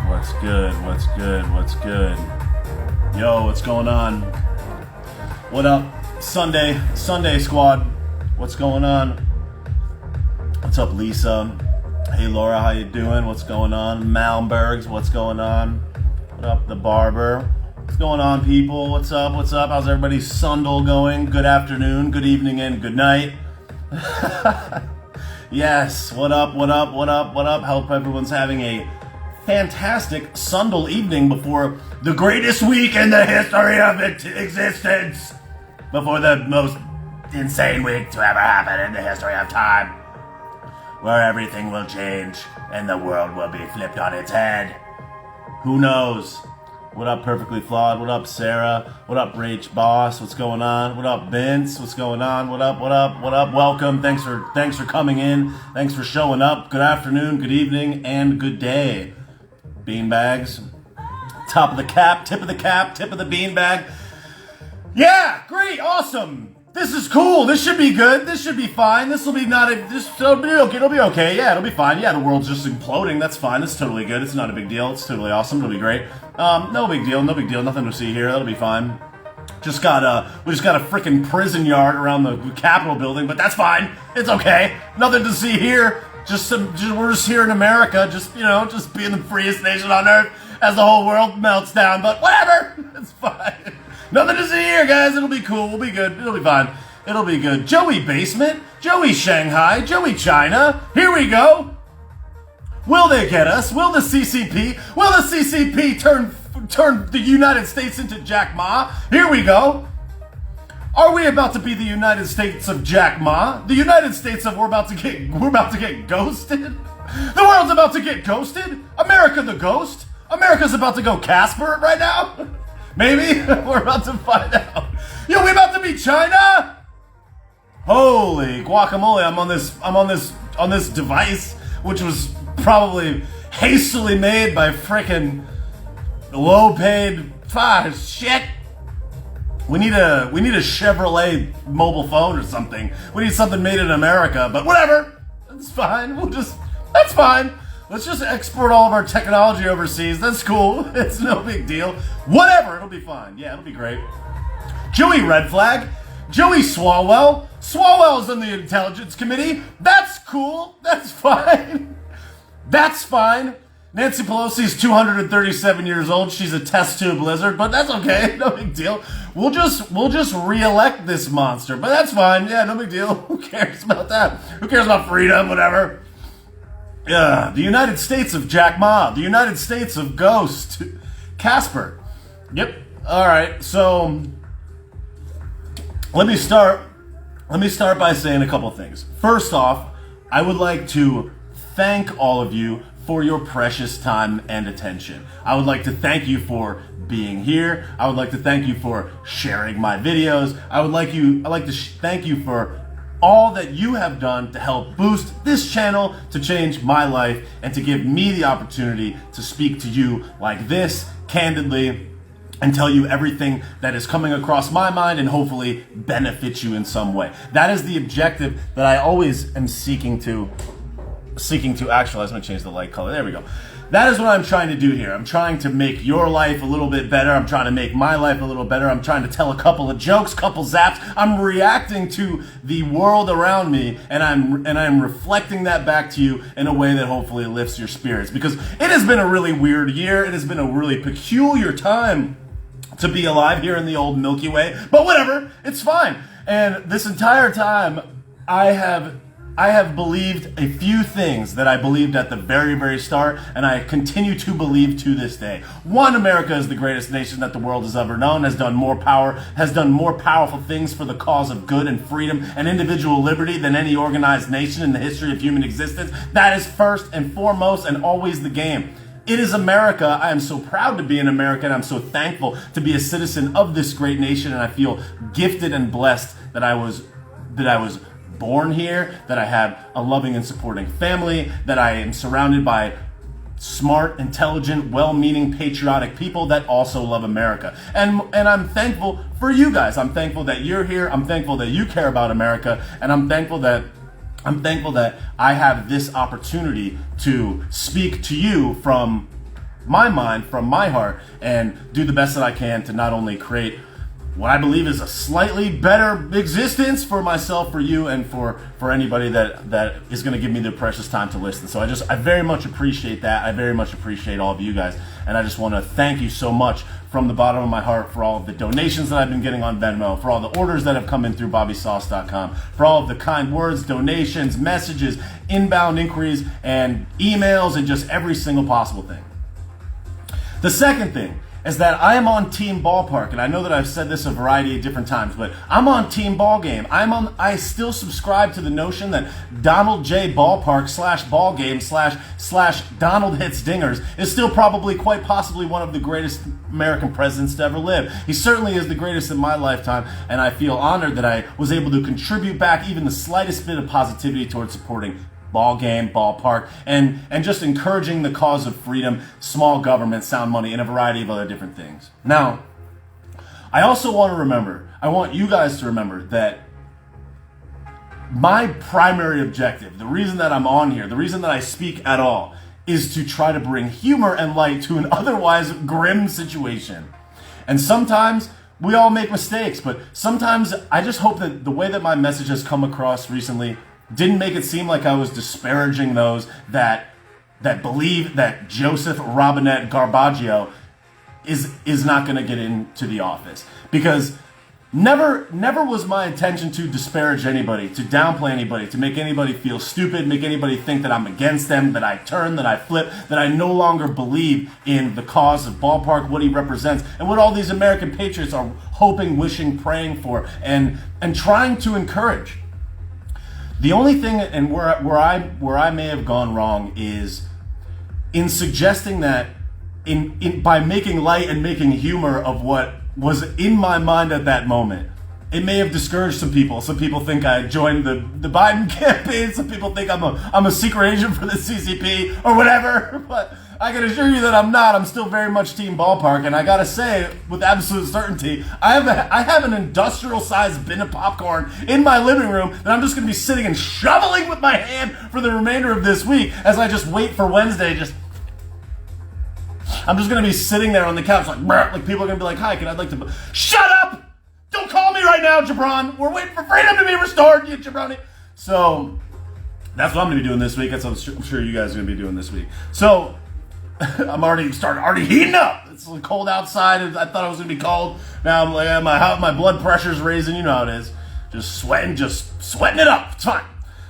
What's good? What's good? What's good? Yo, what's going on? What up? Sunday squad. What's going on? What's up, Lisa? Hey, Laura, how you doing? What's going on? Malmbergs, what's going on? What up, the barber? What's going on, people? What's up? What's up? How's everybody's Sundle going? Good afternoon, good evening, and good night. Yes, what up, what up, what up, what up? Hope everyone's having a fantastic Sundle evening before the greatest week in the history of existence. Before the most insane week to ever happen in the history of time. Where everything will change and the world will be flipped on its head. Who knows? What up, Perfectly Flawed? What up, Sarah? What up, Rach Boss? What's going on? What up, Vince? What's going on? What up, what up, what up? Welcome. Thanks for coming in. Thanks for showing up. Good afternoon, good evening, and good day. Beanbags. Top of the cap, tip of the cap, tip of the beanbag. Yeah, great, awesome. This is cool. This should be good. This should be fine. It'll be okay. It'll be okay. Yeah, it'll be fine. Yeah, the world's just imploding. That's fine. It's totally good. It's not a big deal. It's totally awesome. It'll be great. No big deal. No big deal. Nothing to see here. That'll be fine. We just got a freaking prison yard around the Capitol building, but that's fine. It's okay. Nothing to see here. We're just here in America. Just being the freest nation on earth as the whole world melts down. But whatever. It's fine. Nothing to see here, guys. It'll be cool. We'll be good. It'll be fine. It'll be good. Joey Basement, Joey Shanghai, Joey China. Here we go. Will they get us? Will the CCP turn the United States into Jack Ma? Here we go. Are we about to be the United States of Jack Ma? The United States of we're about to get ghosted? The world's about to get ghosted? America the ghost? America's about to go Casper right now? Maybe? We're about to find out. Yo, we about to be China? Holy guacamole, I'm on this device, which was probably hastily made by frickin' low-paid shit. We need a Chevrolet mobile phone or something. We need something made in America, but whatever. That's fine. That's fine. Let's just export all of our technology overseas. That's cool. It's no big deal. Whatever. It'll be fine. Yeah, it'll be great. Joey Red Flag. Joey Swalwell. Swalwell's in the Intelligence Committee. That's cool. That's fine. That's fine. Nancy Pelosi's 237 years old. She's a test tube lizard, but that's okay. No big deal. We'll just re-elect this monster, but that's fine. Yeah, no big deal. Who cares about that? Who cares about freedom? Whatever. The United States of Jack Ma. The United States of Ghost. Casper. Yep. All right. So let me start by saying a couple things. First off, I would like to thank all of you for your precious time and attention. I would like to thank you for being here. I would like to thank you for sharing my videos. I would like to thank you for all that you have done to help boost this channel, to change my life, and to give me the opportunity to speak to you like this, candidly, and tell you everything that is coming across my mind and hopefully benefit you in some way. That is the objective that I always am seeking to actualize. I'm gonna change the light color. There we go. That is what I'm trying to do here. I'm trying to make your life a little bit better. I'm trying to make my life a little better. I'm trying to tell a couple of jokes, couple zaps. I'm reacting to the world around me, and I'm reflecting that back to you in a way that hopefully lifts your spirits. Because it has been a really weird year. It has been a really peculiar time to be alive here in the old Milky Way. But whatever, it's fine. And this entire time, I have believed a few things that I believed at the very, very start, and I continue to believe to this day. One, America is the greatest nation that the world has ever known, has done more powerful things for the cause of good and freedom and individual liberty than any organized nation in the history of human existence. That is first and foremost and always the game. It is America. I am so proud to be an American. I'm so thankful to be a citizen of this great nation, and I feel gifted and blessed that I was born here, that I have a loving and supporting family, that I am surrounded by smart, intelligent, well-meaning, patriotic people that also love America. And I'm thankful for you guys. I'm thankful that you're here. I'm thankful that you care about America, and I'm thankful that I have this opportunity to speak to you from my mind, from my heart, and do the best that I can to not only create what I believe is a slightly better existence for myself, for you, and for anybody that is going to give me their precious time to listen. So I very much appreciate that. I very much appreciate all of you guys, and I just want to thank you so much from the bottom of my heart for all of the donations that I've been getting on Venmo, for all the orders that have come in through BobbySauce.com, for all of the kind words, donations, messages, inbound inquiries, and emails, and just every single possible thing. The second thing is that I am on Team Ballpark, and I know that I've said this a variety of different times, but I'm on Team Ballgame. I still subscribe to the notion that Donald J. Ballpark /ballgame / Donald Hits Dingers is still probably quite possibly one of the greatest American presidents to ever live. He certainly is the greatest in my lifetime, and I feel honored that I was able to contribute back even the slightest bit of positivity towards supporting ball game, ballpark, and just encouraging the cause of freedom, small government, sound money, and a variety of other different things. Now, I also want you guys to remember that my primary objective, the reason that I'm on here, the reason that I speak at all, is to try to bring humor and light to an otherwise grim situation. And sometimes we all make mistakes, but sometimes I just hope that the way that my message has come across recently didn't make it seem like I was disparaging those that believe that Joseph Robinette Garbaggio is not going to get into the office. Because never was my intention to disparage anybody, to downplay anybody, to make anybody feel stupid, make anybody think that I'm against them, that I turn, that I flip, that I no longer believe in the cause of Ballpark, what he represents, and what all these American patriots are hoping, wishing, praying for, and trying to encourage. The only thing, and where I may have gone wrong, is in suggesting that by making light and making humor of what was in my mind at that moment, it may have discouraged some people. Some people think I joined the Biden campaign. Some people think I'm a secret agent for the CCP or whatever. But I can assure you that I'm not. I'm still very much Team Ballpark, and I gotta say with absolute certainty, I have an industrial-sized bin of popcorn in my living room that I'm just gonna be sitting and shoveling with my hand for the remainder of this week as I just wait for Wednesday. I'm just gonna be sitting there on the couch like people are gonna be like, "Hi, I'd like to." Shut up! Don't call me right now, Jabron. We're waiting for freedom to be restored, you jabroni. So that's what I'm gonna be doing this week. That's what I'm sure you guys are gonna be doing this week. So. I'm already heating up. It's cold outside. I thought it was gonna be cold. Now I'm like, my blood pressure's raising. You know how it is. Just sweating it up. It's fine.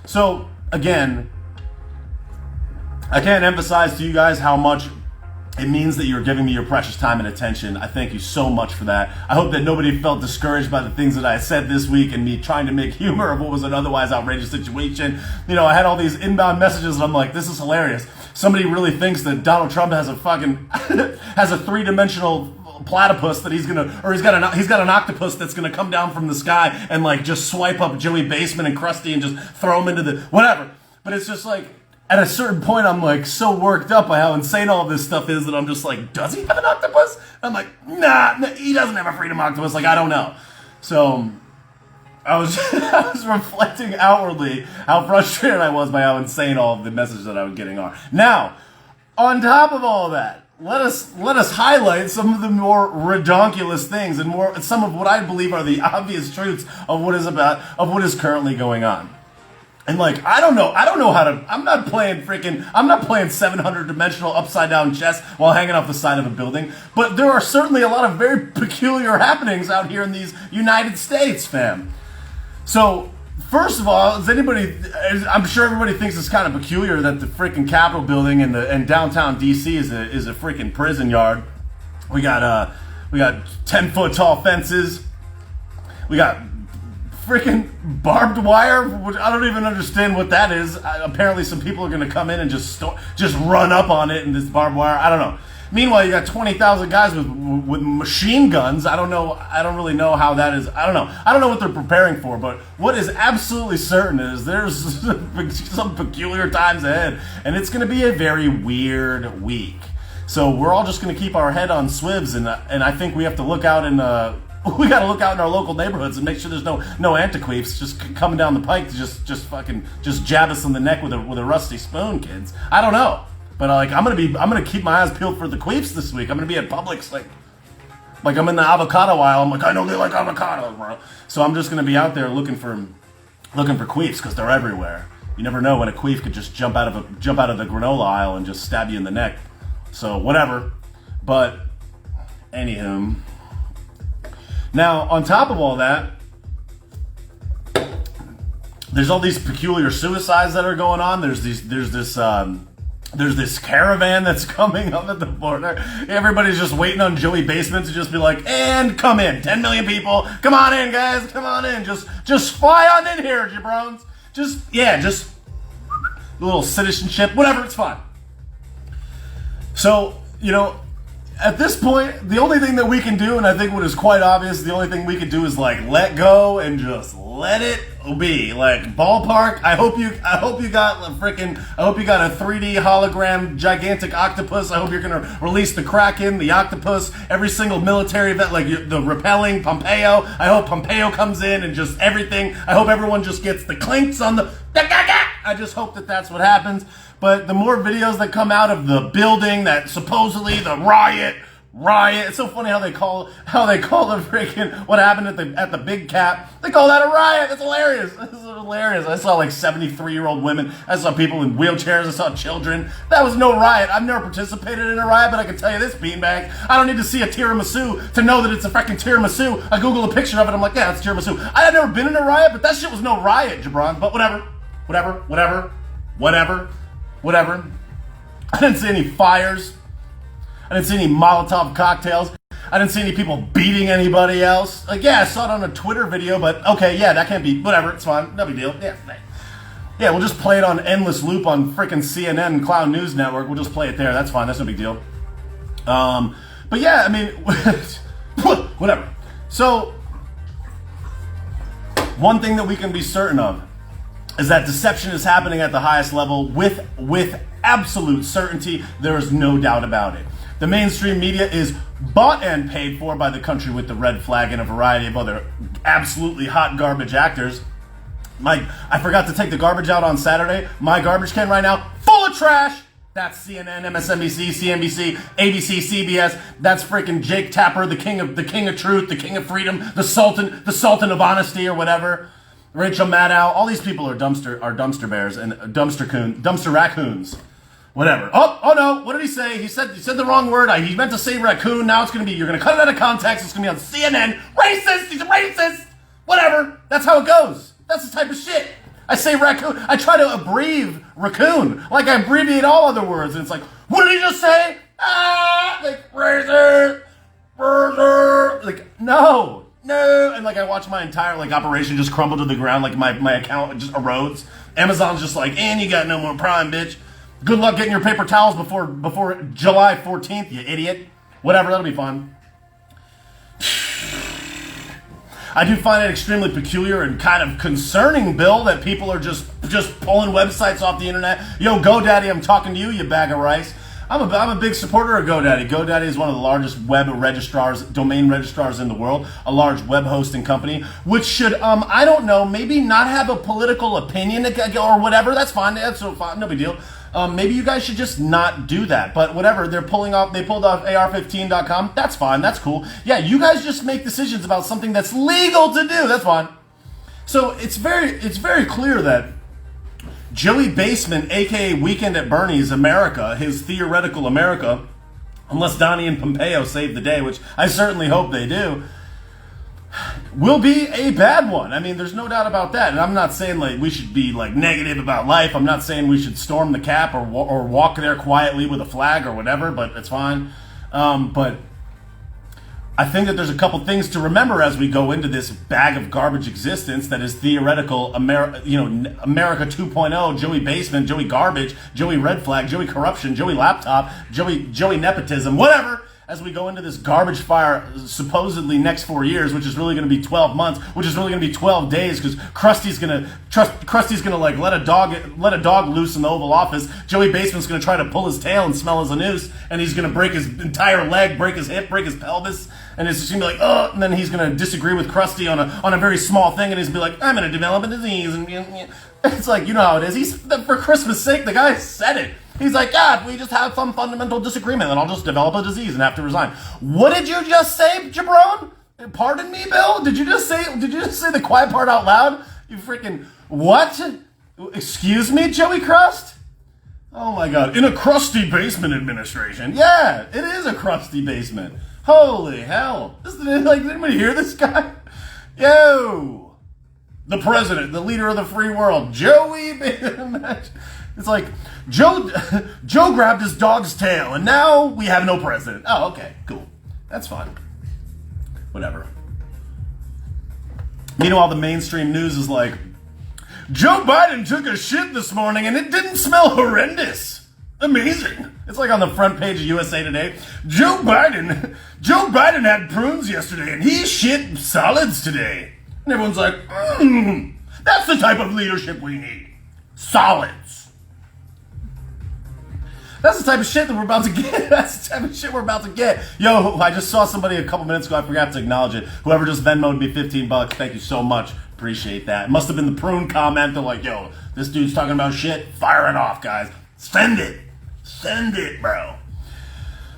So again, I can't emphasize to you guys how much it means that you're giving me your precious time and attention. I thank you so much for that. I hope that nobody felt discouraged by the things that I said this week and me trying to make humor of what was an otherwise outrageous situation. You know, I had all these inbound messages and I'm like, this is hilarious. Somebody really thinks that Donald Trump has a fucking has a three-dimensional platypus that he's got an octopus that's gonna come down from the sky and like just swipe up Joey Basement and Krusty and just throw him into the whatever. But it's just like, at a certain point, I'm like so worked up by how insane all this stuff is that I'm just like, does he have an octopus? I'm like, nah, he doesn't have a freedom octopus. Like, I don't know. So I was reflecting outwardly how frustrated I was by how insane all of the messages that I was getting are. Now, on top of all that, let us highlight some of the more redonkulous things and some of what I believe are the obvious truths of what is currently going on. And like, I don't know how to, I'm not playing 700 dimensional upside down chess while hanging off the side of a building, but there are certainly a lot of very peculiar happenings out here in these United States, fam. So, first of all, I'm sure everybody thinks it's kind of peculiar that the freaking Capitol building in downtown DC is a freaking prison yard. We got 10-foot tall fences. We got freaking barbed wire, which I don't even understand what that is. Apparently some people are going to come in and just run up on it in this barbed wire. I don't know. Meanwhile, you got 20,000 guys with machine guns. I don't really know how that is. I don't know what they're preparing for, but what is absolutely certain is there's some peculiar times ahead, and it's going to be a very weird week. So we're all just going to keep our head on swivs, and I think we have to look out we got to look out in our local neighborhoods and make sure there's no antiqueefs just coming down the pike to just jab us in the neck with a rusty spoon, kids. I don't know. But like, I'm gonna keep my eyes peeled for the queefs this week. I'm gonna be at Publix, like I'm in the avocado aisle. I'm like, I know they like avocado, bro. So I'm just gonna be out there looking for queefs because they're everywhere. You never know when a queef could just jump out of the granola aisle and just stab you in the neck. So whatever. But anywho, now on top of all that, there's all these peculiar suicides that are going on. There's this caravan that's coming up at the border. Everybody's just waiting on Joey Basement to just be like, and come in. 10 million people. Come on in, guys. Come on in. Just fly on in here, jabrones. Just a little citizenship, whatever, it's fine. So, at this point, the only thing that we can do, and I think what is quite obvious, the only thing we can do is like let go and just let it be. Like ballpark. I hope you got a 3D hologram gigantic octopus. I hope you're gonna release the Kraken, the octopus, every single military event, like the repelling Pompeo. I hope Pompeo comes in and just everything. I hope everyone just gets the clinks on the. I just hope that that's what happens. But the more videos that come out of the building that supposedly the riot, it's so funny how they call the freaking what happened at the Big Cap. They call that a riot. It's hilarious. This is hilarious. I saw like 73-year-old women. I saw people in wheelchairs. I saw children. That was no riot. I've never participated in a riot, but I can tell you this, beanbag. I don't need to see a tiramisu to know that it's a freaking tiramisu. I Google a picture of it. I'm like, yeah, it's tiramisu. I had never been in a riot, but that shit was no riot, Jabron. But whatever. I didn't see any fires. I didn't see any Molotov cocktails. I didn't see any people beating anybody else. Like, yeah, I saw it on a Twitter video, but okay, yeah, that can't be, whatever, it's fine, no big deal. Yeah, we'll just play it on endless loop on frickin' CNN Cloud News Network. We'll just play it there, that's fine, that's no big deal. But yeah, I mean, whatever. So, one thing that we can be certain of is that deception is happening at the highest level with absolute certainty. There is no doubt about it. The mainstream media is bought and paid for by the country with the red flag and a variety of other absolutely hot garbage actors. I forgot to take the garbage out on Saturday. My garbage can right now, full of trash. That's CNN, MSNBC, CNBC, ABC, CBS. That's freaking Jake Tapper, the king of truth, the king of freedom, the sultan of honesty or whatever. Rachel Maddow, all these people are dumpster bears and dumpster raccoons. Whatever. Oh no, what did he say? He said the wrong word. He meant to say raccoon. Now you're gonna cut it out of context. It's gonna be on CNN. Racist! He's a racist! Whatever. That's how it goes. That's the type of shit. I say raccoon. I try to abbreviate raccoon. Like I abbreviate all other words. And it's like, what did he just say? Like racist. Like, no. And like I watch my entire like operation just crumble to the ground. Like my account just erodes. Amazon's just like, and you got no more Prime, bitch. Good luck getting your paper towels before July 14th, you idiot. Whatever, that'll be fun. I do find it extremely peculiar and kind of concerning, Bill, that people are just pulling websites off the internet. Yo, GoDaddy, I'm talking to you, you bag of rice. I'm a big supporter of GoDaddy. GoDaddy is one of the largest web registrars, domain registrars in the world, a large web hosting company, which should, I don't know, maybe not have a political opinion or whatever. That's fine. That's fine. No big deal. Maybe you guys should just not do that. But whatever, they pulled off AR15.com. That's fine. That's cool. Yeah, you guys just make decisions about something that's legal to do. That's fine. So it's very clear that Joey Basement, aka Weekend at Bernie's America, his theoretical America, unless Donnie and Pompeo save the day, which I certainly hope they do, will be a bad one. I mean, there's no doubt about that. And I'm not saying like we should be like negative about life. I'm not saying we should storm the Cap or walk there quietly with a flag or whatever, but it's fine. But I think that there's a couple things to remember as we go into this bag of garbage existence that is theoretical America 2.0, Joey Basement, Joey Garbage, Joey Red Flag, Joey Corruption, Joey Laptop, Joey Nepotism, whatever, as we go into this garbage fire supposedly next 4 years, which is really going to be 12 months, which is really going to be 12 days because Krusty's going to like let a dog loose in the Oval Office. Joey Basement's going to try to pull his tail and smell as a noose, and he's going to break his entire leg, break his hip, break his pelvis. And it's just going to be like, oh, and then he's going to disagree with Krusty on a very small thing, and he's going to be like, I'm going to develop a disease. And it's like, you know how it is. For Christmas sake, the guy said it. He's like, yeah, if we just have some fundamental disagreement, then I'll just develop a disease and have to resign. What did you just say, Jabrone? Pardon me, Bill? Did you just say the quiet part out loud? You freaking what? Excuse me, Joey Crust? Oh my God, in a crusty basement administration. Yeah, it is a crusty basement. Holy hell. Did anybody hear this guy? Yo, the president, the leader of the free world, Joey. It's like, Joe grabbed his dog's tail and now we have no president. Oh, okay, cool. That's fine. Whatever. Meanwhile, the mainstream news is like, Joe Biden took a shit this morning and it didn't smell horrendous. Amazing. It's like on the front page of USA Today. Joe Biden had prunes yesterday and he shit solids today. And everyone's like, that's the type of leadership we need. Solids. That's the type of shit that we're about to get. That's the type of shit we're about to get. Yo, I just saw somebody a couple minutes ago. I forgot to acknowledge it. Whoever just Venmo'd me $15. Thank you so much. Appreciate that. It must have been the prune comment. They're like, yo, this dude's talking about shit. Fire it off, guys. Send it. Send it, bro.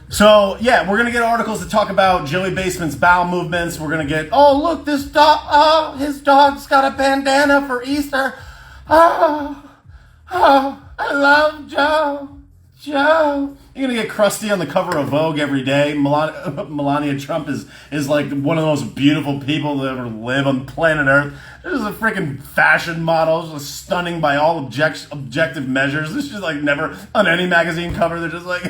So, yeah, we're going to get articles that talk about Joey Basement's bowel movements. We're going to get, oh, look, this dog, his dog's got a bandana for Easter. Oh, I love Joe. Joe. You're going to get Krusty on the cover of Vogue every day. Melania Trump is like one of the most beautiful people that ever live on planet Earth. There's a freaking fashion model, just stunning by all objective measures. It's just like never on any magazine cover. They're just like,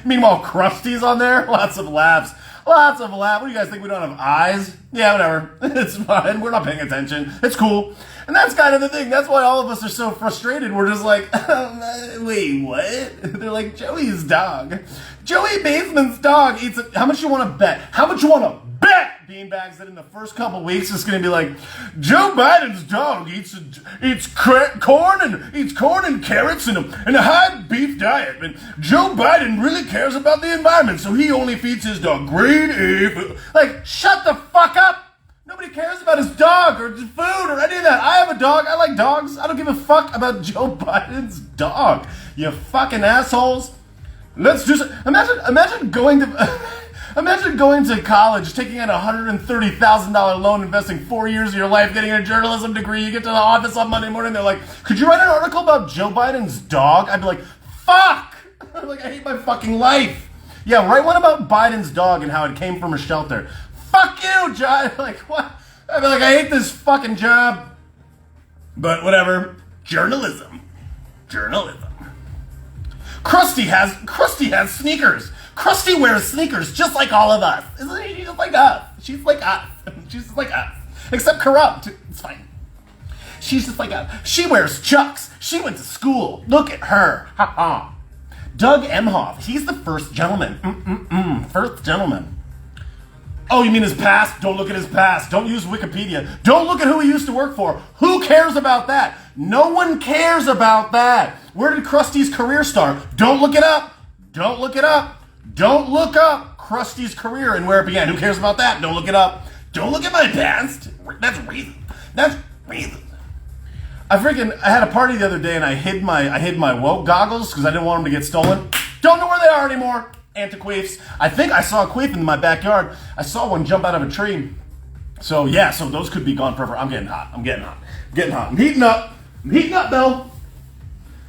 meanwhile, Krusty's on there. Lots of laughs. Lots of laughs. What do you guys think? We don't have eyes? Yeah, whatever. It's fine. We're not paying attention. It's cool. And that's kind of the thing. That's why all of us are so frustrated. We're just like, wait, what? They're like, Joey's dog. Joey Basement's dog eats how much you want to bet? How much you want to bet, beanbags, that in the first couple weeks it's going to be like, Joe Biden's dog eats corn and carrots and a high beef diet. And Joe Biden really cares about the environment, so he only feeds his dog green A. Like, shut the fuck up. Nobody cares about his dog or his food or any of that. I have a dog. I like dogs. I don't give a fuck about Joe Biden's dog. You fucking assholes. Let's just imagine going to college, taking out a $130,000 loan, investing 4 years of your life, getting a journalism degree. You get to the office on Monday morning. They're like, could you write an article about Joe Biden's dog? I'd be like, fuck. I'm like, I hate my fucking life. Yeah, write one about Biden's dog and how it came from a shelter. Fuck you, John. Like, what? I'd be like, I hate this fucking job. But whatever. Journalism. Krusty has sneakers. Krusty wears sneakers just like all of us. Isn't she just like us? She's like us. She's just like us. Except corrupt. It's fine. She's just like us. She wears Chucks. She went to school. Look at her. Ha-ha. Doug Emhoff. He's the first gentleman. First gentleman. Oh, you mean his past? Don't look at his past. Don't use Wikipedia. Don't look at who he used to work for. Who cares about that? No one cares about that. Where did Krusty's career start? Don't look it up. Don't look it up. Don't look up Krusty's career and where it began. Who cares about that? Don't look it up. Don't look at my past. That's reason. I had a party the other day and I hid my woke goggles because I didn't want them to get stolen. Don't know where they are anymore. Antiqueefs. I think I saw a queef in my backyard. I saw one jump out of a tree. So yeah, so those could be gone forever. I'm getting hot. I'm heating up, Bill.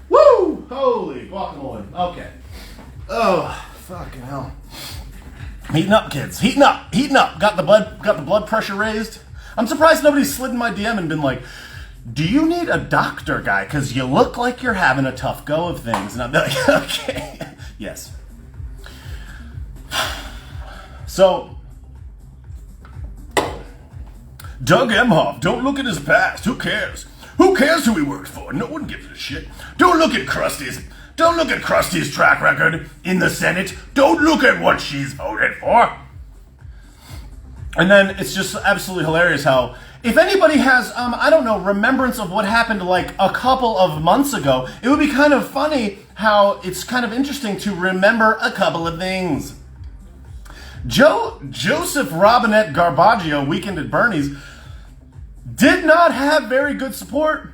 Woo! Holy guacamole. Okay. Oh, fucking hell. Heating up, kids. Heating up. Got the blood pressure raised. I'm surprised nobody slid in my DM and been like, do you need a doctor, guy? Because you look like you're having a tough go of things. And I'd be like, okay. Yes. So, Doug Emhoff, don't look at his past. Who cares? Who cares who he worked for? No one gives a shit. Don't look at Krusty's track record in the Senate. Don't look at what she's voted for. And then it's just absolutely hilarious how, if anybody has, remembrance of what happened like a couple of months ago, it would be kind of funny how it's kind of interesting to remember a couple of things. Joseph Robinette Garbaggio, Weekend at Bernie's, did not have very good support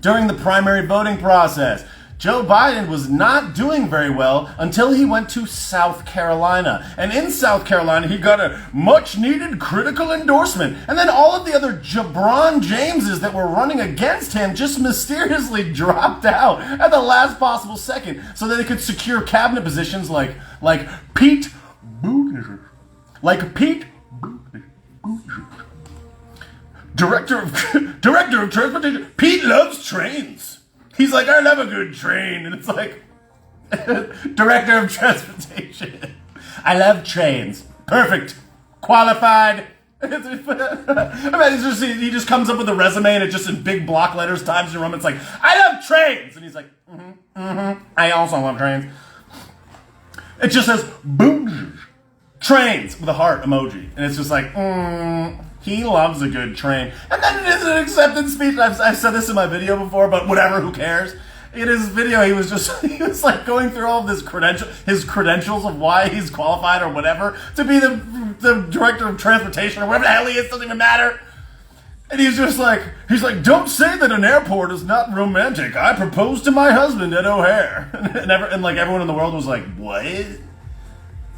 during the primary voting process. Joe Biden was not doing very well until he went to South Carolina. And in South Carolina, he got a much-needed critical endorsement. And then all of the other jabron Jameses that were running against him just mysteriously dropped out at the last possible second so that they could secure cabinet positions like Pete Buttigieg. Director of Transportation. Pete loves trains. He's like, I love a good train. And it's like, Director of Transportation. I love trains. Perfect. Qualified. I mean, he just comes up with a resume and it's just in big block letters, Times New Roman. It's like, I love trains. And he's like, I also love trains. It just says, boom, trains with a heart emoji. And it's just like, he loves a good train. And then it is an acceptance speech. I've said this in my video before, but whatever, who cares? In his video, he was like going through all of his credentials of why he's qualified or whatever to be the director of transportation or whatever the hell he is, doesn't even matter. And he's like, don't say that an airport is not romantic. I proposed to my husband at O'Hare. And like everyone in the world was like, what?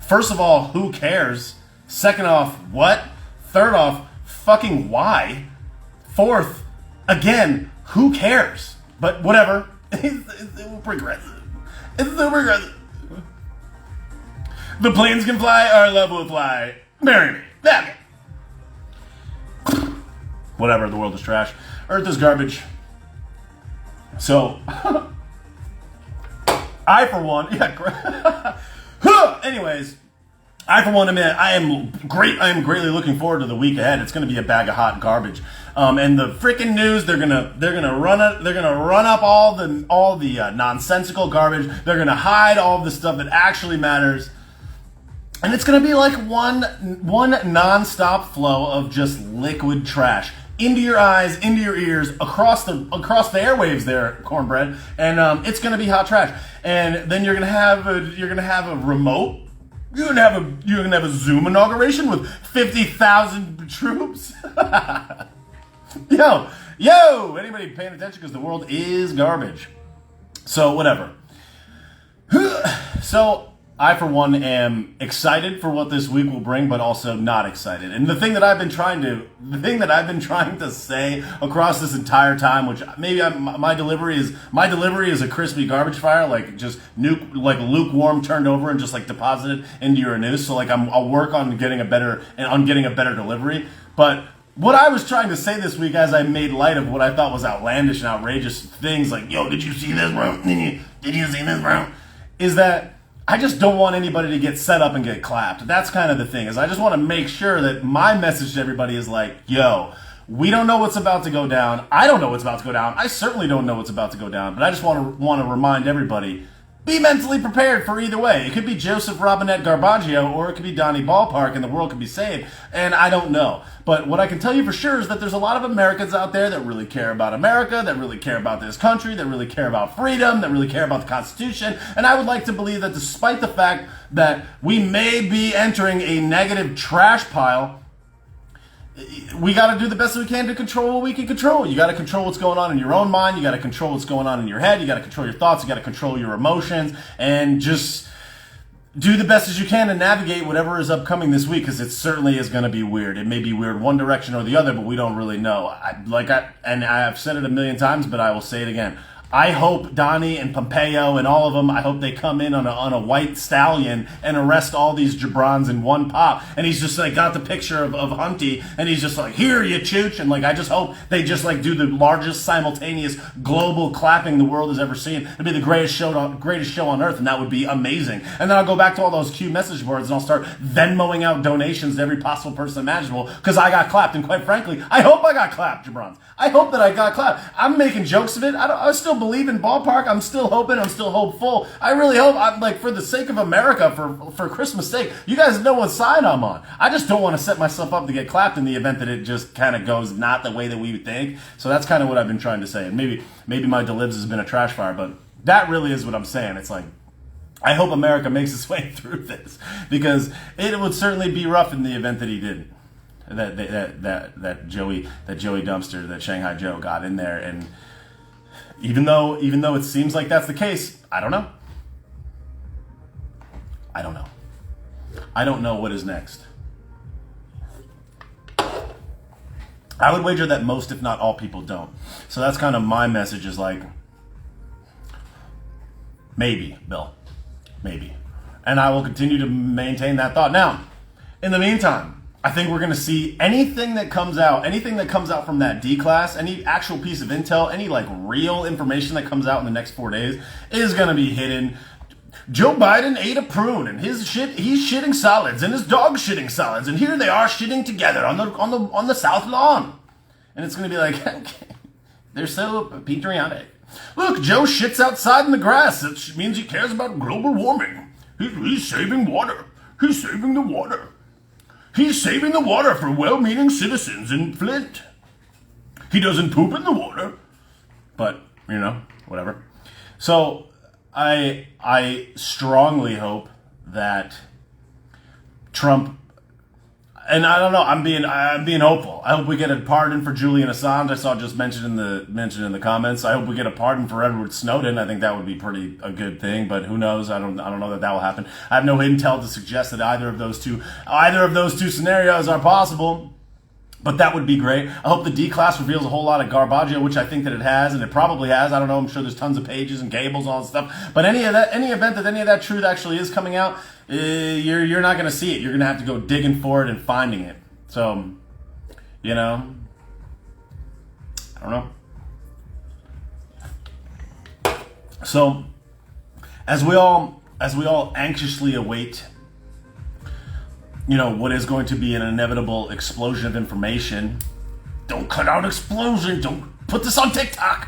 First of all, who cares? Second off, what? Third off, fucking why? Fourth, again, who cares? But whatever. It's progressive. It's so progressive. The planes can fly, our love will fly. Marry me. Okay. Whatever, the world is trash. Earth is garbage. So, I for one, anyways, I for one, I am greatly looking forward to the week ahead. It's going to be a bag of hot garbage. And the freaking news, they're gonna run up all the nonsensical garbage. They're gonna hide all of the stuff that actually matters. And it's gonna be like one non-stop flow of just liquid trash into your eyes, into your ears, across the airwaves there, cornbread. And it's gonna be hot trash. And then you're gonna have a remote. You're gonna have a Zoom inauguration with 50,000 troops. Yo, anybody paying attention, because the world is garbage. So whatever. So I for one am excited for what this week will bring, but also not excited. And the thing that I've been trying to say across this entire time, which maybe my delivery is a crispy garbage fire, like just lukewarm turned over and just like deposited into your anus. So like I'll work on getting a better delivery, but what I was trying to say this week, as I made light of what I thought was outlandish and outrageous things, like, yo, did you see this, bro? Did you see this, bro? Is that I just don't want anybody to get set up and get clapped. That's kind of the thing, is I just want to make sure that my message to everybody is like, yo, we don't know what's about to go down. I don't know what's about to go down. I certainly don't know what's about to go down, but I just want to remind everybody, be mentally prepared for either way. It could be Joseph Robinette Garbaggio, or it could be Donnie Ballpark, and the world could be saved. And I don't know. But what I can tell you for sure is that there's a lot of Americans out there that really care about America, that really care about this country, that really care about freedom, that really care about the Constitution. And I would like to believe that despite the fact that we may be entering a negative trash pile, we got to do the best we can to control what we can control. You got to control what's going on in your own mind. You got to control what's going on in your head. You got to control your thoughts. You got to control your emotions, and just do the best as you can to navigate whatever is upcoming this week, because it certainly is going to be weird. It may be weird one direction or the other, but we don't really know. I've said it a million times, but I will say it again. I hope Donnie and Pompeo and all of them, I hope they come in on a white stallion and arrest all these jabrons in one pop. And he's just like got the picture of Hunty, and he's just like, here you chooch. And like, I just hope they just like do the largest simultaneous global clapping the world has ever seen. It'd be the greatest show on earth, and that would be amazing. And then I'll go back to all those Q message boards and I'll start Venmoing out donations to every possible person imaginable, because I got clapped. And quite frankly, I hope I got clapped, jabrons. I hope that I got clapped. I'm making jokes of it. I still believe in ballpark. I'm still hoping. I'm still hopeful. I really hope. I'm like, for the sake of America, for Christmas sake, you guys know what side I'm on. I just don't want to set myself up to get clapped in the event that it just kind of goes not the way that we would think. So that's kind of what I've been trying to say. And maybe my delibs has been a trash fire, but that really is what I'm saying. It's like, I hope America makes its way through this, because it would certainly be rough in the event that he didn't. That Joey Dumpster, that Shanghai Joe got in there and even though it seems like that's the case, I don't know. I don't know what is next. I would wager that most, if not all, people don't. So that's kind of my message, is like, maybe, Bill. Maybe. And I will continue to maintain that thought. Now, in the meantime, I think we're going to see anything that comes out from that D class, any actual piece of intel, any like real information that comes out in the next 4 days is going to be hidden. Joe Biden ate a prune, and he's shitting solids, and his dog's shitting solids, and here they are shitting together on the south lawn. And it's going to be like, they're so patriotic. Look, Joe shits outside in the grass. It means he cares about global warming. He's saving water. He's saving the water. He's saving the water for well-meaning citizens in Flint. He doesn't poop in the water. But, whatever. So, I strongly hope that Trump, and I don't know, I'm being hopeful. I hope we get a pardon for Julian Assange. I saw just mentioned in the comments. I hope we get a pardon for Edward Snowden. I think that would be a good thing, but who knows? I don't know that will happen. I have no intel to suggest that either of those two scenarios are possible. But that would be great. I hope the D class reveals a whole lot of garbaggio, which I think that it has, and it probably has. I don't know. I'm sure there's tons of pages and cables and all that stuff. But any event that any of that truth actually is coming out, you're not going to see it. You're going to have to go digging for it and finding it. So, I don't know. So, as we all anxiously await, what is going to be an inevitable explosion of information. Don't cut out explosion. Don't put this on TikTok.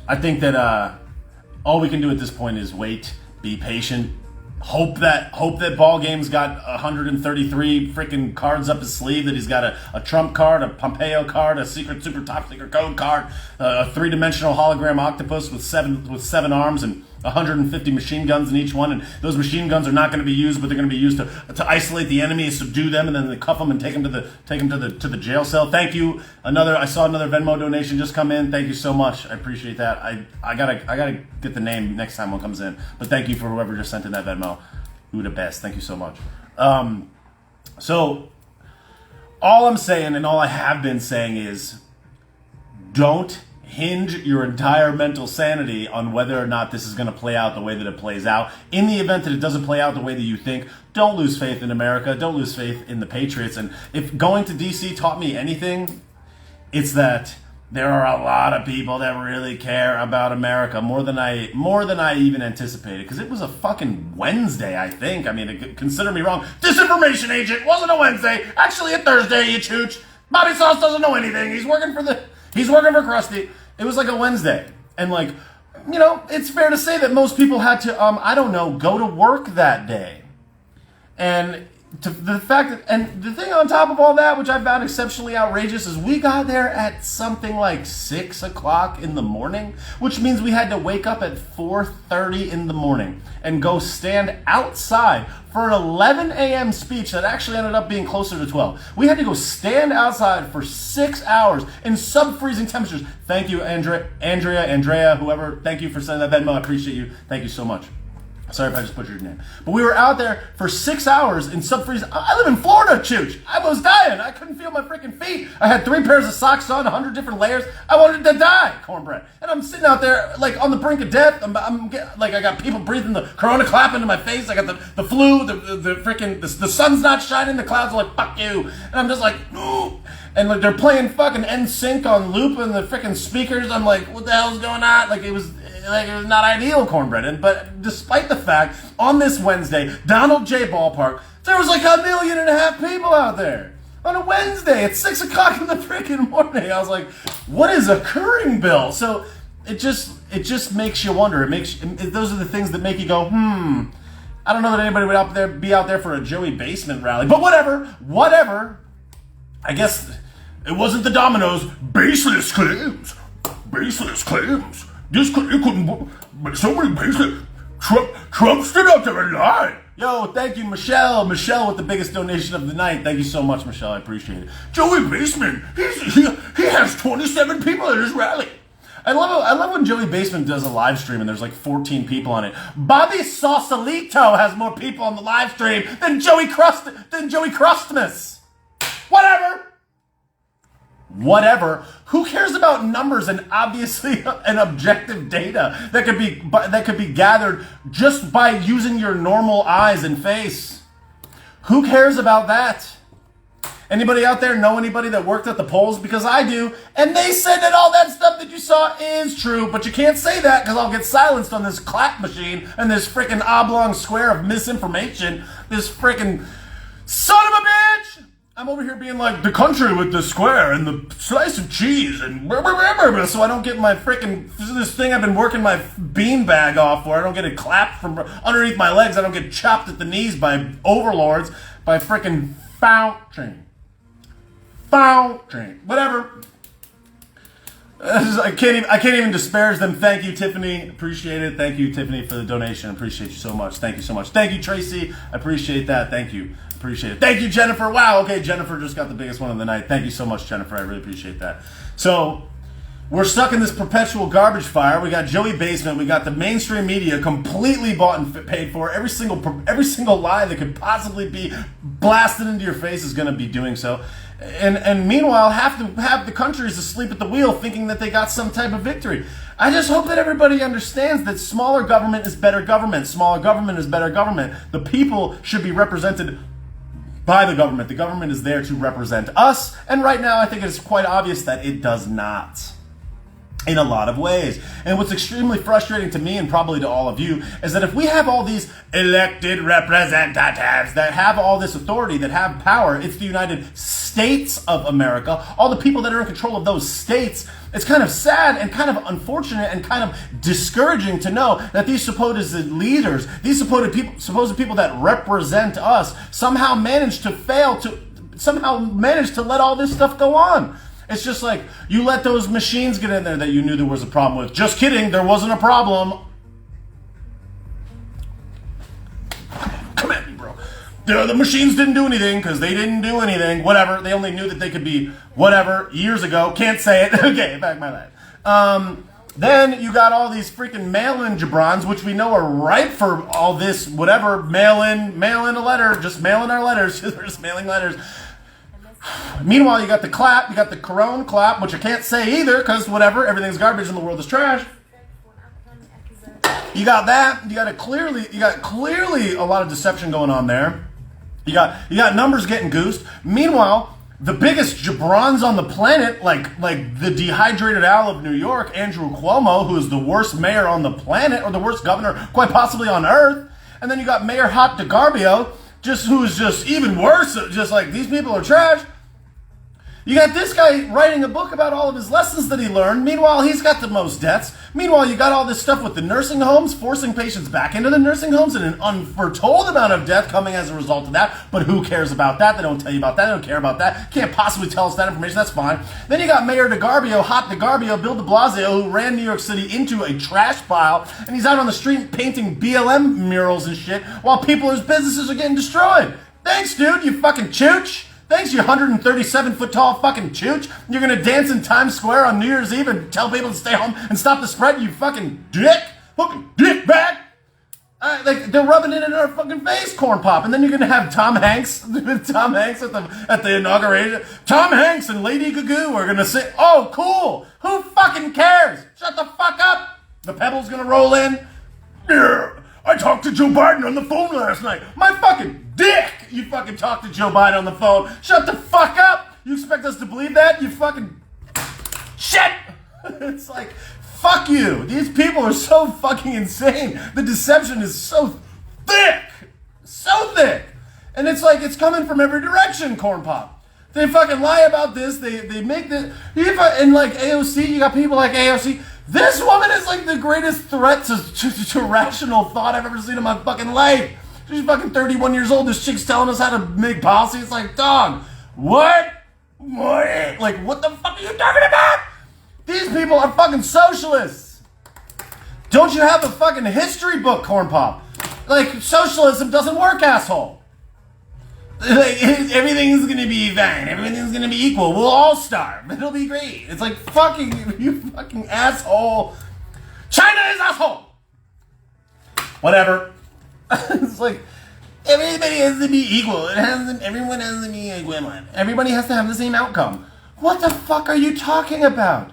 I think that all we can do at this point is wait, be patient, hope that Ball Game's got 133 freaking cards up his sleeve, that he's got a Trump card, a Pompeo card, a secret super top secret code card, a three-dimensional hologram octopus with seven arms and 150 machine guns in each one, and those machine guns are not going to be used, but they're going to be used to isolate the enemy, subdue them, and then they cuff them and take them to the jail cell. Thank you. I saw another Venmo donation just come in. Thank you so much. I appreciate that. I gotta get the name next time one comes in. But thank you for whoever just sent in that Venmo. You were the best. Thank you so much. So all I'm saying, and all I have been saying, is don't hinge your entire mental sanity on whether or not this is going to play out the way that it plays out. In the event that it doesn't play out the way that you think, don't lose faith in America. Don't lose faith in the Patriots. And if going to DC taught me anything, it's that there are a lot of people that really care about America more than I even anticipated. Because it was a fucking Wednesday, I think. I mean, consider me wrong. Disinformation agent. Wasn't a Wednesday. Actually a Thursday, you chooch. Bobby Sauce doesn't know anything. He's working for Krusty. It was like a Wednesday. And it's fair to say that most people had to, go to work that day. And the thing on top of all that, which I found exceptionally outrageous, is we got there at something like 6 o'clock in the morning, which means we had to wake up at 4:30 in the morning and go stand outside for an 11 a.m. speech that actually ended up being closer to 12. We had to go stand outside for 6 hours in sub-freezing temperatures. Thank you, Andrea, whoever. Thank you for sending that Venmo. I appreciate you. Thank you so much. Sorry if I just butchered your name. But we were out there for 6 hours in sub-freezing. I live in Florida, chooch. I was dying. I couldn't feel my freaking feet. I had 3 pairs of socks on, 100 different layers. I wanted to die, cornbread. And I'm sitting out there on the brink of death. I got people breathing the corona clap into my face. I got the flu, the sun's not shining. The clouds are like, fuck you. And I'm just like, ooh. And they're playing fucking NSYNC on loop in the freaking speakers. I'm like, what the hell's going on? It was not ideal, cornbread. But despite the fact, on this Wednesday, Donald J. Ballpark, there was 1.5 million people out there. On a Wednesday at 6 o'clock in the freaking morning. I was like, what is occurring, Bill? So it just makes you wonder. Those are the things that make you go, I don't know that anybody would be out there for a Joey Basement rally. But whatever. I guess it wasn't the Domino's. Baseless claims. This couldn't. So many baseless. Trump stood out there and lied. Yo, thank you, Michelle. Michelle with the biggest donation of the night. Thank you so much, Michelle. I appreciate it. Joey Basement. He has 27 people at his rally. I love when Joey Basement does a live stream and there's like 14 people on it. Bobby Sausalito has more people on the live stream than Joey Crustmas. Whatever. Who cares about numbers and obviously an objective data that could be gathered just by using your normal eyes and face? Who cares about that? Anybody out there know anybody that worked at the polls? Because I do, and they said that all that stuff that you saw is true, but you can't say that because I'll get silenced on this clap machine and this freaking oblong square of misinformation. This freaking son of a bitch! I'm over here being like, the country with the square and the slice of cheese and so I don't get my freaking, this thing I've been working my bean bag off for. I don't get it clapped from underneath my legs. I don't get chopped at the knees by overlords, by freaking fountain. Whatever. I can't even disparage them. Thank you, Tiffany. Appreciate it. Thank you, Tiffany, for the donation. Appreciate you so much. Thank you so much. Thank you, Tracy. I appreciate that. Thank you. Appreciate it. Thank you, Jennifer. Wow. Okay, Jennifer just got the biggest one of the night. Thank you so much, Jennifer. I really appreciate that. So, we're stuck in this perpetual garbage fire. We got Joey Basement. We got the mainstream media completely bought and paid for. Every single lie that could possibly be blasted into your face is going to be doing so. And meanwhile, half the country is asleep at the wheel thinking that they got some type of victory. I just hope that everybody understands that smaller government is better government. Smaller government is better government. The people should be represented by the government. The government is there to represent us. And right now, I think it's quite obvious that it does not. In a lot of ways. And what's extremely frustrating to me and probably to all of you is that if we have all these elected representatives that have all this authority, that have power, it's the United States of America, all the people that are in control of those states, it's kind of sad and kind of unfortunate and kind of discouraging to know that these supposed leaders, these supposed people that represent us somehow manage to let all this stuff go on. It's just like, you let those machines get in there that you knew there was a problem with. Just kidding, there wasn't a problem. Come at me, bro. The machines didn't do anything because they didn't do anything. Whatever, they only knew that they could be whatever years ago. Can't say it. Okay, back my life. Then you got all these freaking mail-in jabrones, which we know are ripe for all this, whatever, mail in a letter, just mail in our letters. We're just mailing letters. Meanwhile, you got the clap, you got the corona clap, which I can't say either, because whatever, everything's garbage and the world is trash. You got that. You got clearly a lot of deception going on there. You got numbers getting goosed. Meanwhile, the biggest jabrons on the planet, like the dehydrated owl of New York, Andrew Cuomo, who is the worst mayor on the planet, or the worst governor quite possibly on earth. And then you got Mayor Hot DeGarbio, who's just even worse, just like, these people are trash. You got this guy writing a book about all of his lessons that he learned. Meanwhile, he's got the most deaths. Meanwhile, you got all this stuff with the nursing homes, forcing patients back into the nursing homes, and an unforetold amount of death coming as a result of that. But who cares about that? They don't tell you about that. They don't care about that. Can't possibly tell us that information. That's fine. Then you got Mayor DeGarbio, Hot DeGarbio, Bill de Blasio, who ran New York City into a trash pile, and he's out on the street painting BLM murals and shit while people's businesses are getting destroyed. Thanks, dude, you fucking chooch. Thanks, you 137-foot tall fucking chooch. You're gonna dance in Times Square on New Year's Eve and tell people to stay home and stop the spread, you fucking dick. Fucking dick bag. Like, they're rubbing it in our fucking face, Corn Pop. And then you're gonna have Tom Hanks at the inauguration. Tom Hanks and Lady Gaga are gonna say, oh, cool. Who fucking cares? Shut the fuck up. The Pebble's gonna roll in. Yeah, I talked to Joe Biden on the phone last night. My fucking dick! You fucking talked to Joe Biden on the phone. Shut the fuck up! You expect us to believe that? You fucking shit! It's like, fuck you. These people are so fucking insane. The deception is so thick. So thick. And it's like, it's coming from every direction, Corn Pop. They fucking lie about this. They make this. And like AOC, you got people like AOC. This woman is like the greatest threat to rational thought I've ever seen in my fucking life. She's fucking 31 years old. This chick's telling us how to make policy. It's like, dog, what? What? Like, what the fuck are you talking about? These people are fucking socialists. Don't you have a fucking history book, Corn Pop? Like, socialism doesn't work, asshole. Like, everything's gonna be fine. Everything's gonna be equal. We'll all starve. It'll be great. It's like, fucking, you fucking asshole. China is asshole. Whatever. It's like, everybody has to be equal. Everyone has to be equivalent. Everybody has to have the same outcome. What the fuck are you talking about?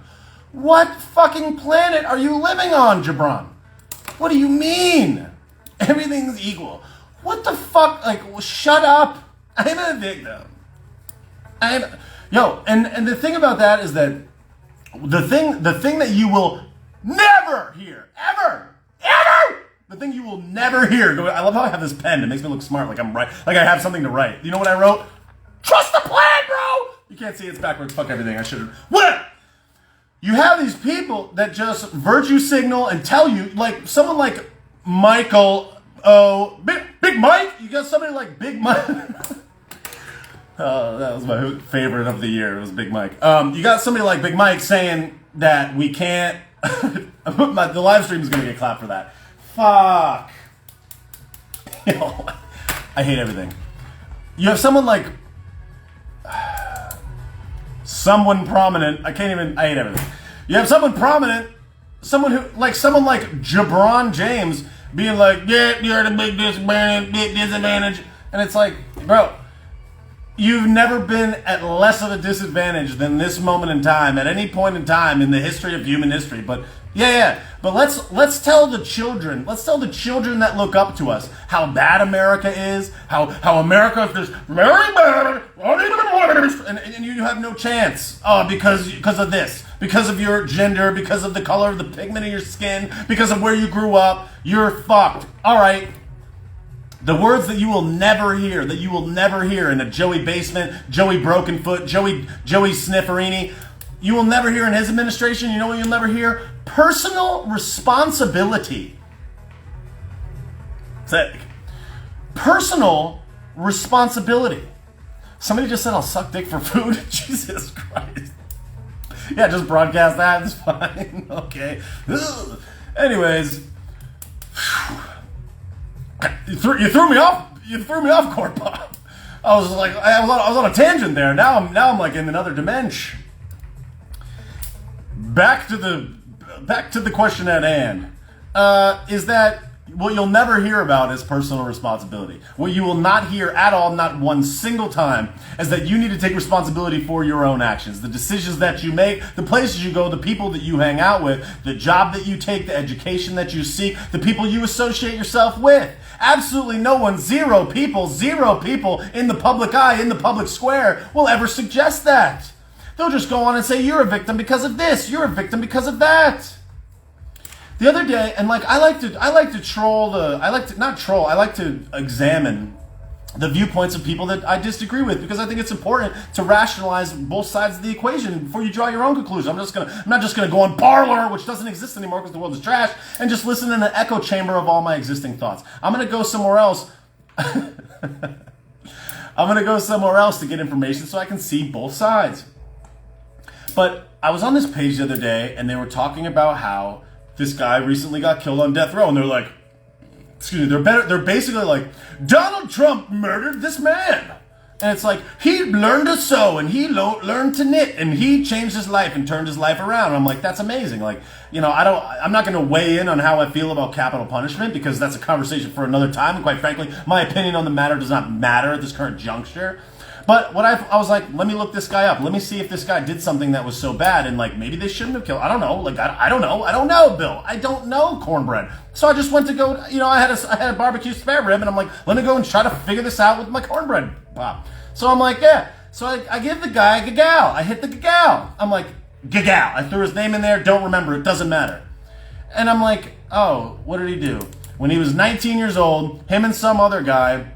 What fucking planet are you living on, Jabron? What do you mean? Everything's equal. What the fuck? Like, shut up. I'm a victim. And the thing about that is that the thing that you will never hear, ever, the thing you will never hear. I love how I have this pen. It makes me look smart, like I'm right, like I have something to write. You know what I wrote? Trust the plan, bro. You can't see it's backwards. Fuck everything. I should have. What? You have these people that just virtue signal and tell you, like someone like Michael. Oh, Big Mike. You got somebody like Big Mike. That was my favorite of the year. It was Big Mike. You got somebody like Big Mike saying that we can't. The live stream is going to get clapped for that. Fuck. I hate everything. You have someone like someone prominent. I hate everything. You have someone prominent, someone like Jabron James being like, yeah, you're the big disadvantage. And it's like, bro, you've never been at less of a disadvantage than this moment in time, at any point in time in the history of human history. But but let's tell the children that look up to us how bad America is, how America is just very bad, and you have no chance. Oh, because of this, because of your gender, because of the color of the pigment of your skin, because of where you grew up, you're fucked. All right. The words that you will never hear in a Joey Basement, Joey Brokenfoot, Joey Snifferini, you will never hear in his administration. You know what you'll never hear? Personal responsibility. Personal responsibility. Somebody just said I'll suck dick for food. Jesus Christ. Yeah, just broadcast that. It's fine. Okay. Ugh. Anyways. You threw me off. You threw me off, Court Pop. I was on a tangent there. Now I'm like in another dimension. Back to the question at hand. Is that what you'll never hear about is personal responsibility. What you will not hear at all, not one single time, is that you need to take responsibility for your own actions. The decisions that you make, the places you go, the people that you hang out with, the job that you take, the education that you seek, the people you associate yourself with. Absolutely no one, zero people in the public eye, in the public square will ever suggest that. They'll just go on and say, you're a victim because of this, you're a victim because of that. The other day, and like I like to examine the viewpoints of people that I disagree with, because I think it's important to rationalize both sides of the equation before you draw your own conclusion. I'm not just gonna go on Parler, which doesn't exist anymore because the world is trash, and just listen in an echo chamber of all my existing thoughts. I'm gonna go somewhere else. I'm gonna go somewhere else to get information so I can see both sides. But I was on this page the other day, and they were talking about how this guy recently got killed on death row, and they're like, they're basically like, Donald Trump murdered this man. And it's like, he learned to sew, and he learned to knit, and he changed his life and turned his life around. And I'm like, that's amazing. Like, I'm not going to weigh in on how I feel about capital punishment, because that's a conversation for another time. And quite frankly, my opinion on the matter does not matter at this current juncture. But what I was like, let me look this guy up. Let me see if this guy did something that was so bad, and like maybe they shouldn't have killed. I don't know. Like I don't know. I don't know, Bill. I don't know cornbread. So I just went to go. I had a barbecue spare rib, and I'm like, let me go and try to figure this out with my cornbread pop. So I'm like, yeah. So I give the guy a gagal. I hit the gagal. I'm like, gagal. I threw his name in there. Don't remember. It doesn't matter. And I'm like, oh, what did he do? When he was 19 years old, him and some other guy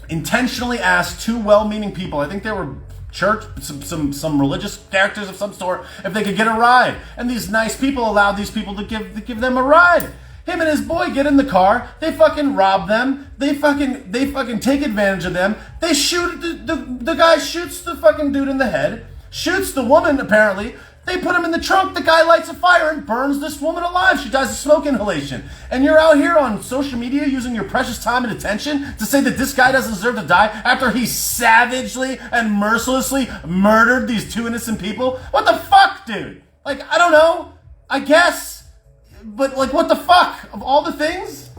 intentionally asked two well-meaning people, I think they were church, some religious characters of some sort, if they could get a ride. And these nice people allowed these people to give them a ride. Him and his boy get in the car. They fucking rob them. They fucking take advantage of them. They shoot the guy shoots the fucking dude in the head. Shoots the woman apparently. They put him in the trunk. The guy lights a fire and burns this woman alive. She dies of smoke inhalation. And you're out here on social media using your precious time and attention to say that this guy doesn't deserve to die after he savagely and mercilessly murdered these 2 innocent people? What the fuck, dude? Like, I don't know. I guess. But, like, what the fuck? Of all the things?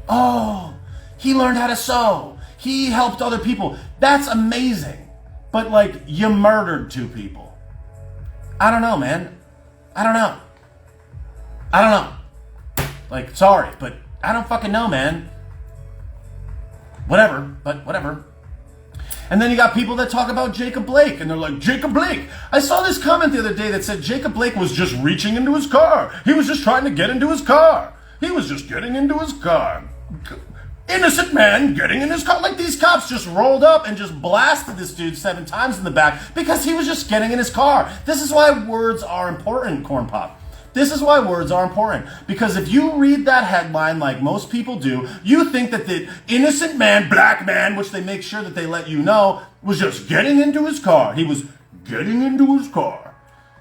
Oh, he learned how to sew. He helped other people. That's amazing. But, like, you murdered 2 people. I don't know, man. I don't know. Like, sorry, but I don't fucking know, man. Whatever. And then you got people that talk about Jacob Blake, and they're like, Jacob Blake. I saw this comment the other day that said Jacob Blake was just reaching into his car. He was just trying to get into his car. He was just getting into his car. Innocent man getting in his car. Like, these cops just rolled up and just blasted this dude 7 times in the back because he was just getting in his car. This is why words are important, Corn Pop. This is why words are important. Because if you read that headline like most people do, you think that the innocent man, black man, which they make sure that they let you know, was just getting into his car. He was getting into his car.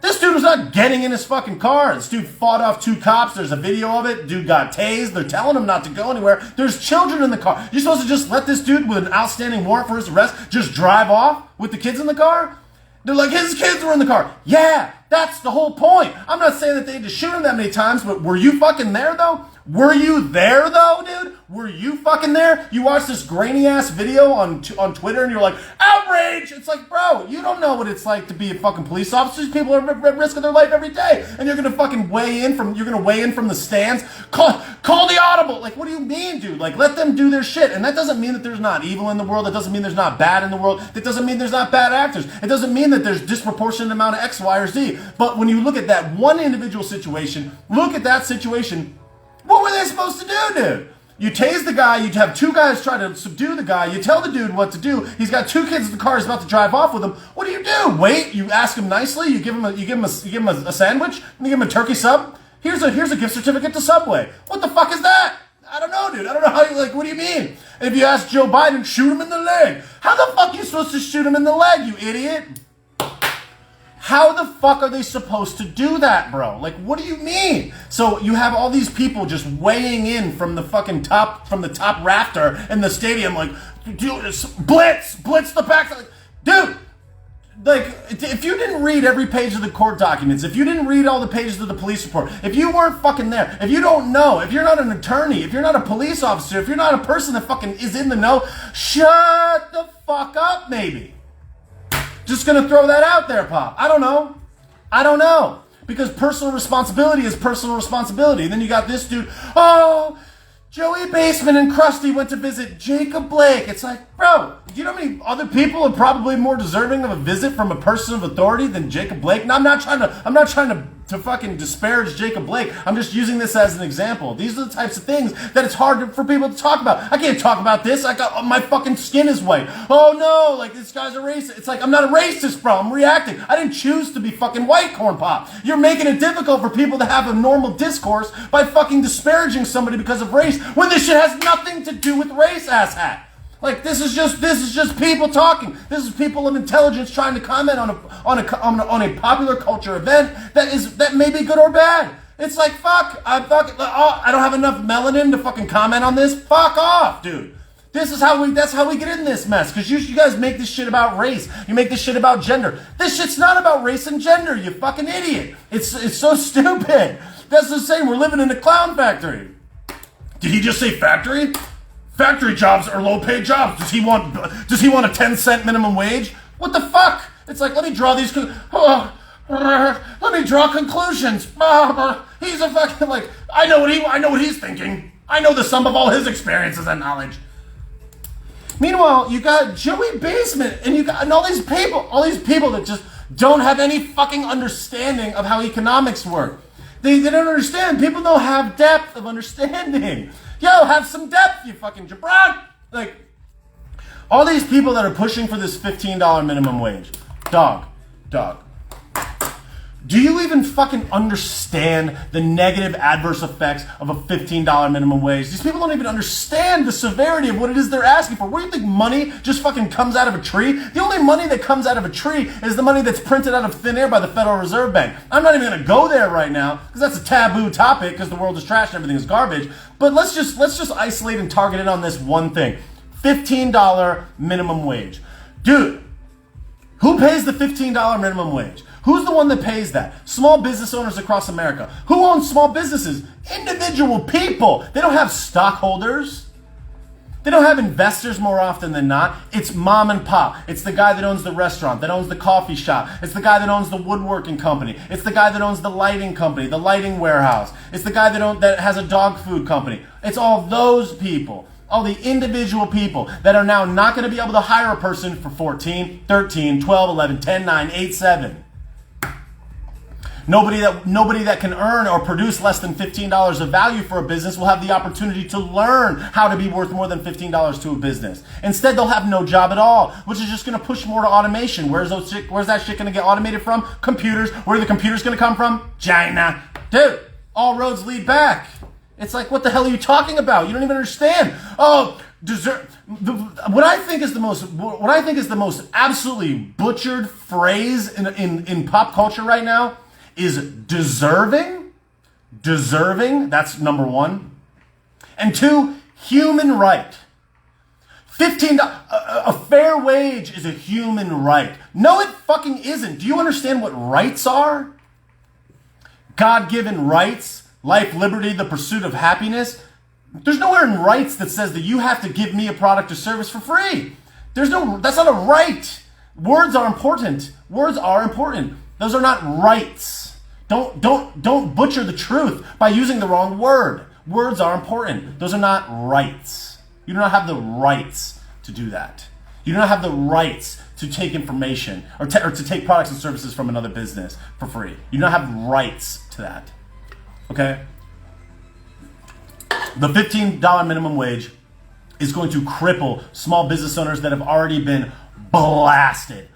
This dude was not getting in his fucking car. This dude fought off 2 cops. There's a video of it. Dude got tased. They're telling him not to go anywhere. There's children in the car. You're supposed to just let this dude with an outstanding warrant for his arrest just drive off with the kids in the car? They're like, his kids were in the car. Yeah, that's the whole point. I'm not saying that they had to shoot him that many times, but were you fucking there, though? Were you there, though, dude? Were you fucking there? You watched this grainy-ass video on Twitter, and you're like, outrage! It's like, bro, you don't know what it's like to be a fucking police officer. These people are at risk of their life every day, and you're gonna fucking weigh in from the stands. Call the audible. Like, what do you mean, dude? Like, let them do their shit. And that doesn't mean that there's not evil in the world. That doesn't mean there's not bad in the world. That doesn't mean there's not bad actors. It doesn't mean that there's disproportionate amount of X, Y, or Z. But when you look at that one individual situation, what were they supposed to do, dude? You tase the guy, you have 2 guys try to subdue the guy, you tell the dude what to do, he's got 2 kids in the car, he's about to drive off with him. What do? Wait, you ask him nicely, you give him a sandwich, and you give him a turkey sub. Here's a gift certificate to Subway. What the fuck is that? I don't know, dude. I don't know how what do you mean? If you ask Joe Biden, shoot him in the leg. How the fuck are you supposed to shoot him in the leg, you idiot? How the fuck are they supposed to do that, bro? Like, what do you mean? So you have all these people just weighing in from the fucking top rafter in the stadium, like, blitz the back. Dude, like, if you didn't read every page of the court documents, if you didn't read all the pages of the police report, if you weren't fucking there, if you don't know, if you're not an attorney, if you're not a police officer, if you're not a person that fucking is in the know, shut the fuck up, maybe. Just gonna throw that out there, Pop. I don't know. Because personal responsibility is personal responsibility. And then you got this dude, oh, Joey Baseman and Krusty went to visit Jacob Blake. It's like, bro, do you know how many other people are probably more deserving of a visit from a person of authority than Jacob Blake? And I'm not trying to fucking disparage Jacob Blake. I'm just using this as an example. These are the types of things that it's hard for people to talk about. I can't talk about this. My fucking skin is white. Oh no, like this guy's a racist. It's like, I'm not a racist, bro. I'm reacting. I didn't choose to be fucking white, Corn Pop. You're making it difficult for people to have a normal discourse by fucking disparaging somebody because of race when this shit has nothing to do with race, asshat. Like, this is just people talking. This is people of intelligence trying to comment on a popular culture event that may be good or bad. It's like, fuck, I don't have enough melanin to fucking comment on this. Fuck off, dude. That's how we get in this mess. Because you guys make this shit about race. You make this shit about gender. This shit's not about race and gender, you fucking idiot. It's so stupid. That's the same. We're living in a clown factory. Did he just say factory? Factory jobs are low-paid jobs. Does he want a 10-cent minimum wage? What the fuck? It's like, let me draw conclusions. He's a fucking, like, I know what he's thinking. I know the sum of all his experiences and knowledge. Meanwhile, you got Joey Basement and all these people that just don't have any fucking understanding of how economics work. They don't understand. People don't have depth of understanding. Yo, have some depth, you fucking jabron. Like, all these people that are pushing for this $15 minimum wage. Dog. Do you even fucking understand the negative adverse effects of a $15 minimum wage? These people don't even understand the severity of what it is they're asking for. What do you think money just fucking comes out of a tree? The only money that comes out of a tree is the money that's printed out of thin air by the Federal Reserve Bank. I'm not even going to go there right now because that's a taboo topic because the world is trash and everything is garbage. But let's just isolate and target it on this one thing. $15 minimum wage. Dude, who pays the $15 minimum wage? Who's the one that pays that? Small business owners across America. Who owns small businesses? Individual people. They don't have stockholders. They don't have investors more often than not. It's mom and pop. It's the guy that owns the restaurant, that owns the coffee shop. It's the guy that owns the woodworking company. It's the guy that owns the lighting company, the lighting warehouse. It's the guy that has a dog food company. It's all those people. All the individual people that are now not going to be able to hire a person for 14, 13, 12, 11, 10, 9, 8, 7. Nobody that can earn or produce less than $15 of value for a business will have the opportunity to learn how to be worth more than $15 to a business. Instead, they'll have no job at all, which is just going to push more to automation. Where's that shit going to get automated from? Computers. Where are the computers going to come from? China. Dude, all roads lead back. It's like, what the hell are you talking about? You don't even understand. Oh, what I think is the most absolutely butchered phrase in pop culture right now is deserving. Deserving, that's number one. And two, human right. A fair wage is a human right. No, it fucking isn't. Do you understand what rights are? God-given rights, life, liberty, the pursuit of happiness. There's nowhere in rights that says that you have to give me a product or service for free. That's not a right. Words are important. Words are important. Those are not rights. Don't butcher the truth by using the wrong word. Words are important. Those are not rights. You do not have the rights to do that. You do not have the rights to take information or to take products and services from another business for free. You do not have rights to that. Okay? The $15 minimum wage is going to cripple small business owners that have already been blasted.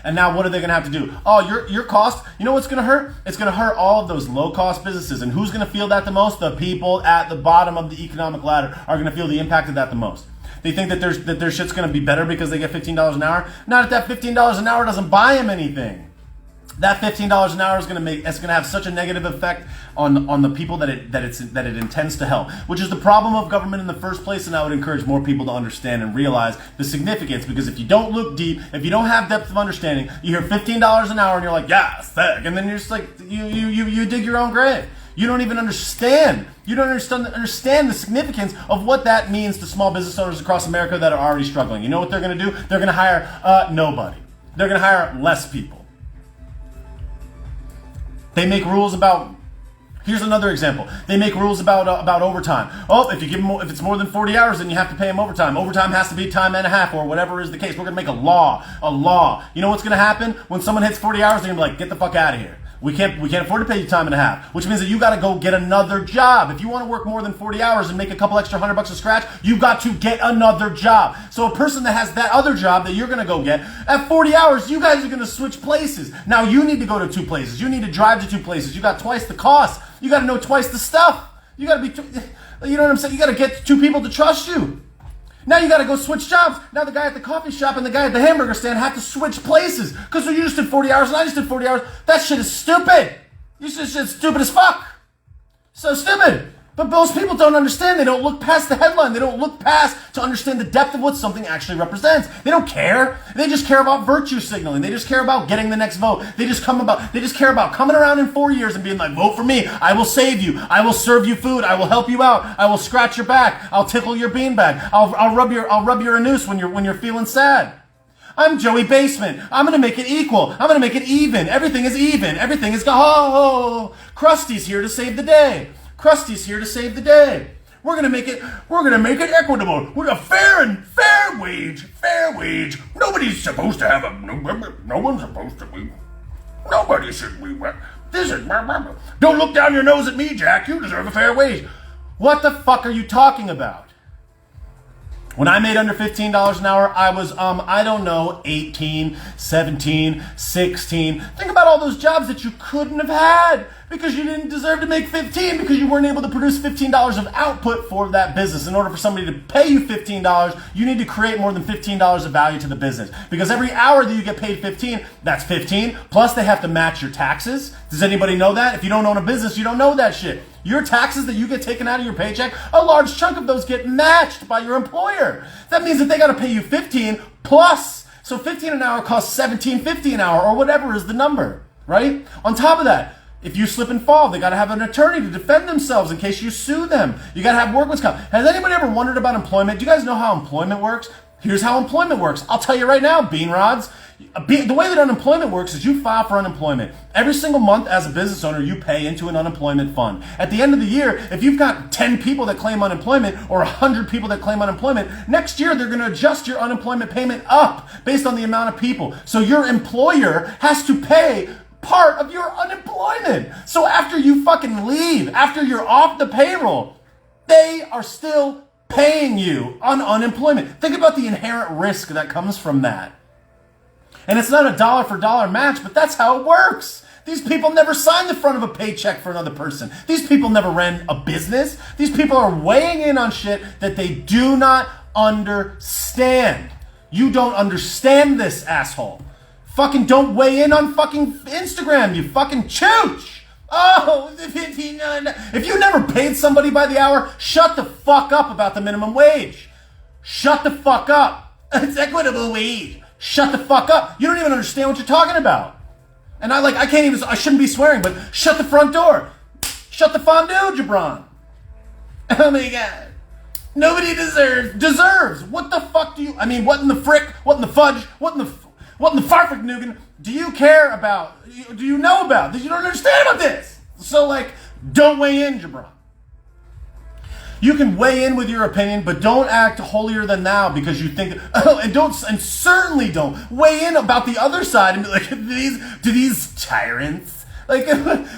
And now what are they going to have to do? Oh, your cost, you know what's going to hurt? It's going to hurt all of those low-cost businesses. And who's going to feel that the most? The people at the bottom of the economic ladder are going to feel the impact of that the most. They think that their shit's going to be better because they get $15 an hour. Not if that $15 an hour doesn't buy them anything. That $15 an hour is going to have such a negative effect on the people that it intends to help, which is the problem of government in the first place. And I would encourage more people to understand and realize the significance, because if you don't look deep, if you don't have depth of understanding, you hear $15 an hour and you're like, yeah, sick, and then you're just like you dig your own grave. You don't even understand. You don't understand the significance of what that means to small business owners across America that are already struggling. You know what they're going to do? They're going to hire nobody. They're going to hire less people. They make rules about. Here's another example. They make rules about overtime. Oh, if it's more than 40 hours, then you have to pay them overtime. Overtime has to be time and a half, or whatever is the case. We're gonna make a law. You know what's gonna happen when someone hits 40 hours? They're gonna be like, get the fuck out of here. We can't afford to pay you time and a half, which means that you got to go get another job. If you want to work more than 40 hours and make a couple extra $100 a scratch, you got to get another job. So a person that has that other job that you're going to go get, at 40 hours, you guys are going to switch places. Now you need to go to 2 places. You need to drive to 2 places. You got twice the cost. You got to know twice the stuff. You got to be, you know what I'm saying? You got to get 2 people to trust you. Now you got to go switch jobs. Now the guy at the coffee shop and the guy at the hamburger stand have to switch places. Because you just did 40 hours and I just did 40 hours. That shit is stupid. You shit's stupid as fuck. So stupid. But most people don't understand. They don't look past the headline. They don't look past to understand the depth of what something actually represents. They don't care. They just care about virtue signaling. They just care about getting the next vote. They just care about coming around in 4 years and being like, vote for me. I will save you. I will serve you food. I will help you out. I will scratch your back. I'll tickle your beanbag. I'll rub your anus when you're feeling sad. I'm Joey Basement. I'm going to make it equal. I'm going to make it even. Everything is even. Everything is Krusty's here to save the day. Krusty's here to save the day. We're gonna make it equitable. We're a fair wage. Nobody's supposed to have no one's supposed to be. Nobody should be. This is. Don't look down your nose at me, Jack. You deserve a fair wage. What the fuck are you talking about? When I made under $15 an hour, I was, I don't know, 18, 17, 16. Think about all those jobs that you couldn't have had because you didn't deserve to make 15 because you weren't able to produce $15 of output for that business. In order for somebody to pay you $15, you need to create more than $15 of value to the business. Because every hour that you get paid 15, that's 15. Plus they have to match your taxes. Does anybody know that? If you don't own a business, you don't know that shit. Your taxes that you get taken out of your paycheck, a large chunk of those get matched by your employer. That means that they got to pay you 15 plus. So 15 an hour costs $17.50 an hour or whatever is the number, right? On top of that, if you slip and fall, they got to have an attorney to defend themselves in case you sue them. You got to have workman's comp. Has anybody ever wondered about employment? Do you guys know how employment works? Here's how employment works. I'll tell you right now, bean rods. The way that unemployment works is you file for unemployment. Every single month as a business owner, you pay into an unemployment fund. At the end of the year, if you've got 10 people that claim unemployment or 100 people that claim unemployment, next year they're going to adjust your unemployment payment up based on the amount of people. So your employer has to pay part of your unemployment. So after you fucking leave, after you're off the payroll, they are still paying you on unemployment. Think about the inherent risk that comes from that. And it's not a dollar for dollar match, but that's how it works. These people never signed the front of a paycheck for another person. These people never ran a business. These people are weighing in on shit that they do not understand. You don't understand this, asshole. Fucking don't weigh in on fucking Instagram, you fucking chooch. Oh, if you never paid somebody by the hour, shut the fuck up about the minimum wage. Shut the fuck up. It's equitable wage. Shut the fuck up. You don't even understand what you're talking about. And I shouldn't be swearing, but shut the front door. Shut the fondue, jabron. Oh my God. Nobody deserves. What the fuck what in the frick, what in the fudge, what in the farfignugan do you care about? Do you know about? You don't understand about this. So don't weigh in, jabron. You can weigh in with your opinion, but don't act holier than thou because you think, and certainly don't weigh in about the other side and be like, do these tyrants,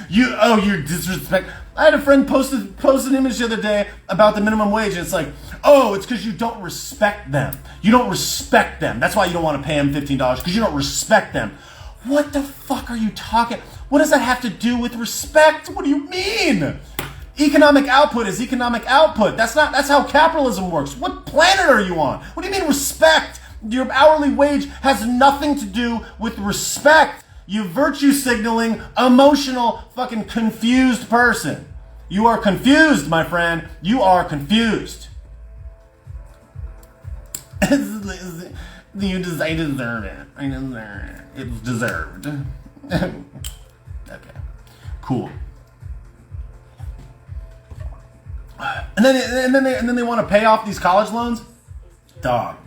you're disrespect. I had a friend post an image the other day about the minimum wage, and it's like, it's because you don't respect them. You don't respect them. That's why you don't want to pay them $15, because you don't respect them. What the fuck are you talking? What does that have to do with respect? What do you mean? Economic output is economic output. That's how capitalism works. What planet are you on? What do you mean respect? Your hourly wage has nothing to do with respect. You virtue signaling, emotional, fucking confused person. You are confused, my friend. You are confused. I deserve it. I deserve it. It's deserved. Okay. Cool. And then they want to pay off these college loans? Dog.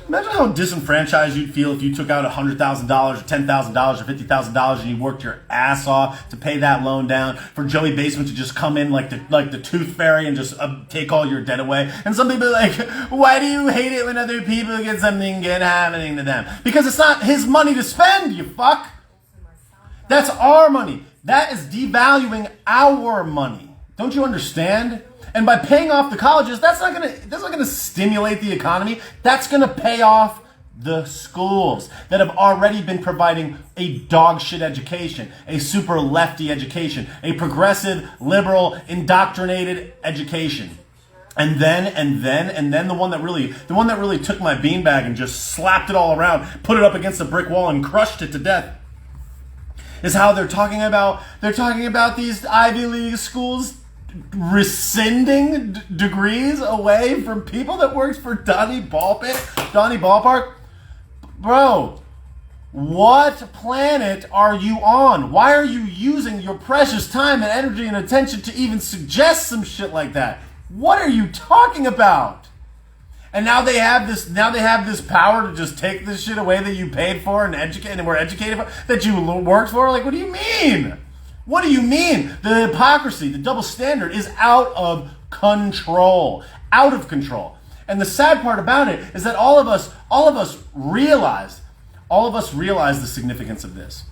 Imagine how disenfranchised you'd feel if you took out $100,000 or $10,000 or $50,000 and you worked your ass off to pay that loan down for Joey Basement to just come in like the tooth fairy and just take all your debt away. And some people are like, why do you hate it when other people get something good happening to them? Because it's not his money to spend, you fuck. That's our money. That is devaluing our money. Don't you understand? And by paying off the colleges, that's not gonna stimulate the economy. That's gonna pay off the schools that have already been providing a dog shit education, a super lefty education, a progressive, liberal, indoctrinated education. And then the one that really took my beanbag and just slapped it all around, put it up against a brick wall and crushed it to death, is how they're talking about these Ivy League schools rescinding degrees away from people that works for Donnie Ballpark. Bro, what planet are you on? Why are you using your precious time and energy and attention to even suggest some shit like that? What are you talking about? And now they have this power to just take this shit away that you paid for and were educated for, that you worked for? What do you mean? What do you mean? The hypocrisy, the double standard is out of control. Out of control. And the sad part about it is that all of us realize the significance of this.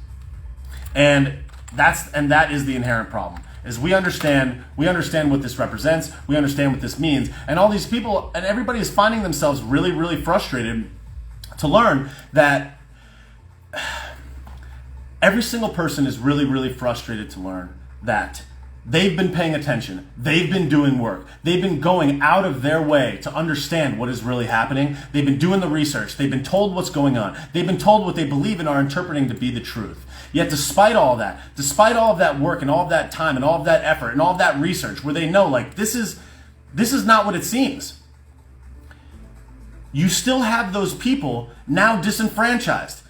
And that is the inherent problem. is we understand what this represents, we understand what this means, and all these people and everybody is finding themselves really, really frustrated to learn that every single person is really, really frustrated to learn that they've been paying attention, they've been doing work, they've been going out of their way to understand what is really happening, they've been doing the research, they've been told what's going on, they've been told what they believe and are interpreting to be the truth. Yet despite all that, despite all of that work and all of that time and all of that effort and all of that research where they know like this is not what it seems, you still have those people now disenfranchised.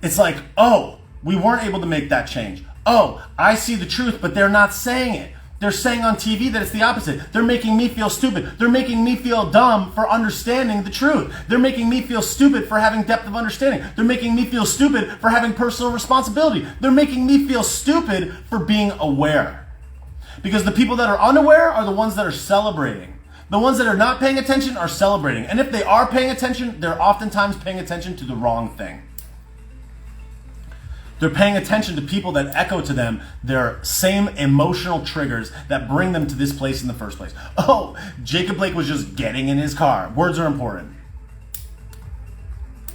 It's like, oh, we weren't able to make that change. Oh, I see the truth, but they're not saying it. They're saying on TV that it's the opposite. They're making me feel stupid. They're making me feel dumb for understanding the truth. They're making me feel stupid for having depth of understanding. They're making me feel stupid for having personal responsibility. They're making me feel stupid for being aware. Because the people that are unaware are the ones that are celebrating. The ones that are not paying attention are celebrating. And if they are paying attention, they're oftentimes paying attention to the wrong thing. They're paying attention to people that echo to them their same emotional triggers that bring them to this place in the first place. Oh, Jacob Blake was just getting in his car. Words are important.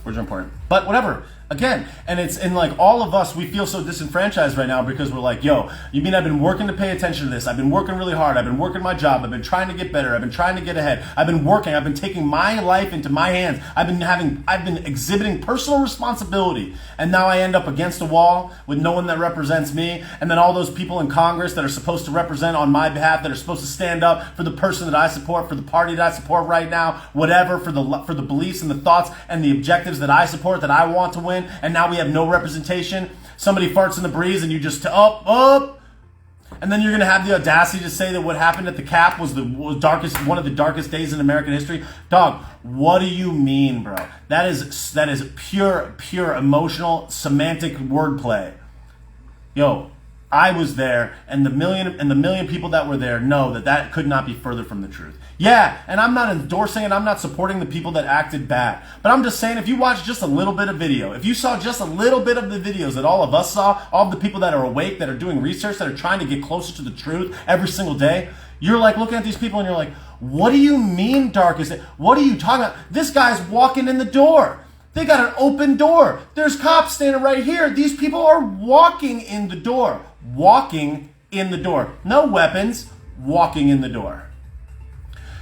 Words are important. But whatever. Again, and it's in like all of us, we feel so disenfranchised right now because we're like, yo, you mean I've been working to pay attention to this? I've been working really hard. I've been working my job. I've been trying to get better. I've been trying to get ahead. I've been working. I've been taking my life into my hands. I've been exhibiting personal responsibility. And now I end up against a wall with no one that represents me. And then all those people in Congress that are supposed to represent on my behalf, that are supposed to stand up for the person that I support, for the party that I support right now, whatever, for the beliefs and the thoughts and the objectives that I support, that I want to win. And now we have no representation. Somebody farts in the breeze and you just up. And then you're going to have the audacity to say that what happened at the Cap was one of the darkest days in American history. Dog, what do you mean, bro? That is pure emotional semantic wordplay. Yo, I was there, and the million people that were there know that could not be further from the truth. Yeah, and I'm not endorsing it. I'm not supporting the people that acted bad. But I'm just saying, if you watch just a little bit of video, if you saw just a little bit of the videos that all of us saw, all of the people that are awake, that are doing research, that are trying to get closer to the truth every single day, you're like looking at these people and you're like, what do you mean dark is it? What are you talking about? This guy's walking in the door. They got an open door. There's cops standing right here. These people are walking in the door. Walking in the door. No weapons. Walking in the door.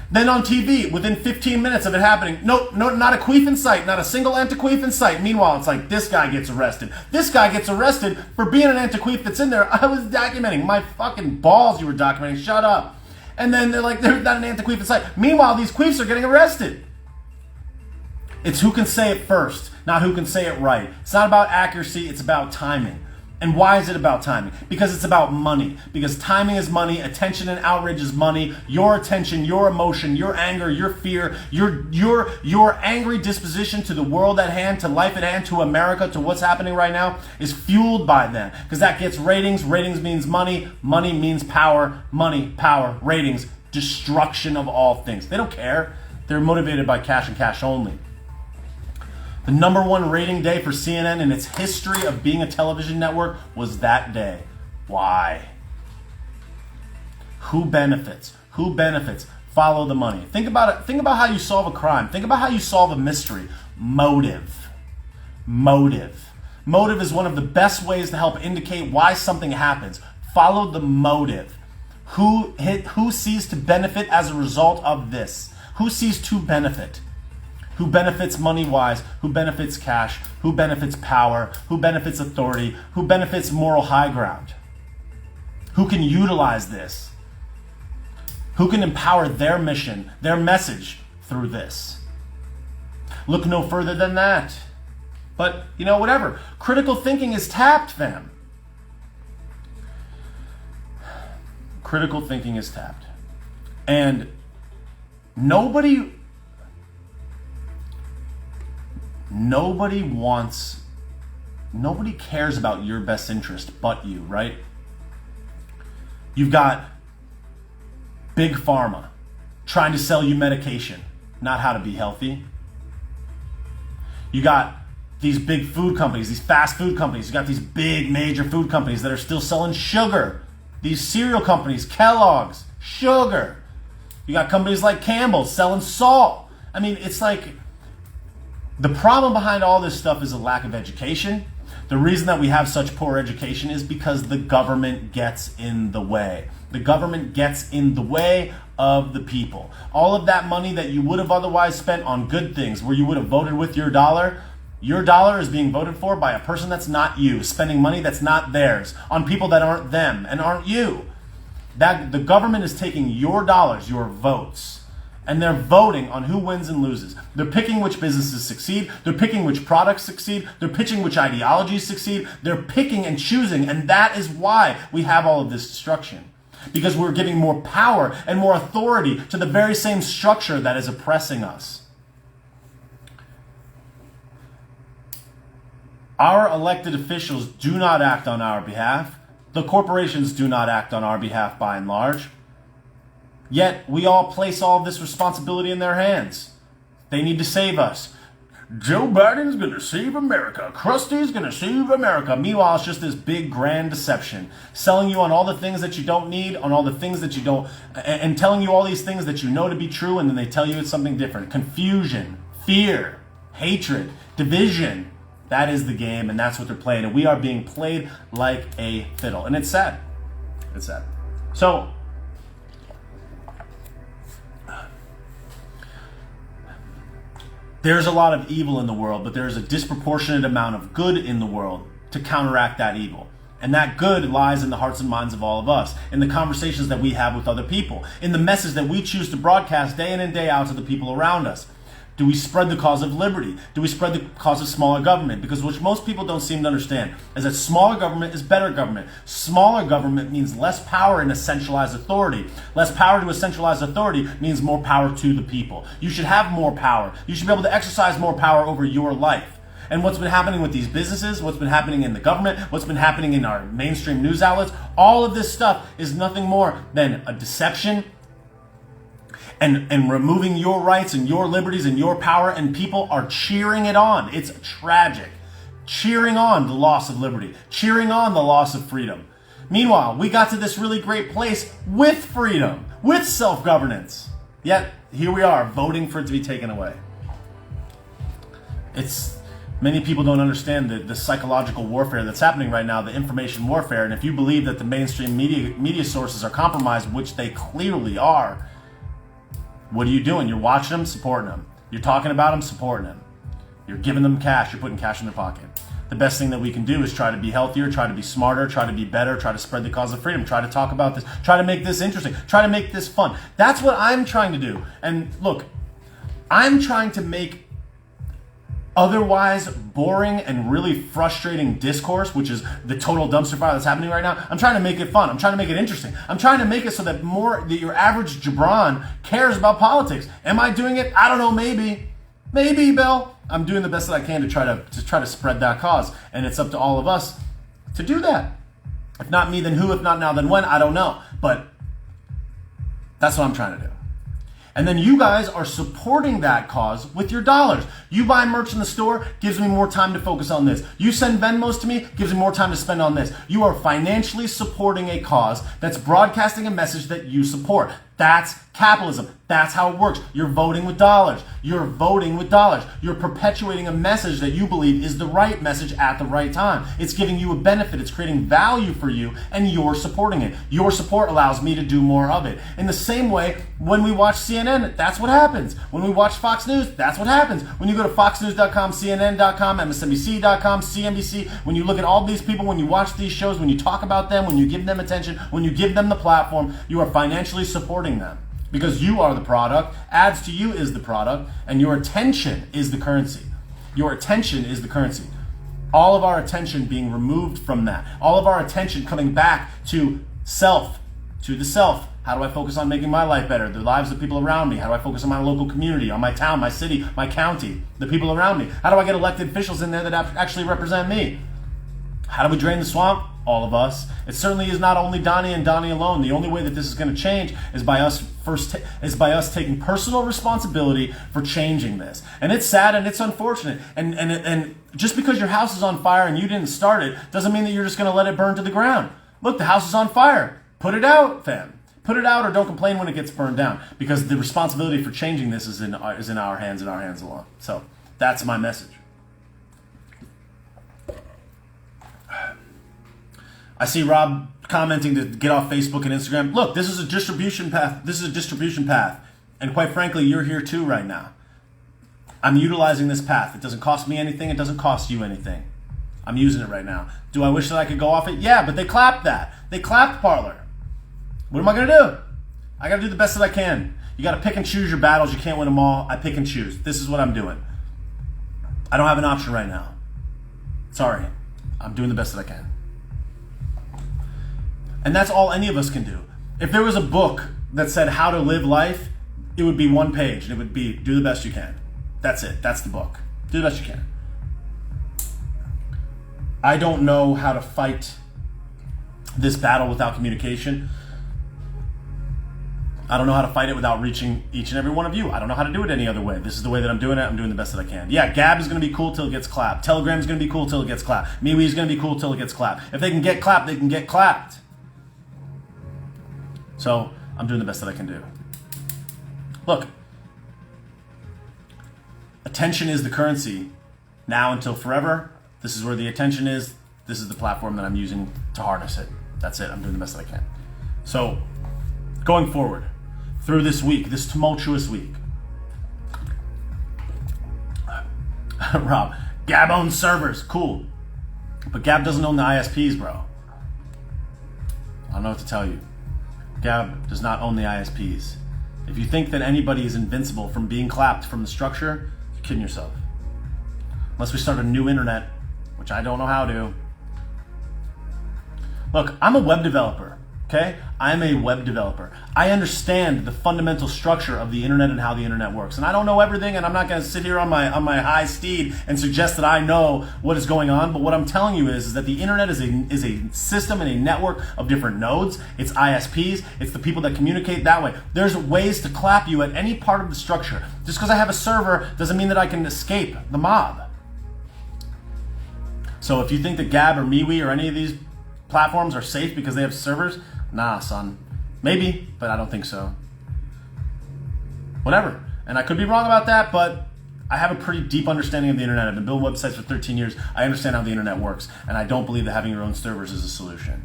Then on TV, within 15 minutes of it happening, no, not a queef in sight, not a single anti-queef in sight. Meanwhile, it's like, this guy gets arrested. This guy gets arrested for being an anti-queef that's in there. I was documenting. My fucking balls you were documenting. Shut up. And then they're like, there's not an anti-queef in sight. Meanwhile, these queefs are getting arrested. It's who can say it first, not who can say it right. It's not about accuracy, it's about timing. And why is it about timing? Because it's about money. Because timing is money, attention and outrage is money. Your attention, your emotion, your anger, your fear, your angry disposition to the world at hand, to life at hand, to America, to what's happening right now is fueled by them. Because that gets ratings. Ratings means money. Money means power. Money, power, ratings, destruction of all things. They don't care. They're motivated by cash and cash only. The number one rating day for CNN in its history of being a television network was that day. Why? Who benefits? Who benefits? Follow the money. Think about it. Think about how you solve a crime. Think about how you solve a mystery. Motive. Motive. Motive is one of the best ways to help indicate why something happens. Follow the motive. Who sees to benefit as a result of this? Who sees to benefit? Who benefits money-wise? Who benefits cash? Who benefits power? Who benefits authority? Who benefits moral high ground? Who can utilize this? Who can empower their mission, their message through this? Look no further than that. But, whatever. Critical thinking is tapped, fam. Critical thinking is tapped. And nobody cares about your best interest but you, right? You've got Big Pharma trying to sell you medication, not how to be healthy. You got these big food companies, these fast food companies. You got these big major food companies that are still selling sugar. These cereal companies, Kellogg's, sugar. You got companies like Campbell's selling salt. I mean, it's like the problem behind all this stuff is a lack of education. The reason that we have such poor education is because the government gets in the way. The government gets in the way of the people. All of that money that you would have otherwise spent on good things, where you would have voted with your dollar is being voted for by a person that's not you, spending money that's not theirs, on people that aren't them and aren't you. That the government is taking your dollars, your votes, and they're voting on who wins and loses. They're picking which businesses succeed. They're picking which products succeed. They're pitching which ideologies succeed. They're picking and choosing, and that is why we have all of this destruction. Because we're giving more power and more authority to the very same structure that is oppressing us. Our elected officials do not act on our behalf. The corporations do not act on our behalf by and large. Yet we all place all of this responsibility in their hands. They need to save us. Joe Biden's going to save America. Krusty's going to save America. Meanwhile, it's just this big grand deception. Selling you on all the things that you don't need, on all the things that you don't, and telling you all these things that you know to be true, and then they tell you it's something different. Confusion, fear, hatred, division. That is the game, and that's what they're playing. And we are being played like a fiddle. And it's sad. It's sad. So, there's a lot of evil in the world, but there's a disproportionate amount of good in the world to counteract that evil. And that good lies in the hearts and minds of all of us, in the conversations that we have with other people, in the message that we choose to broadcast day in and day out to the people around us. Do we spread the cause of liberty? Do we spread the cause of smaller government? Because what most people don't seem to understand is that smaller government is better government. Smaller government means less power in a centralized authority. Less power to a centralized authority means more power to the people. You should have more power. You should be able to exercise more power over your life. And what's been happening with these businesses, what's been happening in the government, what's been happening in our mainstream news outlets, all of this stuff is nothing more than a deception and removing your rights and your liberties and your power, and people are cheering it on. It's tragic. Cheering on the loss of liberty, cheering on the loss of freedom. Meanwhile, we got to this really great place with freedom, with self-governance. Yet, here we are, voting for it to be taken away. Many people don't understand the psychological warfare that's happening right now, the information warfare, and if you believe that the mainstream media sources are compromised, which they clearly are, what are you doing? You're watching them, supporting them. You're talking about them, supporting them. You're giving them cash. You're putting cash in their pocket. The best thing that we can do is try to be healthier, try to be smarter, try to be better, try to spread the cause of freedom, try to talk about this, try to make this interesting, try to make this fun. That's what I'm trying to do. And look, I'm trying to make otherwise boring and really frustrating discourse, which is the total dumpster fire that's happening right now. I'm trying to make it fun. I'm trying to make it interesting. I'm trying to make it so that your average jabron cares about politics. Am I doing it? I don't know. Maybe, Bill. I'm doing the best that I can to try to spread that cause, and it's up to all of us to do that. If not me, then who? If not now, then when? I don't know. But that's what I'm trying to do. And then you guys are supporting that cause with your dollars. You buy merch in the store, gives me more time to focus on this. You send Venmos to me, gives me more time to spend on this. You are financially supporting a cause that's broadcasting a message that you support. That's capitalism. That's how it works. You're voting with dollars. You're voting with dollars. You're perpetuating a message that you believe is the right message at the right time. It's giving you a benefit. It's creating value for you, and you're supporting it. Your support allows me to do more of it. In the same way, when we watch CNN, that's what happens. When we watch Fox News, that's what happens. When you go to foxnews.com, CNN.com, MSNBC.com, CNBC, when you look at all these people, when you watch these shows, when you talk about them, when you give them attention, when you give them the platform, you are financially supporting them. Because you are the product, ads to you is the product, and your attention is the currency. Your attention is the currency. All of our attention being removed from that. All of our attention coming back to self, to the self. How do I focus on making my life better, the lives of people around me? How do I focus on my local community, on my town, my city, my county, the people around me? How do I get elected officials in there that actually represent me? How do we drain the swamp? All of us. It certainly is not only Donnie and Donnie alone. The only way that this is going to change is by us taking personal responsibility for changing this. And it's sad and it's unfortunate. And just because your house is on fire and you didn't start it doesn't mean that you're just going to let it burn to the ground. Look, the house is on fire. Put it out, fam. Put it out or don't complain when it gets burned down, because the responsibility for changing this is in our hands and our hands alone. So that's my message. I see Rob commenting to get off Facebook and Instagram. Look, this is a distribution path. This is a distribution path. And quite frankly, you're here too right now. I'm utilizing this path. It doesn't cost me anything. It doesn't cost you anything. I'm using it right now. Do I wish that I could go off it? Yeah, but they clapped that. They clapped Parler. What am I going to do? I got to do the best that I can. You got to pick and choose your battles. You can't win them all. I pick and choose. This is what I'm doing. I don't have an option right now. Sorry. I'm doing the best that I can. And that's all any of us can do. If there was a book that said how to live life, it would be one page, and it would be do the best you can. That's it. That's the book. Do the best you can. I don't know how to fight this battle without communication. I don't know how to fight it without reaching each and every one of you. I don't know how to do it any other way. This is the way that I'm doing it. I'm doing the best that I can. Yeah, Gab is going to be cool till it gets clapped. Telegram is going to be cool till it gets clapped. MeWe is going to be cool till it gets clapped. If they can get clapped, they can get clapped. So I'm doing the best that I can do. Look, attention is the currency now until forever. This is where the attention is. This is the platform that I'm using to harness it. That's it. I'm doing the best that I can. So going forward through this week, this tumultuous week, Rob, Gab owns servers. Cool. But Gab doesn't own the ISPs, bro. I don't know what to tell you. Gab does not own the ISPs. If you think that anybody is invincible from being clapped from the structure, you're kidding yourself. Unless we start a new internet, which I don't know how to. Look, I'm a web developer, okay? I'm a web developer. I understand the fundamental structure of the internet and how the internet works. And I don't know everything, and I'm not going to sit here on my high steed and suggest that I know what is going on. But what I'm telling you is that the internet is a system and a network of different nodes. It's ISPs. It's the people that communicate that way. There's ways to clap you at any part of the structure. Just because I have a server doesn't mean that I can escape the mob. So if you think that Gab or MeWe or any of these platforms are safe because they have servers, nah, son. Maybe, but I don't think so. Whatever. And I could be wrong about that, but I have a pretty deep understanding of the internet. I've been building websites for 13 years. I understand how the internet works, and I don't believe that having your own servers is a solution.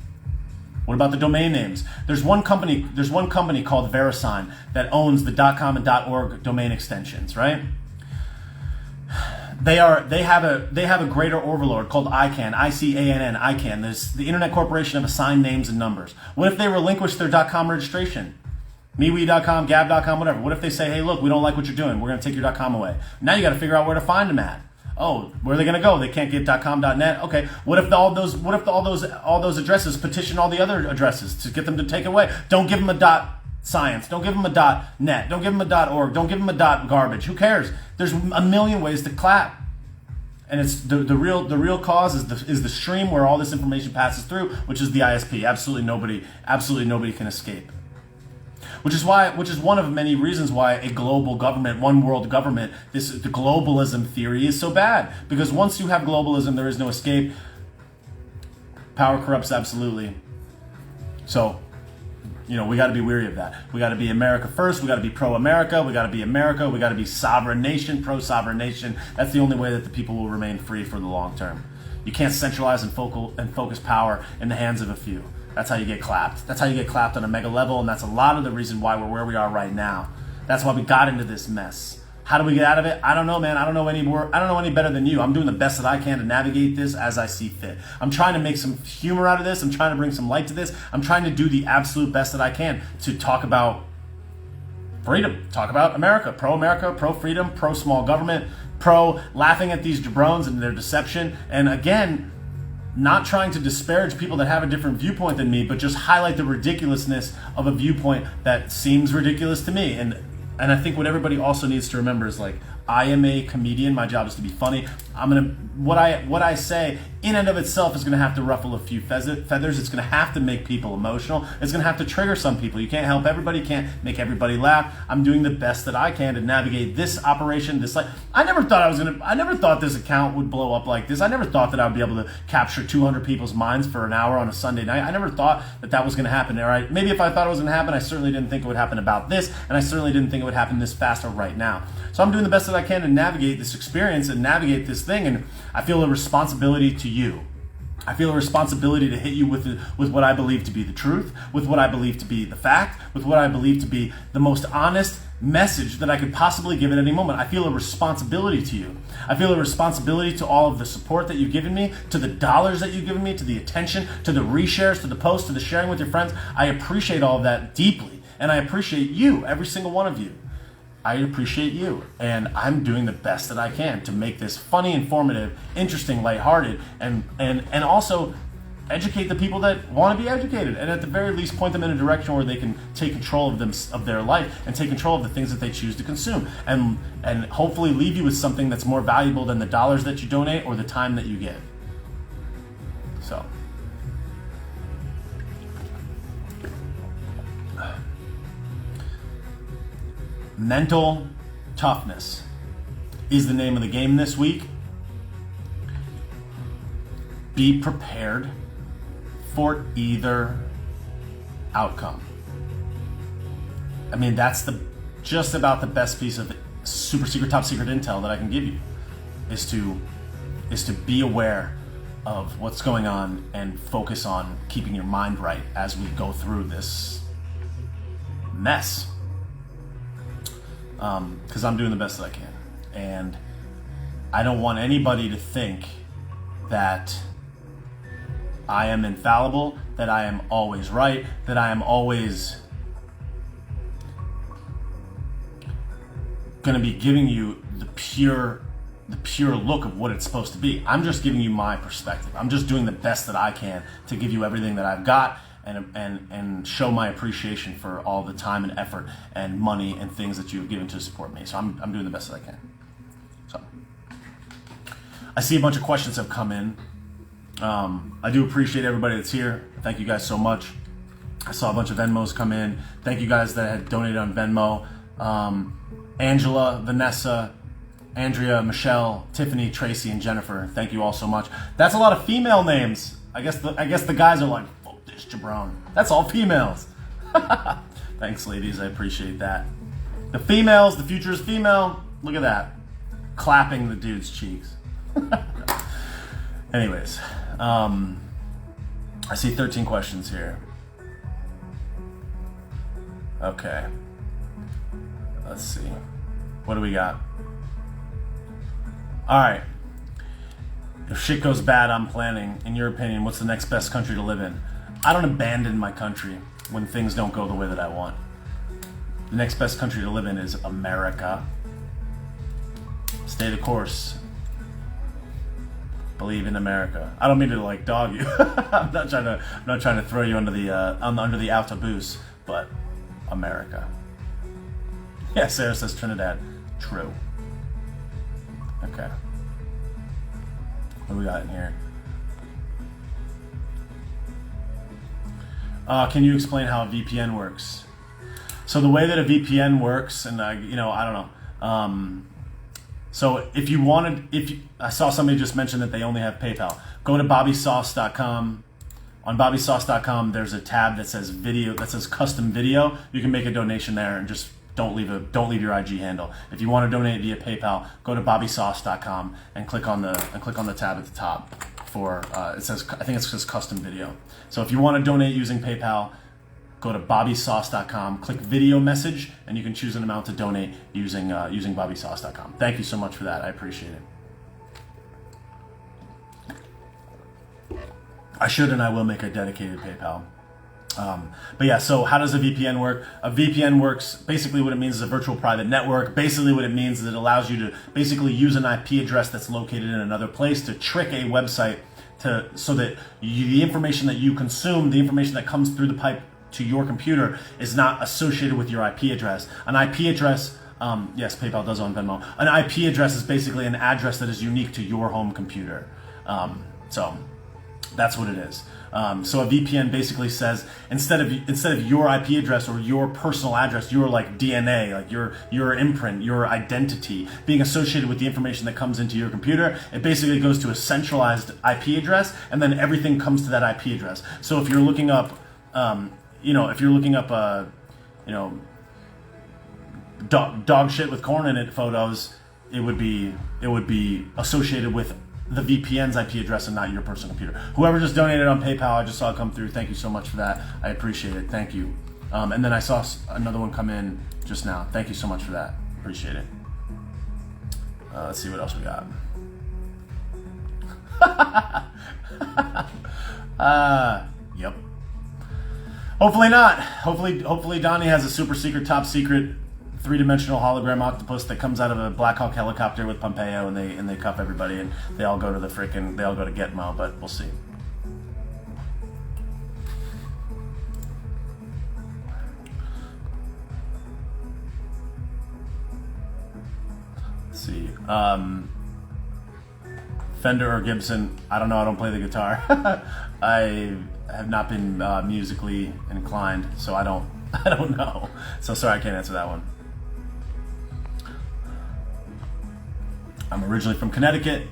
What about the domain names? There's one company called VeriSign that owns the .com and .org domain extensions, right? They have a greater overlord called ICANN, ICANN, ICANN. There's the Internet Corporation of Assigned Names and Numbers. What if they relinquish their .com registration? MeWe.com, Gab.com, whatever. What if they say, hey, look, we don't like what you're doing. We're going to take your .com away. Now you got to figure out where to find them at. Oh, where are they going to go? They can't get .com, .net. Okay. What if all those addresses petition all the other addresses to get them to take it away? Don't give them a .science. Don't give them a .net. Don't give them a .org. Don't give them a .garbage. Who cares? There's a million ways to clap. And it's the real cause is the stream where all this information passes through, which is the ISP. Absolutely nobody can escape. Which is one of many reasons why a global government, one world government, the globalism theory is so bad. Because once you have globalism, there is no escape. Power corrupts absolutely. So, we got to be weary of that. We got to be America first. We got to be pro-America. We got to be America. We got to be sovereign nation, pro-sovereign nation. That's the only way that the people will remain free for the long term. You can't centralize and focus power in the hands of a few. That's how you get clapped. That's how you get clapped on a mega level, and that's a lot of the reason why we're where we are right now. That's why we got into this mess. How do we get out of it? I don't know, man. I don't know any better than you. I'm doing the best that I can to navigate this as I see fit. I'm trying to make some humor out of this. I'm trying to bring some light to this. I'm trying to do the absolute best that I can to talk about freedom, talk about America, pro-freedom, pro-small government, pro-laughing at these jabrones and their deception. And again, not trying to disparage people that have a different viewpoint than me, but just highlight the ridiculousness of a viewpoint that seems ridiculous to me. And And I think what everybody also needs to remember is like, I am a comedian. My job is to be funny. What I say in and of itself is gonna have to ruffle a few feathers. It's gonna have to make people emotional. It's gonna have to trigger some people. You can't help everybody. You can't make everybody laugh. I'm doing the best that I can to navigate this operation. I never thought this account would blow up like this. I never thought that I would be able to capture 200 people's minds for an hour on a Sunday night. I never thought that was gonna happen. All right, maybe if I thought it was gonna happen, I certainly didn't think it would happen about this, and I certainly didn't think it would happen this fast or right now. So I'm doing the best that I can to navigate this experience and navigate this thing, and I feel a responsibility to you. I feel a responsibility to hit you with what I believe to be the truth, with what I believe to be the fact, with what I believe to be the most honest message that I could possibly give at any moment. I feel a responsibility to you. I feel a responsibility to all of the support that you've given me, to the dollars that you've given me, to the attention, to the reshares, to the posts, to the sharing with your friends. I appreciate all of that deeply, and I appreciate you, every single one of you. I appreciate you, and I'm doing the best that I can to make this funny, informative, interesting, lighthearted, and also educate the people that want to be educated, and at the very least point them in a direction where they can take control of their life and take control of the things that they choose to consume, and hopefully leave you with something that's more valuable than the dollars that you donate or the time that you give. So. Mental toughness is the name of the game this week. Be prepared for either outcome. I mean, that's just about the best piece of super secret, top secret intel that I can give you, is to be aware of what's going on and focus on keeping your mind right as we go through this mess. Because I'm doing the best that I can, and I don't want anybody to think that I am infallible, that I am always right, that I am always going to be giving you the pure look of what it's supposed to be. I'm just giving you my perspective. I'm just doing the best that I can to give you everything that I've got, and show my appreciation for all the time and effort and money and things that you've given to support me. So I'm doing the best that I can. So I see a bunch of questions have come in. I do appreciate everybody that's here. Thank you guys so much. I saw a bunch of Venmos come in. Thank you guys that had donated on Venmo. Angela, Vanessa, Andrea, Michelle, Tiffany, Tracy, and Jennifer. Thank you all so much. That's a lot of female names. I guess the guys are like, this jabrone. That's all females. Thanks, ladies. I appreciate that. The females, the future is female. Look at that. Clapping the dude's cheeks. Anyways, I see 13 questions here. Okay. Let's see. What do we got? All right. If shit goes bad, I'm planning. In your opinion, what's the next best country to live in? I don't abandon my country when things don't go the way that I want. The next best country to live in is America. Stay the course. Believe in America. I don't mean to like dog you. I'm not trying to throw you under the autobus, but America. Yeah, Sarah says Trinidad. True. Okay. What do we got in here? Can you explain how a VPN works? So the way that a VPN works, and I don't know. So I saw somebody just mention that they only have PayPal. Go to bobbysauce.com. On bobbysauce.com, there's a tab that says video, that says custom video. You can make a donation there, and just don't leave your IG handle. If you want to donate via PayPal, go to bobbysauce.com and click on the tab at the top for I think it says custom video. So if you want to donate using PayPal, go to bobbysauce.com, click video message, and you can choose an amount to donate using bobbysauce.com. Thank you so much for that. I appreciate it. I should and I will make a dedicated PayPal. But yeah, so how does a VPN work? A VPN works, basically what it means is a virtual private network. Basically what it means is it allows you to basically use an IP address that's located in another place to trick a website so that the information that you consume, the information that comes through the pipe to your computer is not associated with your IP address. An IP address, yes, PayPal does own Venmo. An IP address is basically an address that is unique to your home computer. So that's what it is. So a VPN basically says instead of your IP address or your personal address, your like DNA, like your imprint, your identity being associated with the information that comes into your computer, it basically goes to a centralized IP address, and then everything comes to that IP address. So if you're looking up, dog shit with corn in it photos, it would be associated with the VPN's IP address and not your personal computer. Whoever just donated on PayPal, I just saw it come through. Thank you so much for that. I appreciate it. Thank you. And then I saw another one come in just now. Thank you so much for that. Appreciate it. Let's see what else we got. Yep. Hopefully not. Hopefully Donnie has a super secret, top secret, 3-dimensional hologram octopus that comes out of a Black Hawk helicopter with Pompeo, and they cuff everybody, and they all go to Gitmo, but we'll see. Let's see. Fender or Gibson? I don't know. I don't play the guitar. I have not been musically inclined, so I don't know. So sorry, I can't answer that one. I'm originally from Connecticut,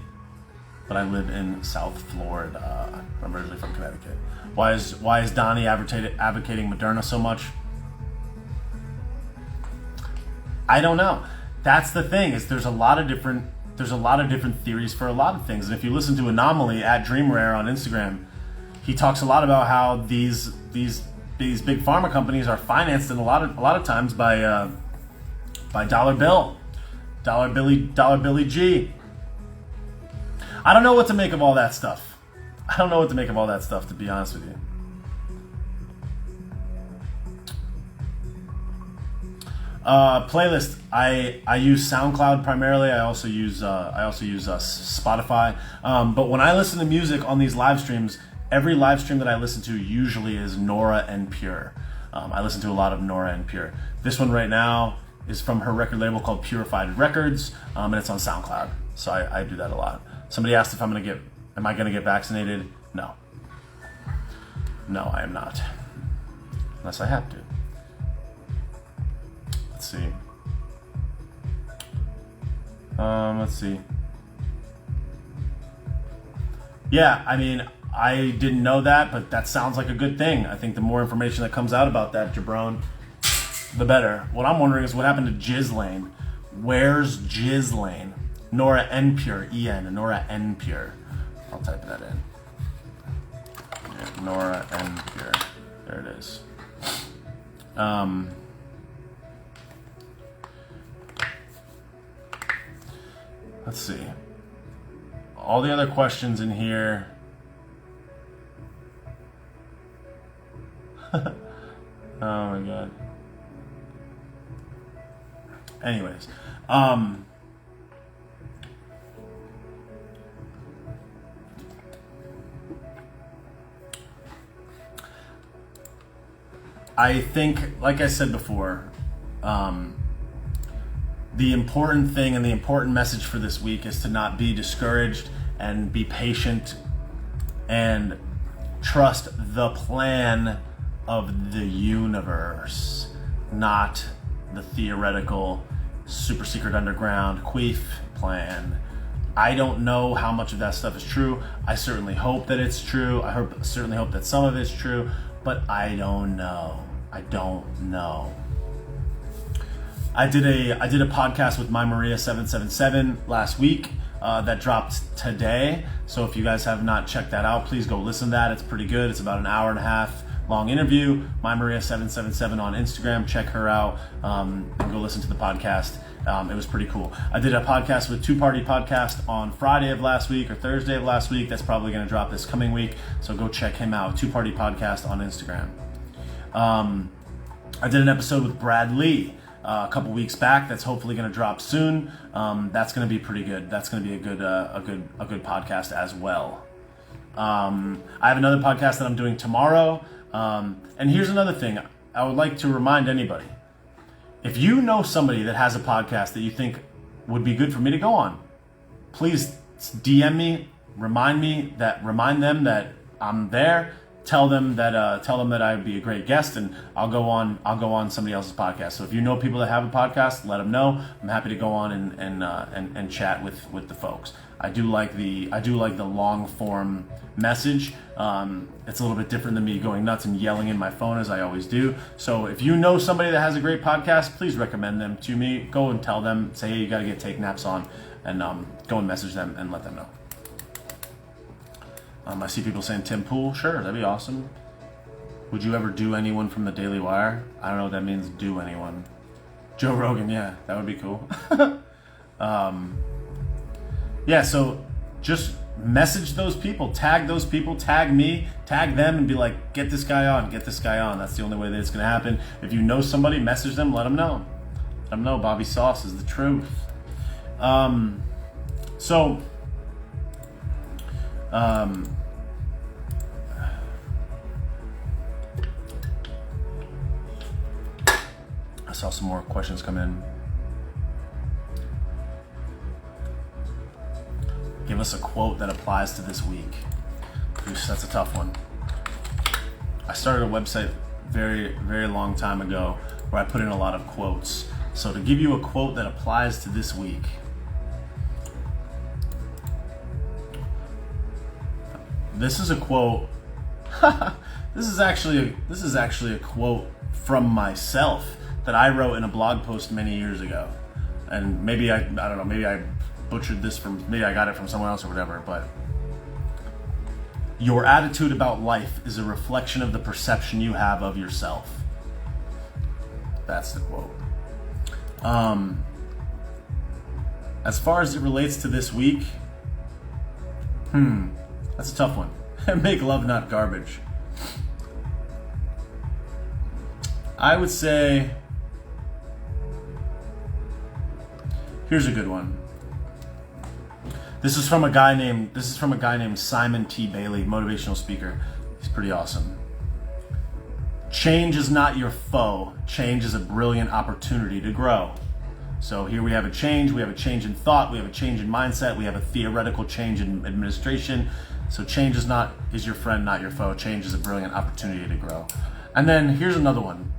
but I live in South Florida. I'm originally from Connecticut. Why is Donnie advocating Moderna so much? I don't know. That's the thing, is there's a lot of different theories for a lot of things. And if you listen to Anomaly at DreamRare on Instagram, he talks a lot about how these big pharma companies are financed in a lot of times by Dollar Billy G. I don't know what to make of all that stuff. To be honest with you. Playlist. I use SoundCloud primarily. I also use Spotify. But when I listen to music on these live streams, every live stream that I listen to usually is Nora En Pure. I listen to a lot of Nora En Pure. This one right now is from her record label called Purified Records, and it's on SoundCloud. So I do that a lot. Somebody asked if am I gonna get vaccinated? No, I am not, unless I have to. Let's see. Yeah, I mean, I didn't know that, but that sounds like a good thing. I think the more information that comes out about that, Jabrone, the better. What I'm wondering is what happened to Jizzlane. Where's Jizzlane? Nora En Pure, E-N, Nora En Pure. I'll type that in. Yeah, Nora En Pure. There it is. Let's see. All the other questions in here. Oh my god. Anyways, I think, like I said before, the important thing and the important message for this week is to not be discouraged and be patient and trust the plan of the universe, not the theoretical super secret underground queef plan. I don't know how much of that stuff is true. I certainly hope that it's true. Certainly hope that some of it's true, but I don't know. I did a podcast with My Maria 777 last week that dropped today. So if you guys have not checked that out, please go listen to that. It's pretty good. It's about an hour and a half long interview. My Maria 777 on Instagram. Check her out and go listen to the podcast. It was pretty cool. I did a podcast with Two Party Podcast on Friday of last week or Thursday of last week. That's probably going to drop this coming week. So go check him out. Two Party Podcast on Instagram. I did an episode with Brad Lee a couple weeks back. That's hopefully going to drop soon. That's going to be pretty good. That's going to be a good podcast as well. I have another podcast that I'm doing tomorrow And here's another thing I would like to remind anybody. If you know somebody that has a podcast that you think would be good for me to go on, please DM me, remind them that I'm there. Tell them that I'd be a great guest, and I'll go on somebody else's podcast. So if you know people that have a podcast, let them know. I'm happy to go on and chat with the folks. I do like the long form message. It's a little bit different than me going nuts and yelling in my phone as I always do. So if you know somebody that has a great podcast, please recommend them to me. Go and tell them, say, hey, you got to get Take Naps on, and go and message them and let them know. I see people saying Tim Pool. Sure, that'd be awesome. Would you ever do anyone from the Daily Wire? I don't know what that means, do anyone. Joe Rogan, yeah, that would be cool. Yeah, so just message those people, tag me, tag them, and be like, get this guy on. That's the only way that it's going to happen. If you know somebody, message them, let them know. Let them know Bobby Sauce is the truth. I saw some more questions come in. Give us a quote that applies to this week. Oof, that's a tough one. I started a website very, very long time ago where I put in a lot of quotes. So to give you a quote that applies to this week, this is a quote. This is actually a quote from myself that I wrote in a blog post many years ago. And maybe I don't know, maybe I butchered this maybe I got it from someone else or whatever, but your attitude about life is a reflection of the perception you have of yourself. That's the quote. As far as it relates to this week, that's a tough one. Make love, not garbage. I would say, here's a good one. This is from a guy named Simon T. Bailey, motivational speaker. He's pretty awesome. Change is not your foe. Change is a brilliant opportunity to grow. So here we have a change in thought, we have a change in mindset, we have a theoretical change in administration. So change is your friend, not your foe. Change is a brilliant opportunity to grow. And then here's another one.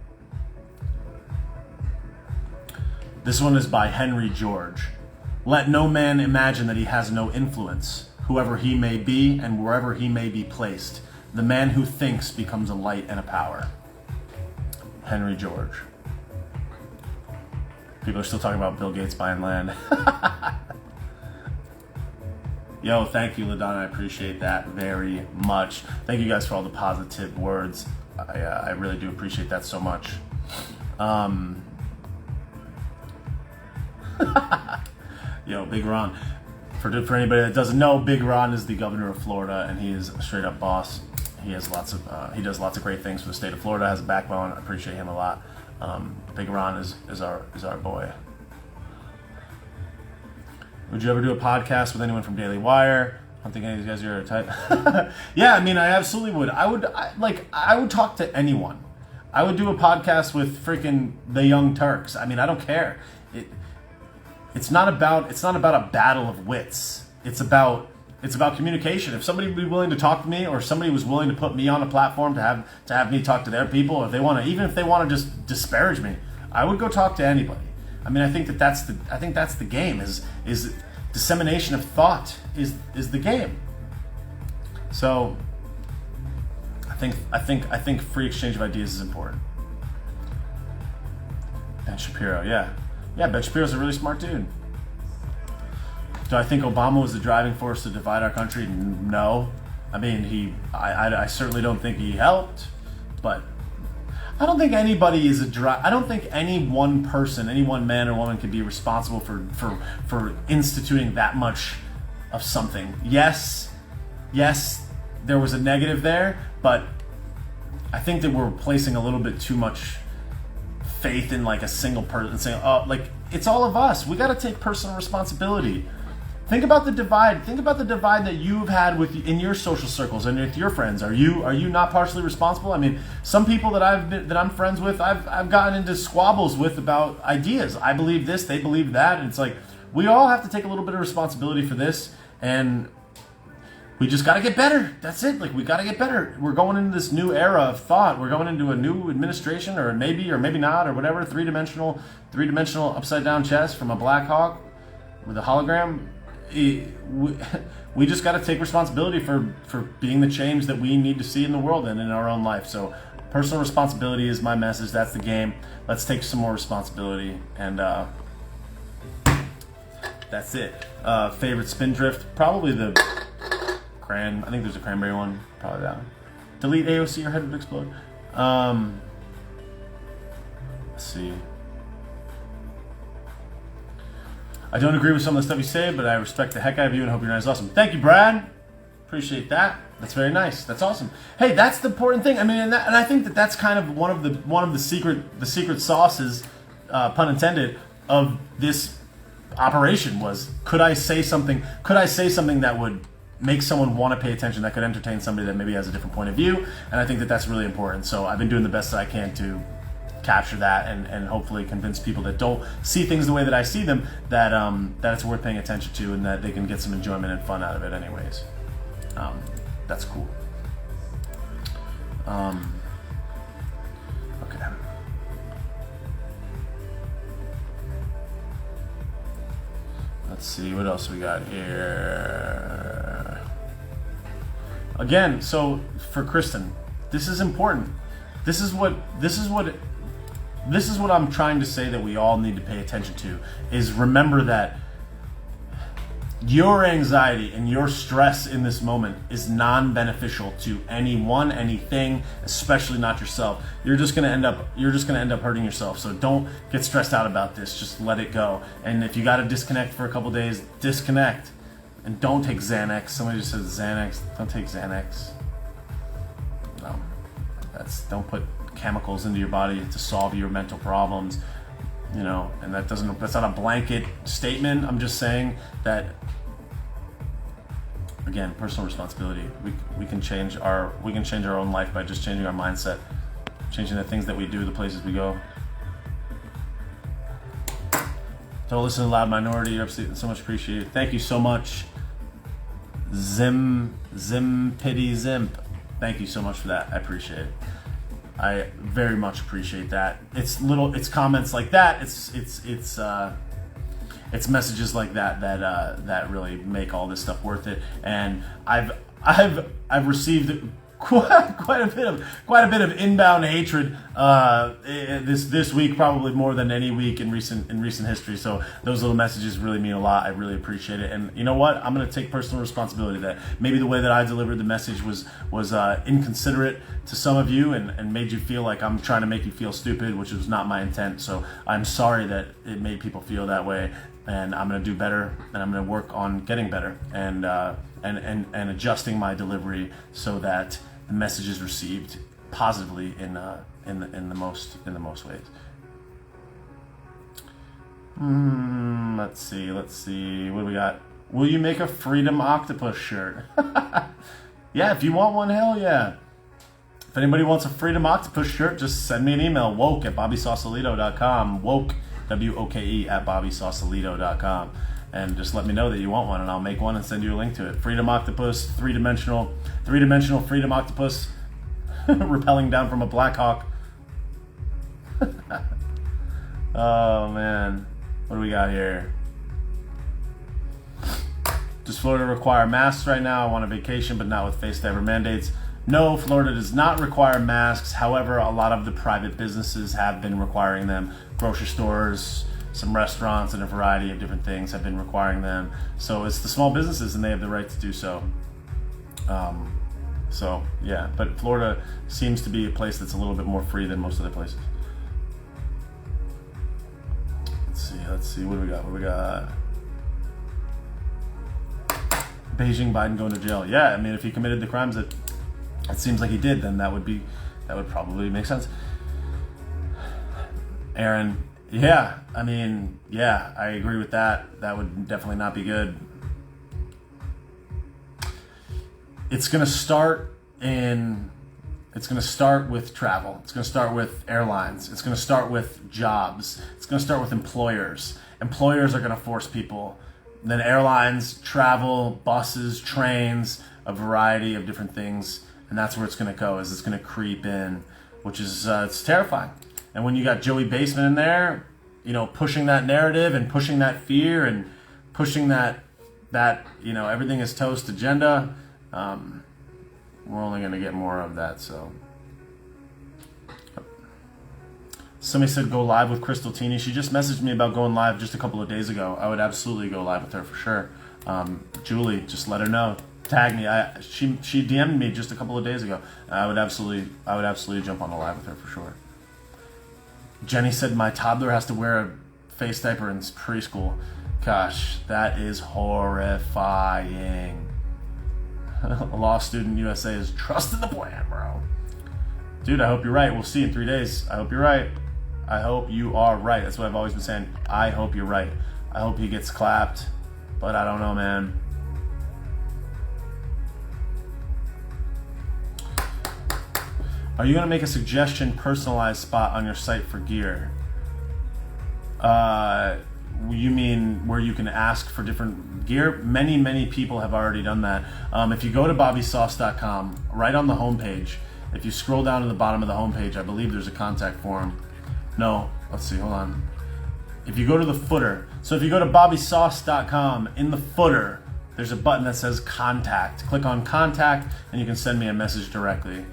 This one is by Henry George. Let no man imagine that he has no influence, whoever he may be and wherever he may be placed. The man who thinks becomes a light and a power. Henry George. People are still talking about Bill Gates buying land. Yo, thank you, LaDonna. I appreciate that very much. Thank you guys for all the positive words. I really do appreciate that so much. Yo, Big Ron. For anybody that doesn't know, Big Ron is the governor of Florida, and he is a straight up boss. He does lots of great things for the state of Florida. Has a backbone. I appreciate him a lot. Big Ron is our boy. Would you ever do a podcast with anyone from Daily Wire? I don't think any of these guys are type. Yeah, I mean, I absolutely would. I would talk to anyone. I would do a podcast with freaking the Young Turks. I mean, I don't care. It's not about a battle of wits. It's about communication. If somebody would be willing to talk to me, or somebody was willing to put me on a platform to have me talk to their people, if they want to, even if they want to just disparage me, I would go talk to anybody. I mean, I think that's the game. Is dissemination of thought is the game. So I think free exchange of ideas is important. Ben Shapiro, yeah, Ben Shapiro's a really smart dude. Do I think Obama was the driving force to divide our country? No. I mean, I certainly don't think he helped, but I don't think anybody is I don't think any one person, any one man or woman can be responsible for instituting that much of something. Yes, there was a negative there, but I think that we're placing a little bit too much faith in like a single person, saying, oh, like, it's all of us. We got to take personal responsibility Think about the divide. Think about the divide that you've had in your social circles and with your friends. Are you not partially responsible? I mean, some people that I'm friends with, I've gotten into squabbles with about ideas. I believe this, they believe that, and it's like we all have to take a little bit of responsibility for this, and we just got to get better. That's it. Like, we got to get better. We're going into this new era of thought. We're going into a new administration, or maybe not, or whatever. Three-dimensional upside down chess from a Black Hawk with a hologram. We just got to take responsibility for being the change that we need to see in the world and in our own life. So personal responsibility is my message. That's the game. Let's take some more responsibility, and that's it. Favorite spindrift, probably the cran. I think there's a cranberry one, probably that one. Delete AOC, your head would explode. Let's see. I don't agree with some of the stuff you say, but I respect the heck out of you and hope your night is awesome. Thank you, Brad. Appreciate that. That's very nice. That's awesome. Hey, that's the important thing. I mean, and I think that's kind of one of the secret sauces, pun intended, of this operation was, could I say something that would make someone want to pay attention, that could entertain somebody that maybe has a different point of view, and I think that that's really important. So I've been doing the best that I can to capture that and hopefully convince people that don't see things the way that I see them that it's worth paying attention to, and that they can get some enjoyment and fun out of it anyways. That's cool. Okay. Let's see what else we got here. Again, so for Kristen, this is important. This is what I'm trying to say that we all need to pay attention to, is remember that your anxiety and your stress in this moment is non-beneficial to anyone, anything, especially not yourself. You're just gonna end up hurting yourself. So don't get stressed out about this. Just let it go. And if you got to disconnect for a couple days, disconnect, and don't take Xanax. Somebody just said Xanax. Don't take Xanax. No, don't put chemicals into your body to solve your mental problems, and that's not a blanket statement. I'm just saying that, again, personal responsibility. We can change our own life by just changing our mindset, changing the things that we do, the places we go. Don't listen to Loud Minority. You're absolutely so much appreciated. Thank you so much, Zim Pity Zimp. Thank you so much for that. I appreciate it. I very much appreciate that. It's comments like that. It's messages like that really make all this stuff worth it. And I've received quite a bit of inbound hatred this week, probably more than any week in recent history. So those little messages really mean a lot. I really appreciate it. And you know what? I'm going to take personal responsibility that maybe the way that I delivered the message was inconsiderate to some of you and made you feel like I'm trying to make you feel stupid, which was not my intent. So I'm sorry that it made people feel that way. And I'm going to do better, and I'm going to work on getting better and adjusting my delivery so that the message is received positively in the most ways. Let's see. What do we got? Will you make a Freedom Octopus shirt? Yeah, if you want one, hell yeah. If anybody wants a Freedom Octopus shirt, just send me an email, woke@bobbysausalito.com. Woke, WOKE @bobbysausalito.com. And just let me know that you want one, and I'll make one and send you a link to it. Freedom Octopus, three-dimensional Freedom Octopus, rappelling down from a Black Hawk. Oh man, what do we got here? Does Florida require masks right now? I want a vacation, but not with face-to-ever mandates. No, Florida does not require masks. However, a lot of the private businesses have been requiring them. Grocery stores, some restaurants, and a variety of different things have been requiring them. So it's the small businesses, and they have the right to do so. So yeah, but Florida seems to be a place that's a little bit more free than most other places. Let's see. What do we got? Beijing Biden going to jail. Yeah, I mean, if he committed the crimes that it seems like he did, then that would probably make sense. Aaron, yeah, I mean, yeah, I agree with that. That would definitely not be good. it's going to start with travel. It's going to start with airlines. It's going to start with jobs. It's going to start with employers. Employers are going to force people. Then airlines, travel, buses, trains, a variety of different things. And that's where it's going to go, is it's going to creep in, which is, it's terrifying. And when you got Joey Baseman in there, you know, pushing that narrative and pushing that fear and pushing that you know, everything is toast agenda, we're only going to get more of that. So somebody said go live with Crystal Tini. She just messaged me about going live just a couple of days ago. I would absolutely go live with her for sure. Julie, just let her know. Tag me. She DM'd me just a couple of days ago. I would absolutely jump on the live with her for sure. Jenny said my toddler has to wear a face diaper in preschool. Gosh, that is horrifying. Law Student USA is trusting the plan, bro. Dude, I hope you're right. We'll see in 3 days. I hope you're right. I hope you are right. That's what I've always been saying. I hope you're right. I hope he gets clapped, but I don't know, man. Are you going to make a suggestion personalized spot on your site for gear? You mean where you can ask for different gear? Many people have already done that. If you go to bobbysauce.com, right on the homepage, if you scroll down to the bottom of the homepage, I believe there's a contact form. No, let's see, hold on. If you go to the footer, so if you go to bobbysauce.com, in the footer, there's a button that says contact. Click on contact and you can send me a message directly.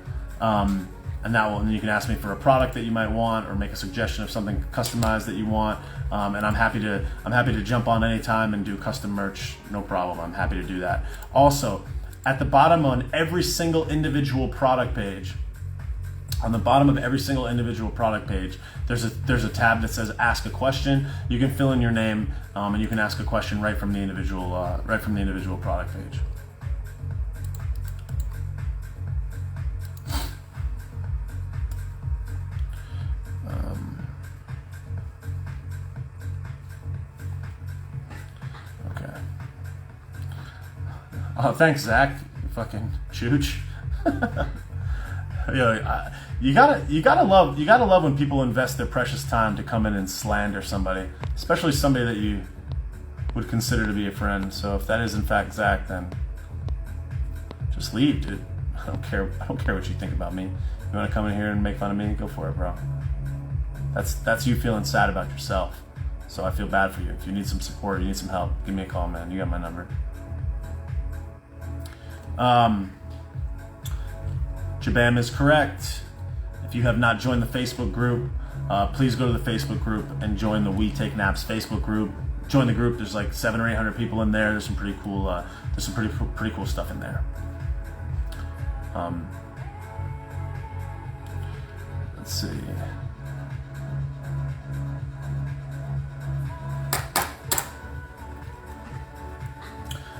And then you can ask me for a product that you might want or make a suggestion of something customized that you want. And I'm happy to jump on anytime and do custom merch, no problem. I'm happy to do that. Also, at the bottom on every single individual product page, on the bottom of every single individual product page, there's a tab that says ask a question. You can fill in your name and you can ask a question right from the individual product page. Oh, thanks, Zach. You fucking chooch. You gotta love when people invest their precious time to come in and slander somebody, especially somebody that you would consider to be a friend. So if that is in fact Zach, then just leave, dude. I don't care what you think about me. You want to come in here and make fun of me? Go for it, bro. That's you feeling sad about yourself. So I feel bad for you. If you need some support, you need some help, give me a call, man. You got my number. Jabam is correct. If you have not joined the Facebook group, please go to the Facebook group and join the We Take Naps Facebook group. Join the group. There's like 700 or 800 people in there. There's some pretty cool. There's some pretty cool stuff in there. Let's see.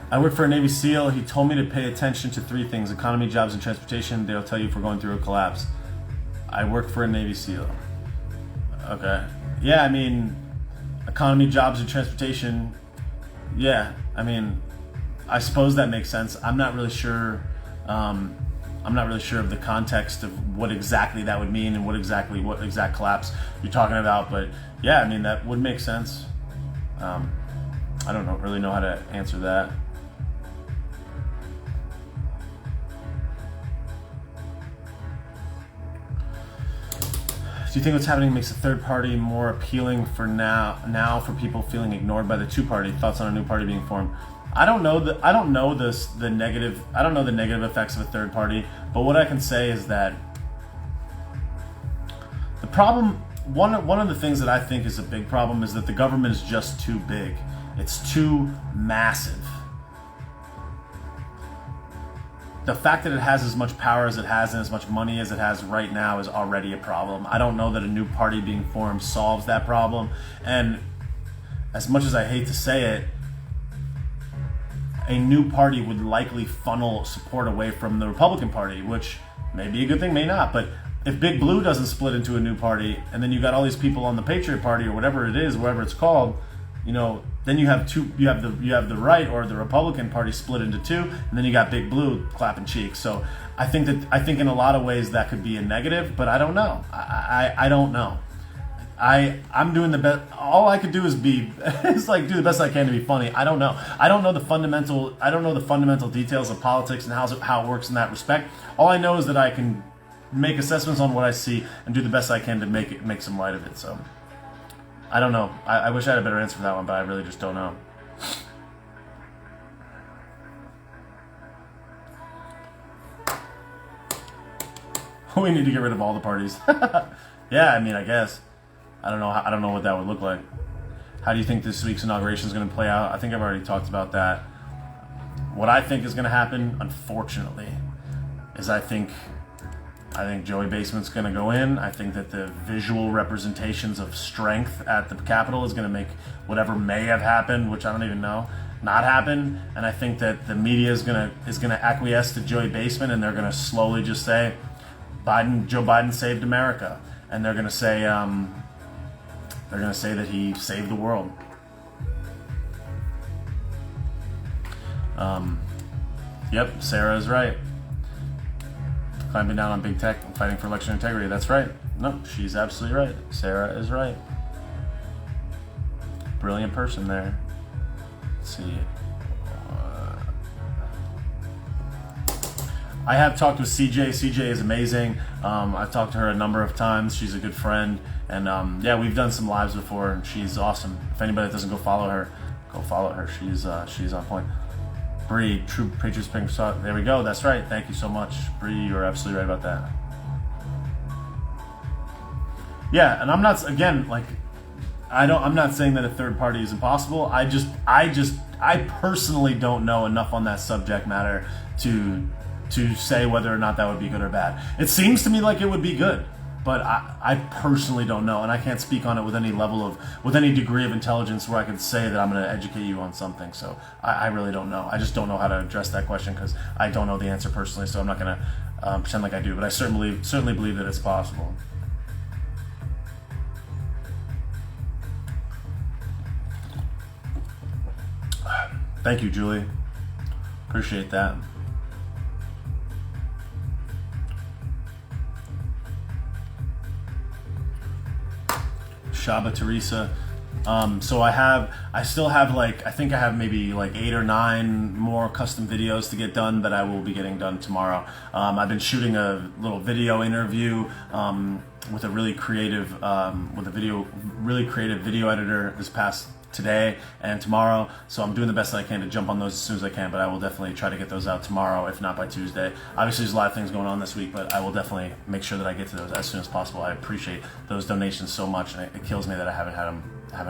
I work for a Navy SEAL. He told me to pay attention to 3 things: economy, jobs, and transportation. They'll tell you if we're going through a collapse. I work for a Navy SEAL. Okay. Yeah, I mean, economy, jobs, and transportation. Yeah, I mean, I suppose that makes sense. I'm not really sure. I'm not really sure of the context of what exactly that would mean and what exact collapse you're talking about. But yeah, I mean, that would make sense. I don't really know how to answer that. Do you think what's happening makes a third party more appealing for now for people feeling ignored by the two party? Thoughts on a new party being formed? I don't know the negative effects of a third party, but what I can say is that the problem, one of the things that I think is a big problem, is that the government is just too big. It's too massive. The fact that it has as much power as it has and as much money as it has right now is already a problem. I don't know that a new party being formed solves that problem. And as much as I hate to say it, a new party would likely funnel support away from the Republican Party, which may be a good thing, may not. But if Big Blue doesn't split into a new party, and then you got all these people on the Patriot Party or whatever it is, whatever it's called, then you have the right or the Republican Party split into two, and then you got Big Blue clapping cheeks. So I think in a lot of ways that could be a negative, but I don't know. I don't know. I'm doing the best. All I could do is do the best I can to be funny. I don't know. I don't know the fundamental details of politics and how it works in that respect. All I know is that I can make assessments on what I see and do the best I can to make some light of it. So I don't know. I wish I had a better answer for that one, but I really just don't know. We need to get rid of all the parties. Yeah, I mean, I guess. I don't know what that would look like. How do you think this week's inauguration is going to play out? I think I've already talked about that. What I think is going to happen, unfortunately, is I think Joey Basement's going to go in. I think that the visual representations of strength at the Capitol is going to make whatever may have happened, which I don't even know, not happen. And I think that the media is going to acquiesce to Joey Basement, and they're going to slowly just say, Joe Biden saved America, and they're going to say that he saved the world. Yep, Sarah is right. Climbing down on big tech and fighting for election integrity. That's right. No, she's absolutely right. Sarah is right. Brilliant person there. Let's see. I have talked with CJ. CJ is amazing. I've talked to her a number of times. She's a good friend. And we've done some lives before, and she's awesome. If anybody that doesn't go follow her, go follow her. She's on point. Bree, True Patriots Pink Sauce. There we go. That's right. Thank you so much, Bree. You're absolutely right about that. Yeah, and I'm not I'm not saying that a third party is impossible. I personally don't know enough on that subject matter to say whether or not that would be good or bad. It seems to me like it would be good, but I personally don't know, and I can't speak on it with any degree of intelligence where I can say that I'm going to educate you on something. So I really don't know. I just don't know how to address that question because I don't know the answer personally. So I'm not going to pretend like I do, but I certainly believe that it's possible. Thank you, Julie. Appreciate that. Shaba Teresa. So I still have I think I have maybe 8 or 9 more custom videos to get done that I will be getting done tomorrow. I've been shooting a little video interview with a really creative video editor this past today and tomorrow, so I'm doing the best I can to jump on those as soon as I can, but I will definitely try to get those out tomorrow, if not by Tuesday. Obviously there's a lot of things going on this week, but I will definitely make sure that I get to those as soon as possible. I appreciate those donations so much, and it kills me that I haven't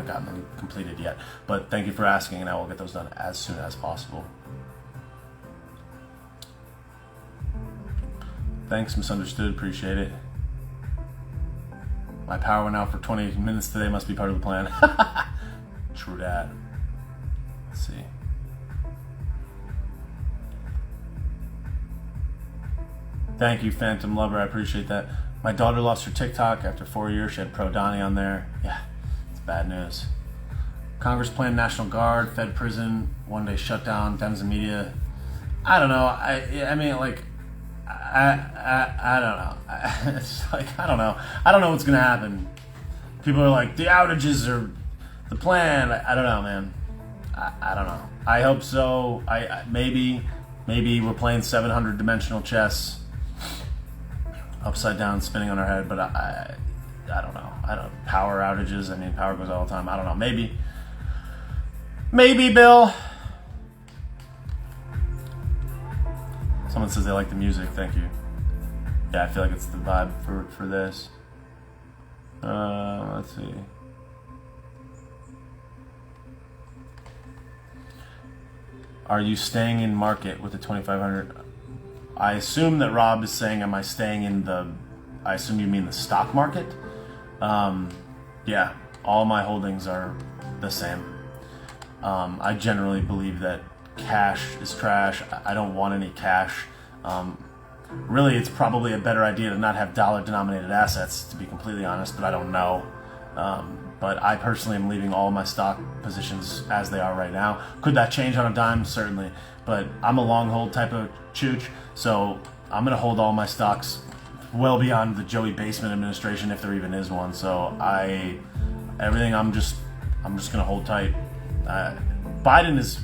gotten them completed yet, but thank you for asking, and I will get those done as soon as possible. Thanks, Misunderstood, appreciate it. My power went out for 20 minutes today, must be part of the plan. True that. Let's see. Thank you, Phantom Lover. I appreciate that. My daughter lost her TikTok after 4 years. She had Pro Donnie on there. Yeah, it's bad news. Congress planned National Guard, Fed prison, one-day shutdown, Dems and media. I don't know. I don't know. It's I don't know. I don't know what's gonna happen. People are like, the outages are the plan. I don't know, man. I don't know. I hope so. Maybe we're playing 700 dimensional chess, upside down, spinning on our head. But I don't know. Power outages. I mean, power goes all the time. I don't know. Maybe Bill. Someone says they like the music. Thank you. Yeah, I feel like it's the vibe for this. Let's see. Are you staying in market with the 2,500? I assume that Rob is saying, am I staying in the, I assume you mean the stock market? Yeah, all my holdings are the same. I generally believe that cash is trash. I don't want any cash. Really, it's probably a better idea to not have dollar-denominated assets, to be completely honest, but I don't know. but I personally am leaving all my stock positions as they are right now. Could that change on a dime? Certainly, but I'm a long hold type of chooch, so I'm gonna hold all my stocks well beyond the Joey Basement administration, if there even is one. So I'm just gonna hold tight. Biden is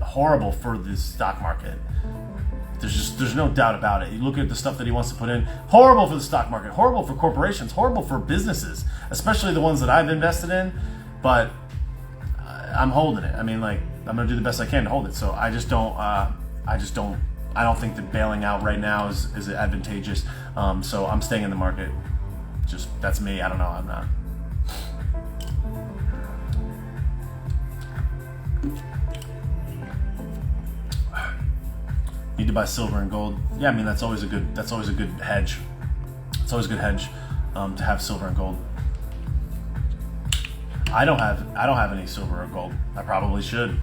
horrible for the stock market. There's no doubt about it. You look at the stuff that he wants to put in. Horrible for the stock market. Horrible for corporations. Horrible for businesses, especially the ones that I've invested in. But I'm holding it. I mean, like, I'm gonna do the best I can to hold it. So I don't think that bailing out right now is advantageous. So I'm staying in the market. Just, that's me. I don't know. I'm not. Need to buy silver and gold. Yeah, I mean that's always a good hedge. It's always a good hedge to have silver and gold. I don't have any silver or gold. I probably should,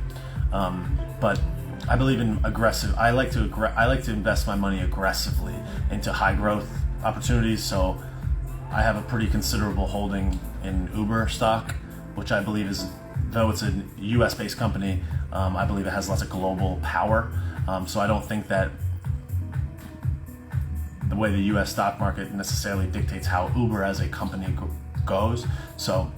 but I believe in aggressive. I like to invest my money aggressively into high growth opportunities. So I have a pretty considerable holding in Uber stock, which I believe is, though it's a U.S. based company, I believe it has lots of global power. So I don't think that the way the U.S. stock market necessarily dictates how Uber as a company goes. So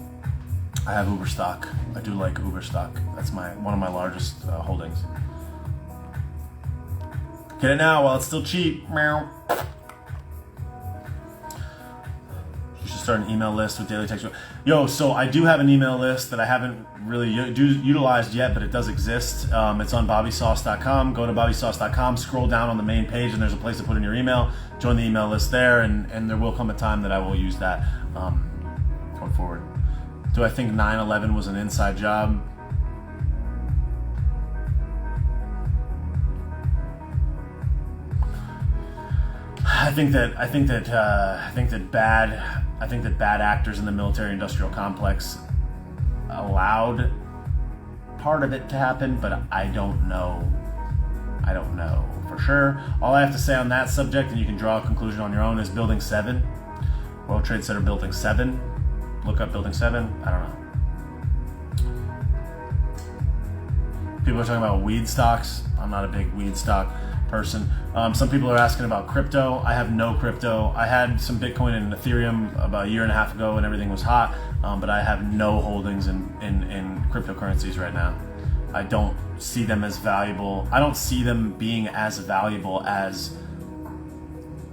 I have Uber stock. I do like Uber stock. That's one of my largest holdings. Get it now while it's still cheap. Meow. You should start an email list with daily text. Yo, so I do have an email list that I haven't really utilized yet, but it does exist. It's on bobbysauce.com. Go to bobbysauce.com, scroll down on the main page, and there's a place to put in your email. Join the email list there, and there will come a time that I will use that going forward. Do I think 9/11 was an inside job? I think that bad actors in the military-industrial complex allowed part of it to happen, but I don't know. I don't know for sure. All I have to say on that subject, and you can draw a conclusion on your own, is Building 7. World Trade Center Building 7. Look up Building 7. I don't know. People are talking about weed stocks. I'm not a big weed stock person. Some people are asking about crypto. I have no crypto. I had some Bitcoin and Ethereum about a year and a half ago when everything was hot, but I have no holdings in cryptocurrencies right now. I don't see them as valuable. I don't see them being as valuable as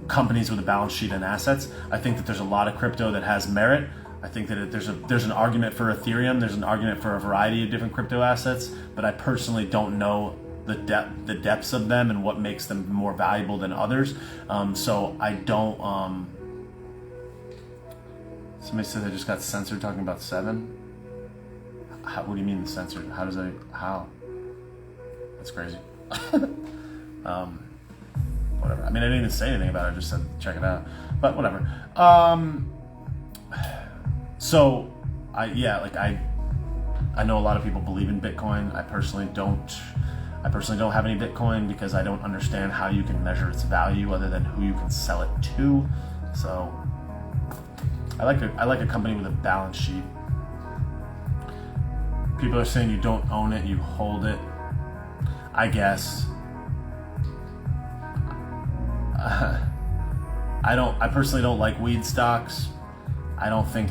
companies with a balance sheet and assets. I think that there's a lot of crypto that has merit. I think that there's an argument for Ethereum. There's an argument for a variety of different crypto assets, but I personally don't know the depths of them and what makes them more valuable than others. So I don't. Somebody said I just got censored talking about 7. What do you mean censored? How? That's crazy. Whatever. I mean, I didn't even say anything about it. I just said check it out. But whatever. So I know a lot of people believe in Bitcoin. I personally don't have any Bitcoin because I don't understand how you can measure its value other than who you can sell it to. So I like a company with a balance sheet. People are saying you don't own it, you hold it. I guess. I personally don't like weed stocks. I don't think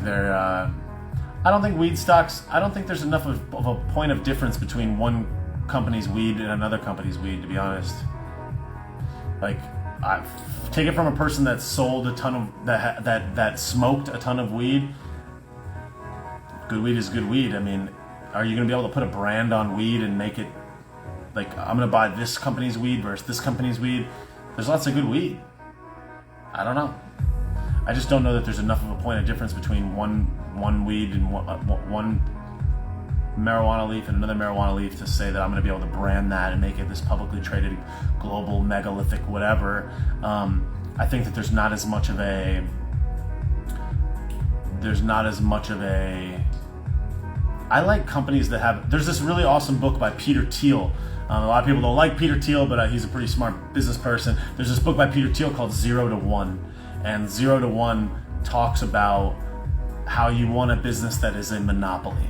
weed stocks. I don't think there's enough of a point of difference between one company's weed and another company's weed, to be honest. Like, I take it from a person that sold a ton of that smoked a ton of weed. Good weed is good weed. I mean, are you going to be able to put a brand on weed and make it like, I'm going to buy this company's weed versus this company's weed? There's lots of good weed. I don't know. I just don't know that there's enough of a point of difference between one weed and one marijuana leaf and another marijuana leaf to say that I'm going to be able to brand that and make it this publicly traded global megalithic whatever. I think that there's not as much of a I like companies that have. There's this really awesome book by Peter Thiel. A lot of people don't like Peter Thiel, but he's a pretty smart business person. There's this book by Peter Thiel called 0 to 1, and 0 to 1 talks about how you want a business that is a monopoly,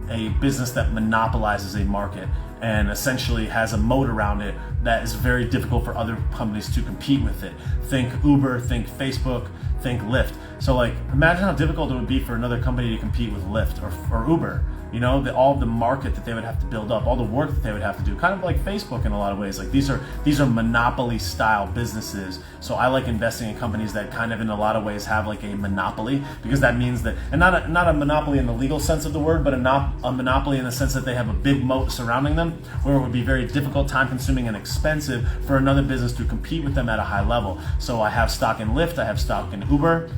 a business that monopolizes a market and essentially has a moat around it that is very difficult for other companies to compete with it. Think Uber, think Facebook, think Lyft. So like, imagine how difficult it would be for another company to compete with Lyft or Uber. You know, all the market that they would have to build up, all the work that they would have to do, kind of like Facebook in a lot of ways. Like these are monopoly style businesses. So I like investing in companies that kind of in a lot of ways have like a monopoly, because that means that, and not a monopoly in the legal sense of the word, but a monopoly in the sense that they have a big moat surrounding them, where it would be very difficult, time consuming, and expensive for another business to compete with them at a high level. So I have stock in Lyft, I have stock in Uber,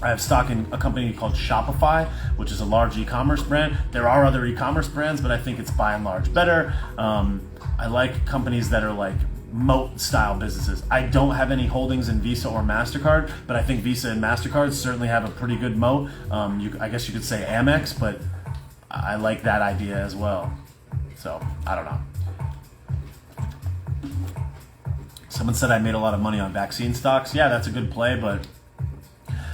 I have stock in a company called Shopify, which is a large e-commerce brand. There are other e-commerce brands, but I think it's by and large better. I like companies that are like moat style businesses. I don't have any holdings in Visa or MasterCard, but I think Visa and MasterCard certainly have a pretty good moat. I guess you could say Amex, but I like that idea as well. So I don't know. Someone said I made a lot of money on vaccine stocks. Yeah, that's a good play, but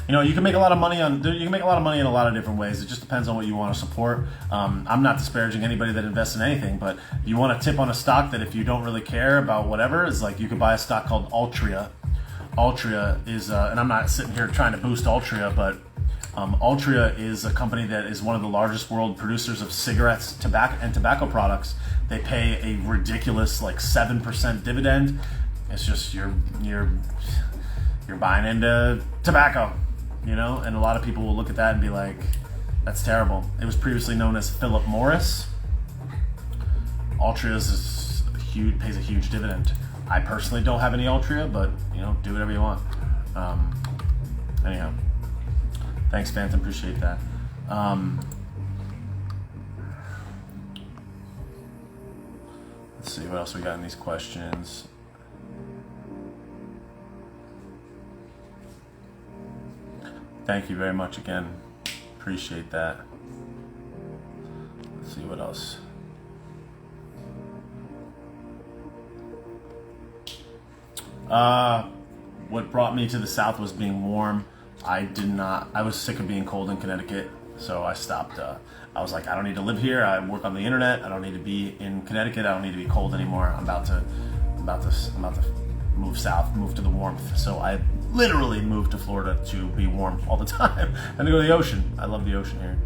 you know, you can make a lot of money in a lot of different ways. It just depends on what you want to support. I'm not disparaging anybody that invests in anything, but you want to tip on a stock that if you don't really care about whatever, is like you could buy a stock called Altria. Altria is, and I'm not sitting here trying to boost Altria, but Altria is a company that is one of the largest world producers of cigarettes, tobacco products. They pay a ridiculous like 7% dividend. It's just you're buying into tobacco. You know, and a lot of people will look at that and be like, that's terrible. It was previously known as Philip Morris. Altria pays a huge dividend. I personally don't have any Altria, but you know, do whatever you want. Anyhow, thanks, Phantom. Appreciate that. Let's see what else we got in these questions. Thank you very much again. Appreciate that. Let's see what else. What brought me to the South was being warm. I was sick of being cold in Connecticut, so I stopped. I was like, I don't need to live here. I work on the internet. I don't need to be in Connecticut. I don't need to be cold anymore. I'm about to move south, move to the warmth. So I literally moved to Florida to be warm all the time and to go to the ocean. I love the ocean here.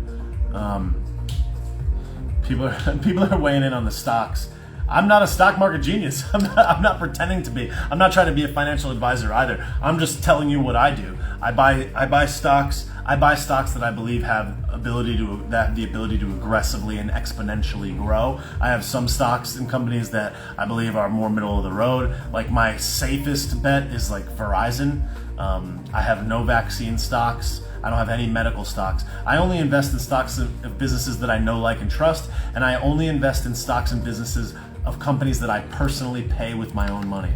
People are weighing in on the stocks. I'm not a stock market genius. I'm not pretending to be. I'm not trying to be a financial advisor either. I'm just telling you what I do. I buy stocks. I buy stocks that I believe have the ability to aggressively and exponentially grow. I have some stocks in companies that I believe are more middle of the road. Like my safest bet is like Verizon. I have no vaccine stocks. I don't have any medical stocks. I only invest in stocks of businesses that I know, like, and trust, and I only invest in stocks and businesses of companies that I personally pay with my own money.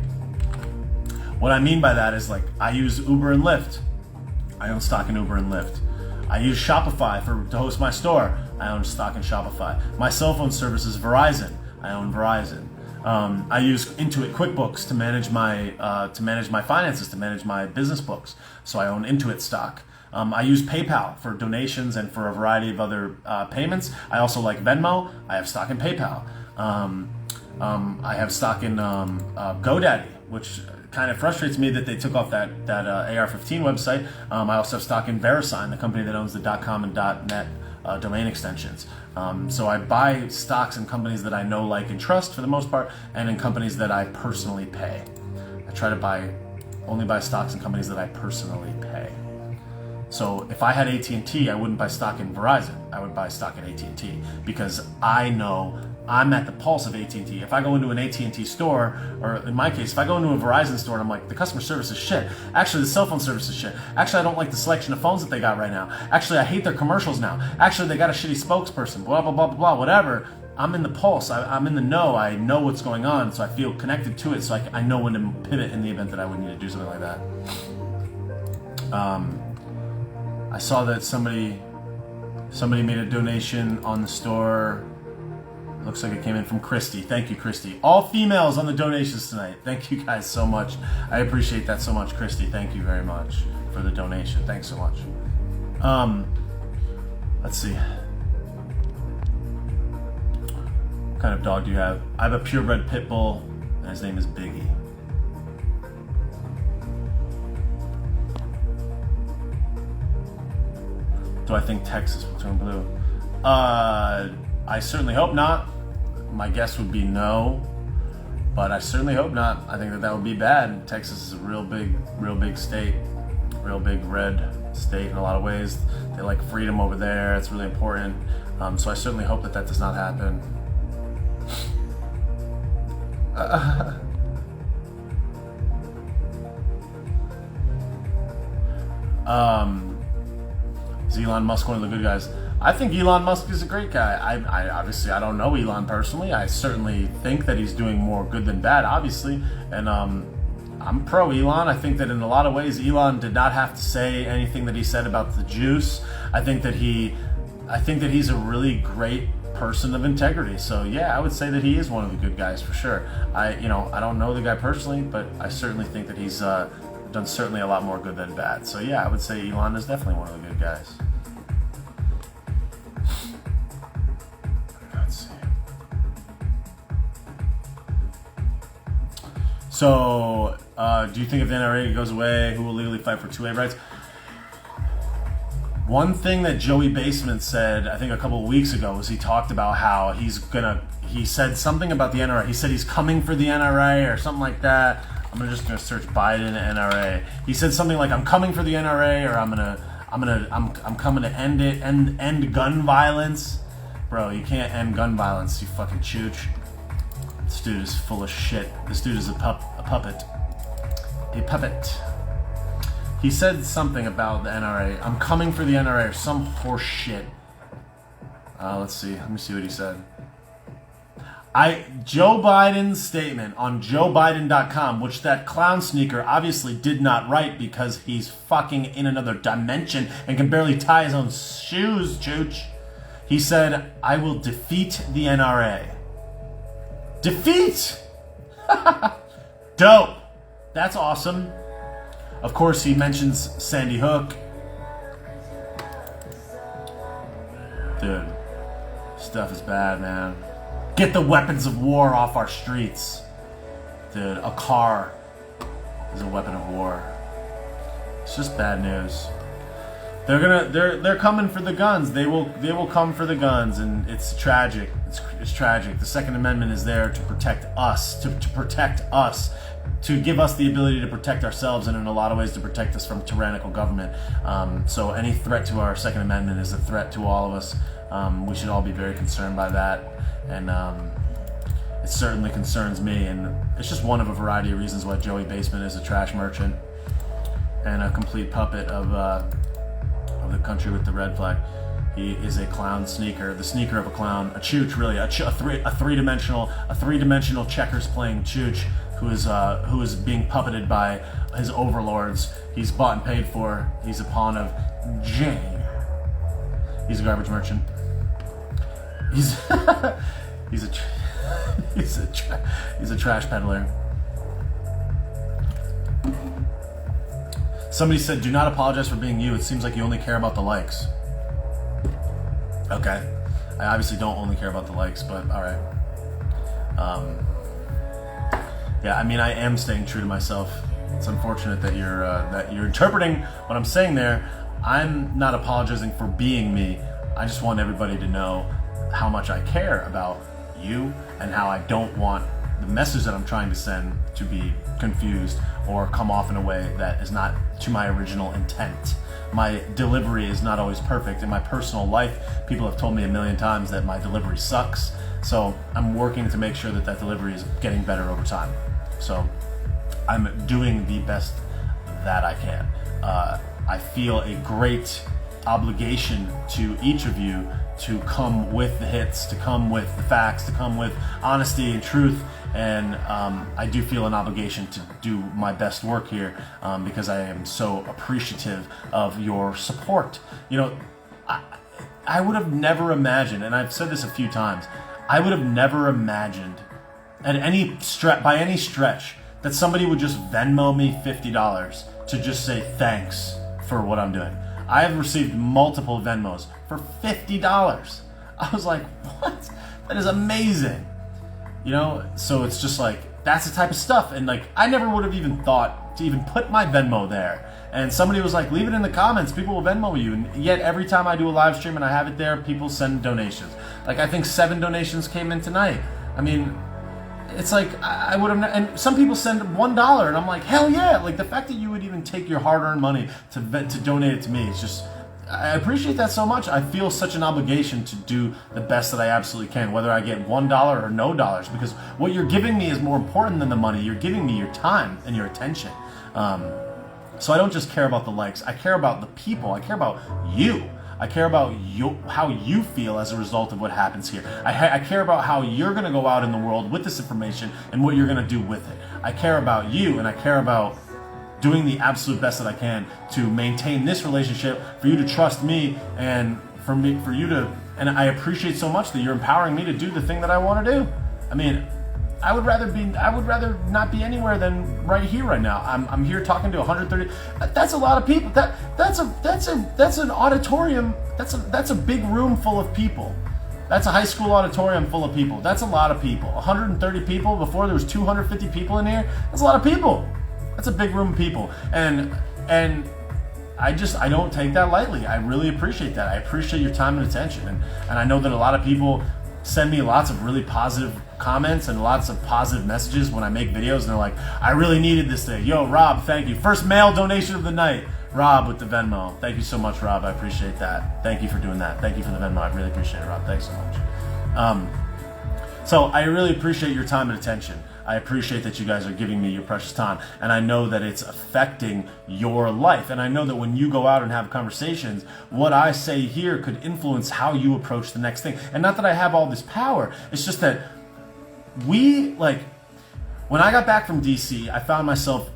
What I mean by that is, like, I use Uber and Lyft. I own stock in Uber and Lyft. I use Shopify to host my store. I own stock in Shopify. My cell phone service is Verizon. I own Verizon. I use Intuit QuickBooks to manage my finances, to manage my business books. So I own Intuit stock. I use PayPal for donations and for a variety of other payments. I also like Venmo. I have stock in PayPal. I have stock in GoDaddy, which kind of frustrates me that they took off that AR-15 website. I also have stock in VeriSign, the company that owns the .com and .net domain extensions. So I buy stocks in companies that I know, like, and trust for the most part, and in companies that I personally pay. I try to only buy stocks in companies that I personally pay. So if I had AT&T, I wouldn't buy stock in Verizon. I would buy stock in AT&T because I know I'm at the pulse of AT&T. If I go into an AT&T store, or in my case, if I go into a Verizon store and I'm like, the customer service is shit. Actually, the cell phone service is shit. Actually, I don't like the selection of phones that they got right now. Actually, I hate their commercials now. Actually, they got a shitty spokesperson, blah, blah, blah, blah, blah, whatever. I'm in the pulse. I'm in the know. I know what's going on, so I feel connected to it, so I know when to pivot in the event that I would need to do something like that. I saw that somebody made a donation on the store. Looks like it came in from Christy. Thank you, Christy. All females on the donations tonight. Thank you guys so much. I appreciate that so much, Christy. Thank you very much for the donation. Thanks so much. Let's see. What kind of dog do you have? I have a purebred pit bull, and his name is Biggie. Do I think Texas will turn blue? I certainly hope not. My guess would be no, but I certainly hope not. I think that would be bad. Texas is a real big state, real big red state in a lot of ways. They like freedom over there. It's really important. So I certainly hope that does not happen. Is Elon Musk one of the good guys? I think Elon Musk is a great guy. I obviously I don't know Elon personally. I certainly think that he's doing more good than bad, obviously. And I'm pro Elon. I think that in a lot of ways Elon did not have to say anything that he said about the juice. I think that he's a really great person of integrity. So yeah, I would say that he is one of the good guys for sure. I don't know the guy personally, but I certainly think that he's done certainly a lot more good than bad. So yeah, I would say Elon is definitely one of the good guys. Let's see. So, do you think if the NRA goes away, who will legally fight for 2A rights? One thing that Joey Basement said, I think a couple of weeks ago, was he talked about how he said something about the NRA. He said he's coming for the NRA or something like that. I'm just gonna search Biden NRA. He said something like, "I'm coming for the NRA," or I'm coming to end gun violence. Bro, you can't end gun violence, you fucking chooch. This dude is full of shit. This dude is a puppet. A puppet. He said something about the NRA. I'm coming for the NRA or some horse shit. Let's see. Let me see what he said. Joe Biden's statement on JoeBiden.com, which that clown sneaker obviously did not write because he's fucking in another dimension and can barely tie his own shoes, chooch. He said, "I will defeat the NRA." Defeat! Dope. That's awesome. Of course, he mentions Sandy Hook. Dude, stuff is bad, man. Get the weapons of war off our streets. Dude, a car is a weapon of war. It's just bad news. They're coming for the guns. They will come for the guns, and it's tragic. It's tragic. The Second Amendment is there to protect us, to protect us, to give us the ability to protect ourselves, and in a lot of ways to protect us from tyrannical government. So any threat to our Second Amendment is a threat to all of us. We should all be very concerned by that, and it certainly concerns me. And it's just one of a variety of reasons why Joey Basement is a trash merchant and a complete puppet of the country with the red flag. He is a clown sneaker, the sneaker of a clown, a chooch, really, a three-dimensional checkers playing chooch who is being puppeted by his overlords. He's bought and paid for. He's a pawn of Jane. He's a garbage merchant. He's a trash peddler. Somebody said, "Do not apologize for being you. It seems like you only care about the likes." Okay, I obviously don't only care about the likes, but all right. Yeah, I mean, I am staying true to myself. It's unfortunate that you're interpreting what I'm saying there. I'm not apologizing for being me. I just want everybody to know how much I care about you and how I don't want the message that I'm trying to send to be confused or come off in a way that is not to my original intent. My delivery is not always perfect. In my personal life, people have told me a million times that my delivery sucks. So I'm working to make sure that that delivery is getting better over time. So I'm doing the best that I can. I feel a great obligation to each of you to come with the hits, to come with the facts, to come with honesty and truth. And I do feel an obligation to do my best work here because I am so appreciative of your support. You know, I would have never imagined, and I've said this a few times, I would have never imagined by any stretch that somebody would just Venmo me $50 to just say thanks for what I'm doing. I have received multiple Venmos for $50. I was like, what? That is amazing. You know, so it's just like, that's the type of stuff. And like, I never would have even thought to even put my Venmo there. And somebody was like, leave it in the comments, people will Venmo you. And yet every time I do a live stream and I have it there, people send donations. Like, I think 7 donations came in tonight. I mean, it's like, I would have, and some people send $1, and I'm like, hell yeah. Like, the fact that you would even take your hard-earned money to donate it to me, it's just, I appreciate that so much. I feel such an obligation to do the best that I absolutely can, whether I get $1 or no dollars, because what you're giving me is more important than the money. You're giving me your time and your attention. So I don't just care about the likes. I care about the people. I care about you. I care about how you feel as a result of what happens here. I care about how you're going to go out in the world with this information and what you're going to do with it. I care about you, and I care about doing the absolute best that I can to maintain this relationship, for you to trust me, and for you to, and I appreciate so much that you're empowering me to do the thing that I want to do. I mean, I would rather not be anywhere than right here right now. I'm here talking to 130. That's a lot of people. That's an auditorium. That's a big room full of people. That's a high school auditorium full of people. That's a lot of people. 130 people. Before there was 250 people in here. That's a lot of people. That's a big room of people. And I don't take that lightly. I really appreciate that. I appreciate your time and attention. And I know that a lot of people send me lots of really positive comments and lots of positive messages when I make videos, and they're like, I really needed this thing. Yo, Rob, thank you. First mail donation of the night. Rob with the Venmo. Thank you so much, Rob. I appreciate that. Thank you for doing that. Thank you for the Venmo. I really appreciate it, Rob. Thanks so much. So I really appreciate your time and attention. I appreciate that you guys are giving me your precious time, and I know that it's affecting your life, and I know that when you go out and have conversations, what I say here could influence how you approach the next thing. And not that I have all this power, it's just that when I got back from DC, I found myself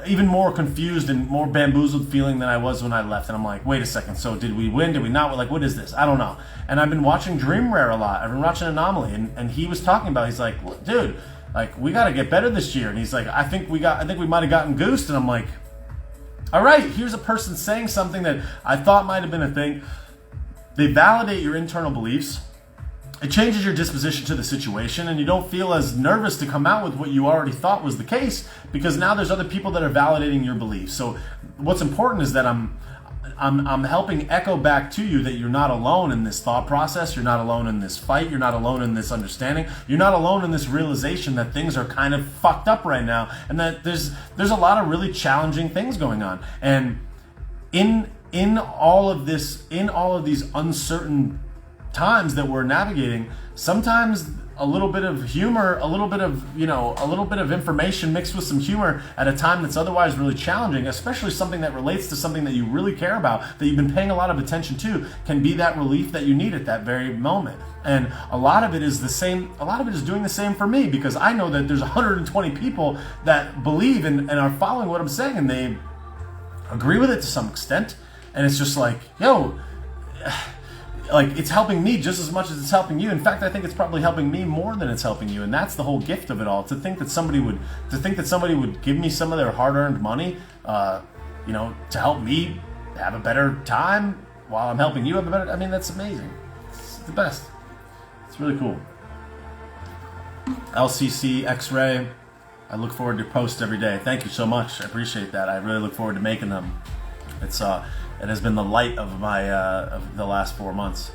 even more confused and more bamboozled feeling than I was when I left. And I'm like, wait a second, so did we win? Did we not? Like, what is this? I don't know. And I've been watching Dream Rare a lot. I've been watching Anomaly, and he was talking about, he's like, dude, like, we got to get better this year. And he's like, I think we might have gotten goosed. And I'm like, all right, here's a person saying something that I thought might have been a thing. They validate your internal beliefs. It changes your disposition to the situation, and you don't feel as nervous to come out with what you already thought was the case, because now there's other people that are validating your beliefs. So what's important is that I'm helping echo back to you that you're not alone in this thought process. You're not alone in this fight. You're not alone in this understanding. You're not alone in this realization that things are kind of fucked up right now, and that there's a lot of really challenging things going on. And in all of these uncertain times that we're navigating, sometimes a little bit of humor, a little bit of information mixed with some humor at a time that's otherwise really challenging, especially something that relates to something that you really care about, that you've been paying a lot of attention to, can be that relief that you need at that very moment. And a lot of it is doing the same for me, because I know that there's 120 people that believe and are following what I'm saying, and they agree with it to some extent. And it's just like, yo, like, it's helping me just as much as it's helping you. In fact, I think it's probably helping me more than it's helping you, and that's the whole gift of it all. To think that somebody would give me some of their hard-earned money, to help me have a better time while I'm helping you have a better. I mean, that's amazing. It's the best. It's really cool. LCC X-Ray. I look forward to posts every day. Thank you so much. I appreciate that. I really look forward to making them. It has been the light of my of the last 4 months.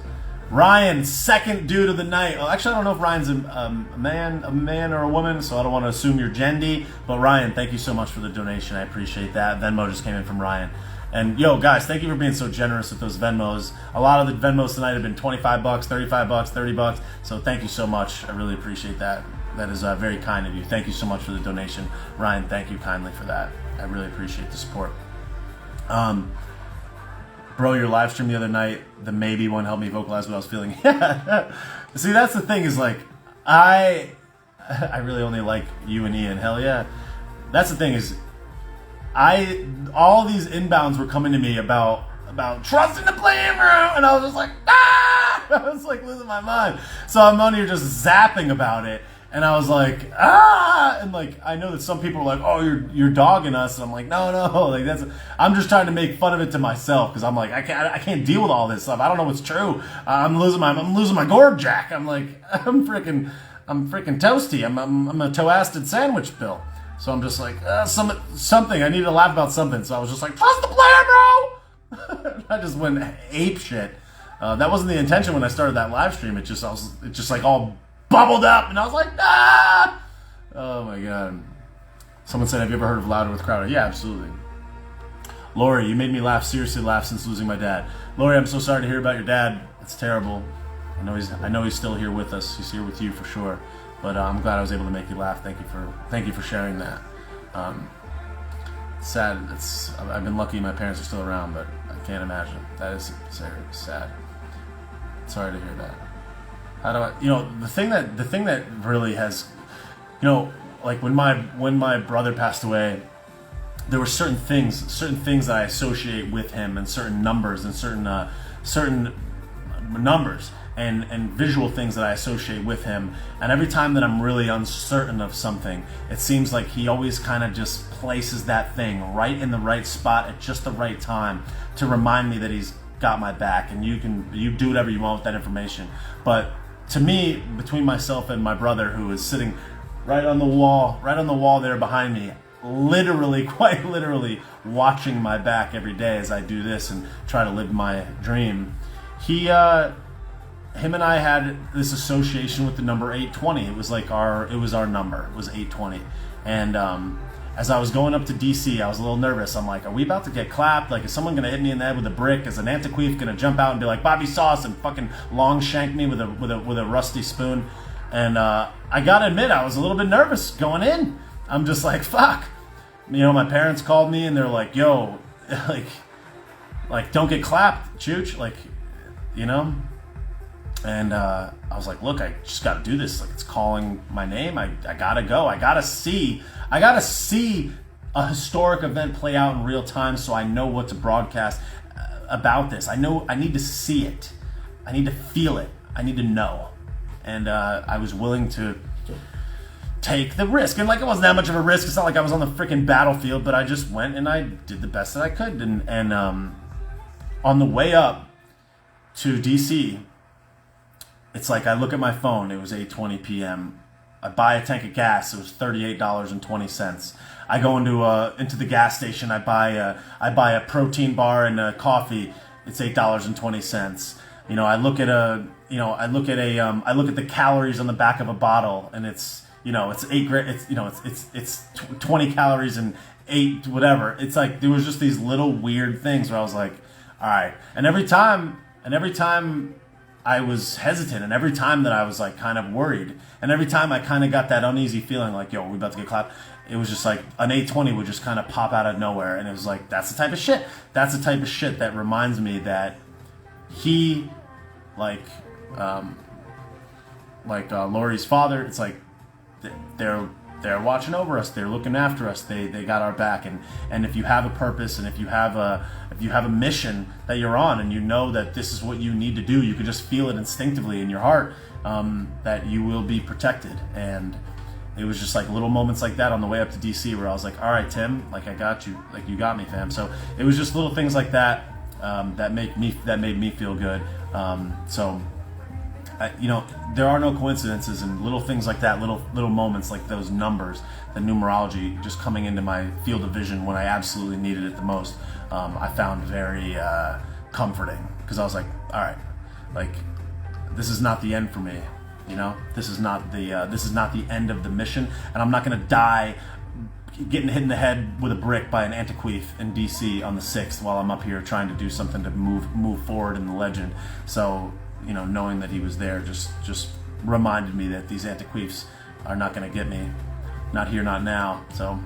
Ryan, second dude of the night. Well, actually, I don't know if Ryan's a man or a woman, so I don't want to assume you're gendy. But Ryan, thank you so much for the donation. I appreciate that. Venmo just came in from Ryan. And yo, guys, thank you for being so generous with those Venmos. A lot of the Venmos tonight have been $25, $35, $30. So thank you so much. I really appreciate that. That is very kind of you. Thank you so much for the donation. Ryan, thank you kindly for that. I really appreciate the support. Bro, your live stream the other night, the maybe one helped me vocalize what I was feeling. See, that's the thing, is like, I really only like you and Ian. Hell yeah. That's the thing, is all these inbounds were coming to me about trusting the playing room, and I was just like, I was like losing my mind. So I'm on here just zapping about it, And I was like, ah! And like, I know that some people are like, oh, you're dogging us. And I'm like, no, like I'm just trying to make fun of it to myself because I'm like, I can't deal with all this stuff. I don't know what's true. I'm losing my gourd, Jack. I'm like, I'm freaking toasty. I'm a toasted sandwich, Bill. So I'm just like, something. I need to laugh about something. So I was just like, trust the player, bro. I just went ape shit. That wasn't the intention when I started that live stream. It just like all bubbled up, and I was like, ah! Oh my god. Someone said, have you ever heard of Louder with Crowder? Yeah, absolutely. Lori, you made me laugh, seriously laugh since losing my dad. Lori, I'm so sorry to hear about your dad. It's terrible. I know he's still here with us. He's here with you for sure. But I'm glad I was able to make you laugh. Thank you for sharing that. Sad. I've been lucky my parents are still around, but I can't imagine. That is sad. Sorry to hear that. How do I? The thing that really has, like when my brother passed away, there were certain things that I associate with him, and certain numbers and certain numbers and visual things that I associate with him. And every time that I'm really uncertain of something, it seems like he always kind of just places that thing right in the right spot at just the right time to remind me that he's got my back, and you do whatever you want with that information. But to me, between myself and my brother, who is sitting right on the wall there behind me, quite literally watching my back every day as I do this and try to live my dream, him and I had this association with the number 820. It was our number. It was 820. And as I was going up to DC, I was a little nervous. I'm like, are we about to get clapped? Like, is someone going to hit me in the head with a brick? Is an antiqueef going to jump out and be like, Bobby Sauce, and fucking long shank me with a rusty spoon? And I got to admit, I was a little bit nervous going in. I'm just like, fuck. My parents called me and they're like, yo, like don't get clapped, Chooch. And I was like, look, I just got to do this. Like, it's calling my name. I got to go. I got to see a historic event play out in real time so I know what to broadcast about this. I need to see it. I need to feel it. I need to know. And I was willing to take the risk. And like, it wasn't that much of a risk. It's not like I was on the freaking battlefield, but I just went and I did the best that I could. And on the way up to DC, it's like I look at my phone. It was 8:20 p.m. I buy a tank of gas. It was $38.20. I go into the gas station. I buy a protein bar and a coffee. It's $8.20. I look at I look at the calories on the back of a bottle, and it's 20 calories and 8 whatever. It's like there was just these little weird things where I was like, all right. And every time I was hesitant, and every time that I was like kind of worried, and every time I kind of got that uneasy feeling like, yo, are we about to get clapped? It was just like an 820 would just kind of pop out of nowhere, and it was like, that's the type of shit. That's the type of shit that reminds me that he, Lori's father, it's like they're watching over us. They're looking after us. They got our back. And if you have a purpose, and if you have a mission that you're on, and you know that this is what you need to do, you can just feel it instinctively in your heart, that you will be protected. And it was just like little moments like that on the way up to DC where I was like, all right, Tim, like, I got you. Like, you got me, fam. So it was just little things like that that made me feel good. There are no coincidences, and little things like that, little moments like those numbers, the numerology just coming into my field of vision when I absolutely needed it the most, I found very comforting, because I was like, all right, like, this is not the end for me, this is not the end of the mission, and I'm not going to die getting hit in the head with a brick by an antiqueef in DC on the 6th while I'm up here trying to do something to move forward in the legend. So, knowing that he was there just reminded me that these antiqueefs are not going to get me. Not here, not now. So,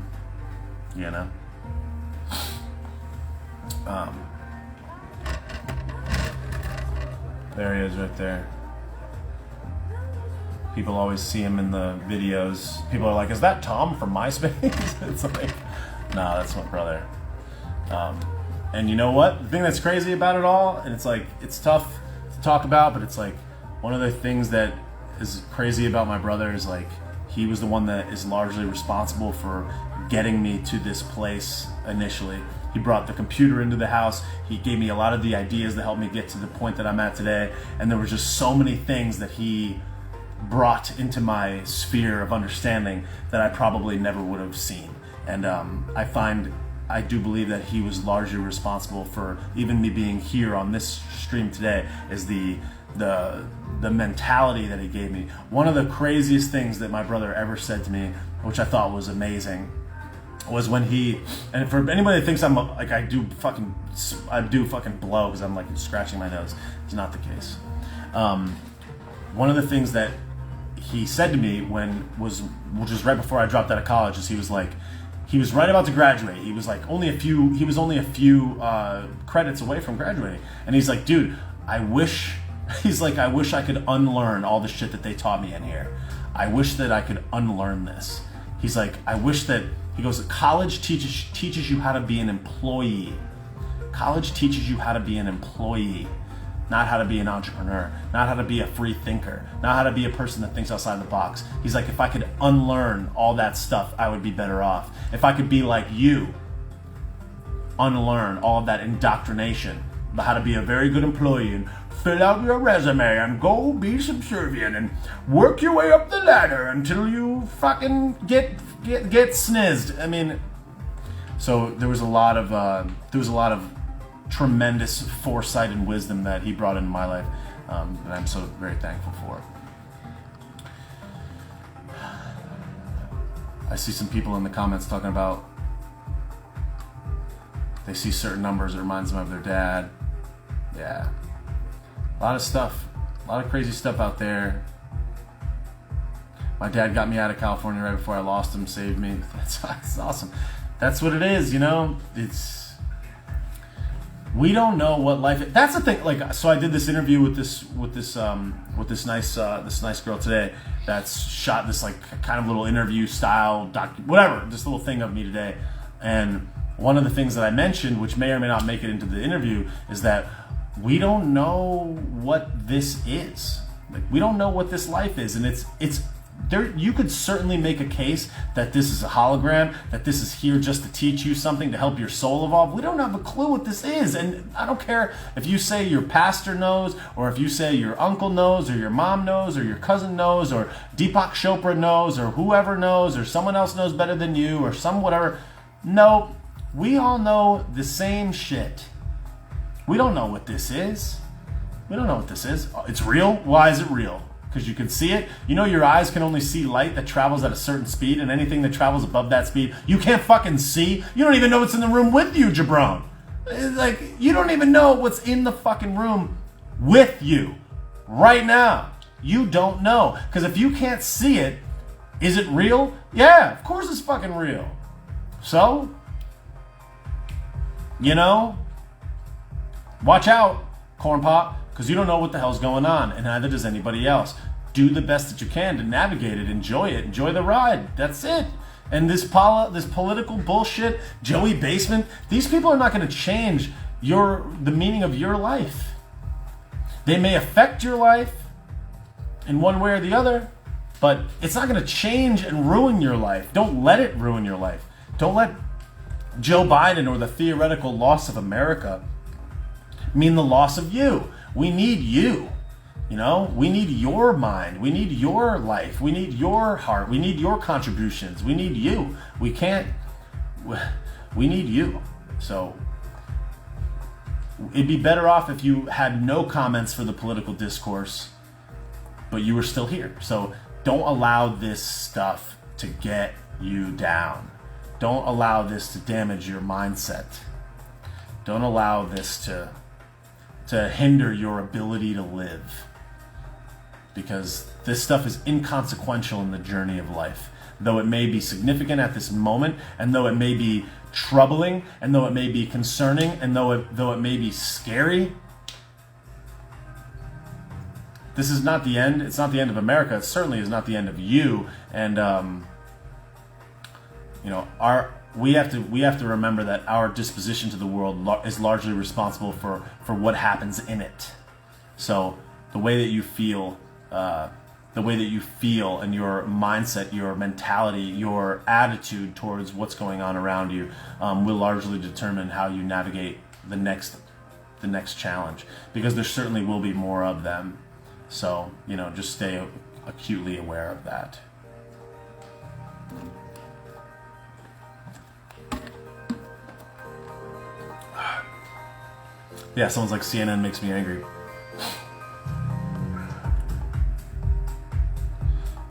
there he is right there. People always see him in the videos. People are like, is that Tom from MySpace? It's like, no, that's my brother. And you know what? The thing that's crazy about it all, and it's like, it's tough to talk about, but it's like, one of the things that is crazy about my brother is like, he was the one that is largely responsible for getting me to this place initially. He brought the computer into the house. He gave me a lot of the ideas that helped me get to the point that I'm at today. And there were just so many things that he brought into my sphere of understanding that I probably never would have seen. And I do believe that he was largely responsible for even me being here on this stream today, is the mentality that he gave me. One of the craziest things that my brother ever said to me, which I thought was amazing, was when he, and for anybody that thinks I'm like I do fucking blow because I'm like scratching my nose, it's not the case. One of the things that he said to me which was right before I dropped out of college, is he was right about to graduate. He was only a few credits away from graduating, and he's like, dude, I wish I could unlearn all the shit that they taught me in here. I wish that I could unlearn this. He's like, I wish that. He goes, college teaches you how to be an employee. College teaches you how to be an employee, not how to be an entrepreneur, not how to be a free thinker, not how to be a person that thinks outside the box. He's like, if I could unlearn all that stuff, I would be better off. If I could be like you, unlearn all of that indoctrination about how to be a very good employee and fill out your resume and go be subservient and work your way up the ladder until you fucking get snizzed. I mean, so there was a lot of tremendous foresight and wisdom that he brought into my life, and I'm so very thankful for. I see some people in the comments talking about they see certain numbers, it reminds them of their dad. Yeah. A lot of stuff, a lot of crazy stuff out there. My dad got me out of California right before I lost him, saved me. That's awesome. That's what it is, you know? We don't know what life is. That's the thing. So I did this interview with this nice girl today that's shot this kind of little interview style whatever, this little thing of me today. And one of the things that I mentioned, which may or may not make it into the interview, is that we don't know what this is. We don't know what this life is, and it's there. You could certainly make a case that this is a hologram, that this is here just to teach you something, to help your soul evolve. We don't have a clue what this is, and I don't care if you say your pastor knows, or if you say your uncle knows, or your mom knows, or your cousin knows, or Deepak Chopra knows, or whoever knows, or someone else knows better than you, or some whatever. No, we all know the same shit. We don't know what this is. We don't know what this is. It's real. Why is it real? Because you can see it. You know your eyes can only see light that travels at a certain speed, and anything that travels above that speed, you can't fucking see. You don't even know what's in the room with you, jabrone. It's you don't even know what's in the fucking room with you right now. You don't know. Because if you can't see it, is it real? Yeah, of course it's fucking real. So, watch out, corn pop, because you don't know what the hell's going on, and neither does anybody else. Do the best that you can to navigate it, enjoy the ride. That's it. And this political bullshit, Joey Basement, these people are not going to change the meaning of your life. They may affect your life in one way or the other, but it's not going to change and ruin your life. Don't let it ruin your life. Don't let Joe Biden or the theoretical loss of America mean the loss of you. We need you. We need your mind. We need your life. We need your heart. We need your contributions. We need you. We need you. So it'd be better off if you had no comments for the political discourse, but you were still here. So don't allow this stuff to get you down. Don't allow this to damage your mindset. Don't allow this to hinder your ability to live. Because this stuff is inconsequential in the journey of life. Though it may be significant at this moment, and though it may be troubling, and though it may be concerning, and though it may be scary, this is not the end. It's not the end of America. It certainly is not the end of you. And we have to remember that our disposition to the world is largely responsible for what happens in it. So the way that you feel the way that you feel and your mindset, your mentality, your attitude towards what's going on around you will largely determine how you navigate the next challenge, because there certainly will be more of them. So, you know, just stay acutely aware of that. Yeah, someone's like, CNN makes me angry.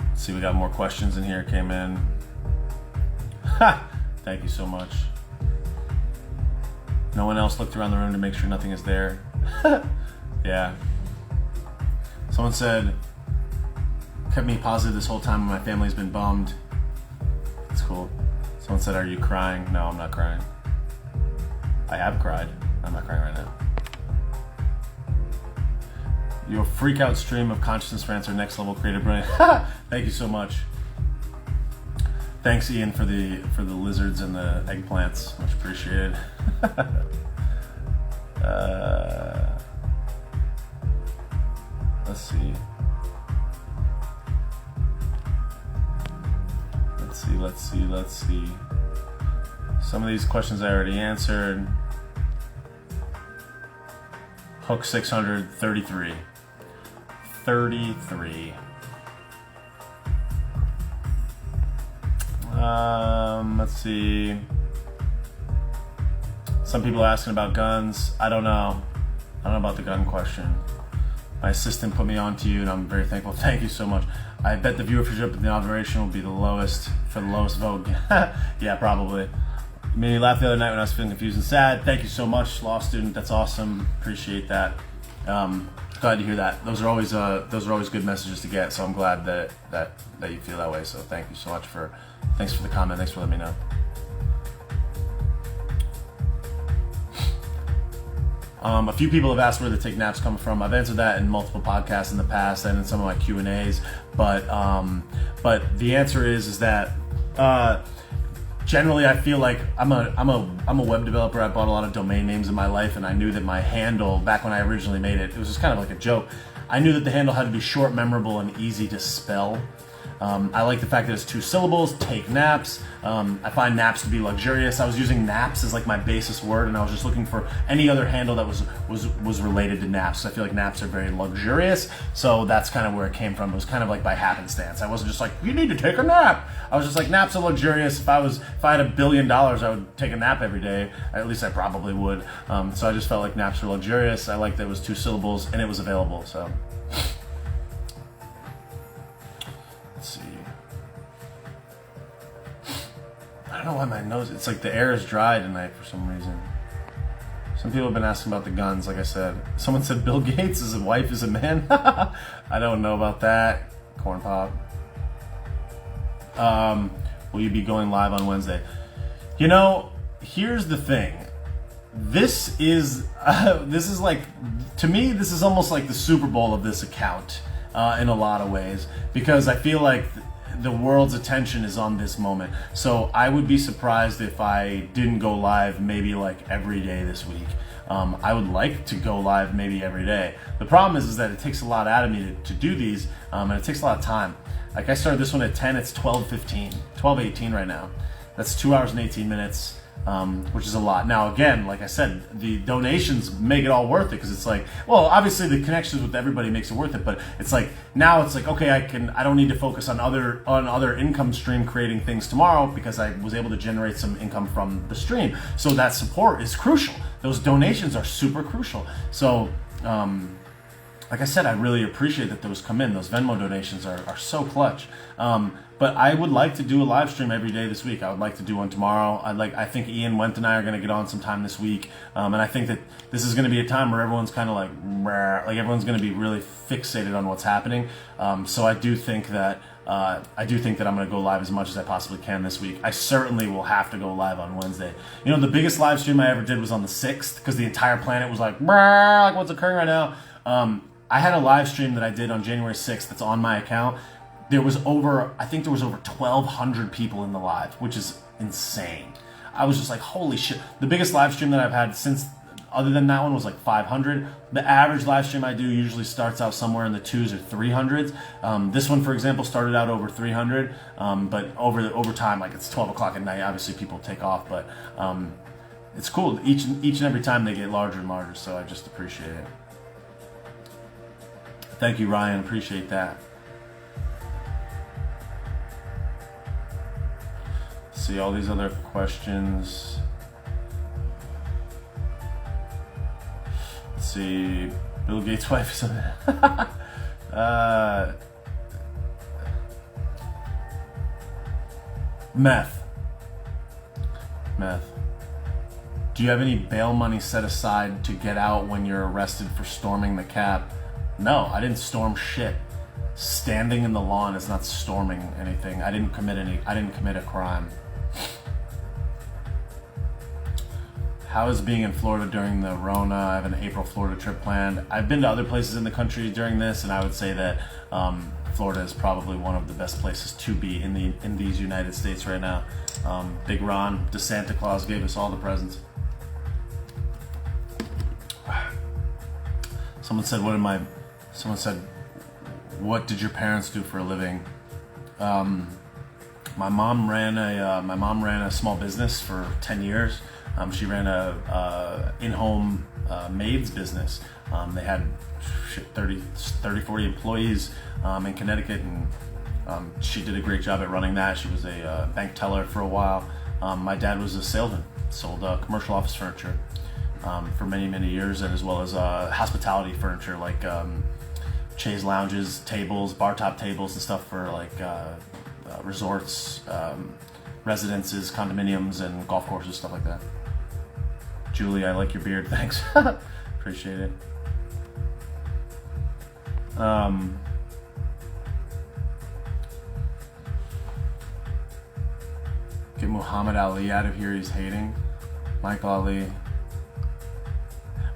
Let's see, we got more questions in here. Came in. Ha! Thank you so much. No one else looked around the room to make sure nothing is there. Yeah. Someone said, kept me positive this whole time and my family's been bummed. That's cool. Someone said, are you crying? No, I'm not crying. I have cried. I'm not crying right now. Your freak out stream of consciousness rants are next level creative brilliant. Thank you so much. Thanks, Ian, for the lizards and the eggplants. Much appreciated. Let's see. Let's see. Some of these questions I already answered. Hook 633. 33. Let's see. Some people are asking about guns. I don't know about the gun question. My assistant put me on to you, and I'm very thankful. Thank you so much. I bet the viewership of the inauguration will be the lowest for the lowest vote. Yeah, probably. You made me laugh the other night when I was feeling confused and sad. Thank you so much, law student. That's awesome. Appreciate that. Glad to hear that. Those are always good messages to get. So I'm glad that you feel that way. So thank you so much thanks for the comment. Thanks for letting me know. A few people have asked where the take naps come from. I've answered that in multiple podcasts in the past and in some of my Q&As. But the answer is that generally I feel like I'm a web developer. I bought a lot of domain names in my life, and I knew that my handle, back when I originally made it, it was just kind of like a joke. I knew that the handle had to be short, memorable, and easy to spell. I like the fact that it's 2 syllables, take naps. I find naps to be luxurious. I was using naps as like my basis word, and I was just looking for any other handle that was related to naps. I feel like naps are very luxurious, so that's kind of where it came from. It was kind of like by happenstance. I wasn't just like, you need to take a nap. I was just like, naps are luxurious. If I had $1 billion, I would take a nap every day. At least I probably would. So I just felt like naps were luxurious. I liked that it was 2 syllables and it was available. So. Let's see. I don't know why my nose, it's like the air is dry tonight for some reason. Some people have been asking about the guns, like I said. Someone said Bill Gates' wife is a man. I don't know about that. Corn pop. Will you be going live on Wednesday? You know, here's the thing. This is like, to me, this is almost like the Super Bowl of this account. In a lot of ways, because I feel like the world's attention is on this moment. So I would be surprised if I didn't go live maybe like every day this week. I would like to go live maybe every day. The problem is that it takes a lot out of me to do these, and it takes a lot of time. Like I started this one at 10, it's 12:18 right now. That's 2 hours and 18 minutes. Which is a lot. Now, again, like I said, the donations make it all worth it, because it's like, well, obviously the connections with everybody makes it worth it, but it's like, now it's like, okay, I don't need to focus on other income stream creating things tomorrow, because I was able to generate some income from the stream. So that support is crucial. Those donations are super crucial. So, like I said, I really appreciate that those come in. Those Venmo donations are so clutch. But I would like to do a live stream every day this week. I would like to do one tomorrow. I think Ian Went and I are going to get on sometime this week. And I think that this is going to be a time where everyone's kind of like everyone's going to be really fixated on what's happening. So I do think that I'm going to go live as much as I possibly can this week. I certainly will have to go live on Wednesday. You know, the biggest live stream I ever did was on the 6th, because the entire planet was like what's occurring right now. I had a live stream that I did on January 6th that's on my account. There was over 1,200 people in the live, which is insane. I was just like, holy shit. The biggest live stream that I've had since other than that one was like 500. The average live stream I do usually starts out somewhere in the 2s or 300s. This one, for example, started out over 300, but over time, like it's 12 o'clock at night, obviously people take off, but it's cool. Each and every time they get larger and larger, so I just appreciate it. Thank you, Ryan. Appreciate that. See all these other questions. Let's see. Bill Gates' wife is Meth. Do you have any bail money set aside to get out when you're arrested for storming the Cap? No, I didn't storm shit. Standing in the lawn is not storming anything. I didn't commit a crime. How is being in Florida during the Rona? I have an April Florida trip planned. I've been to other places in the country during this, and I would say that Florida is probably one of the best places to be in these United States right now. Big Ron, Santa Claus gave us all the presents. Someone said, what did your parents do for a living? My mom ran a small business for 10 years. She ran a in-home maids business. They had 30, 40 employees in Connecticut, and she did a great job at running that. She was a bank teller for a while. My dad was a salesman, sold commercial office furniture for many, many years, and as well as hospitality furniture like chaise lounges, tables, bar top tables, and stuff for like resorts, residences, condominiums, and golf courses, stuff like that. Julie, I like your beard. Thanks. Appreciate it. Get Muhammad Ali out of here. He's hating. Michael Ali.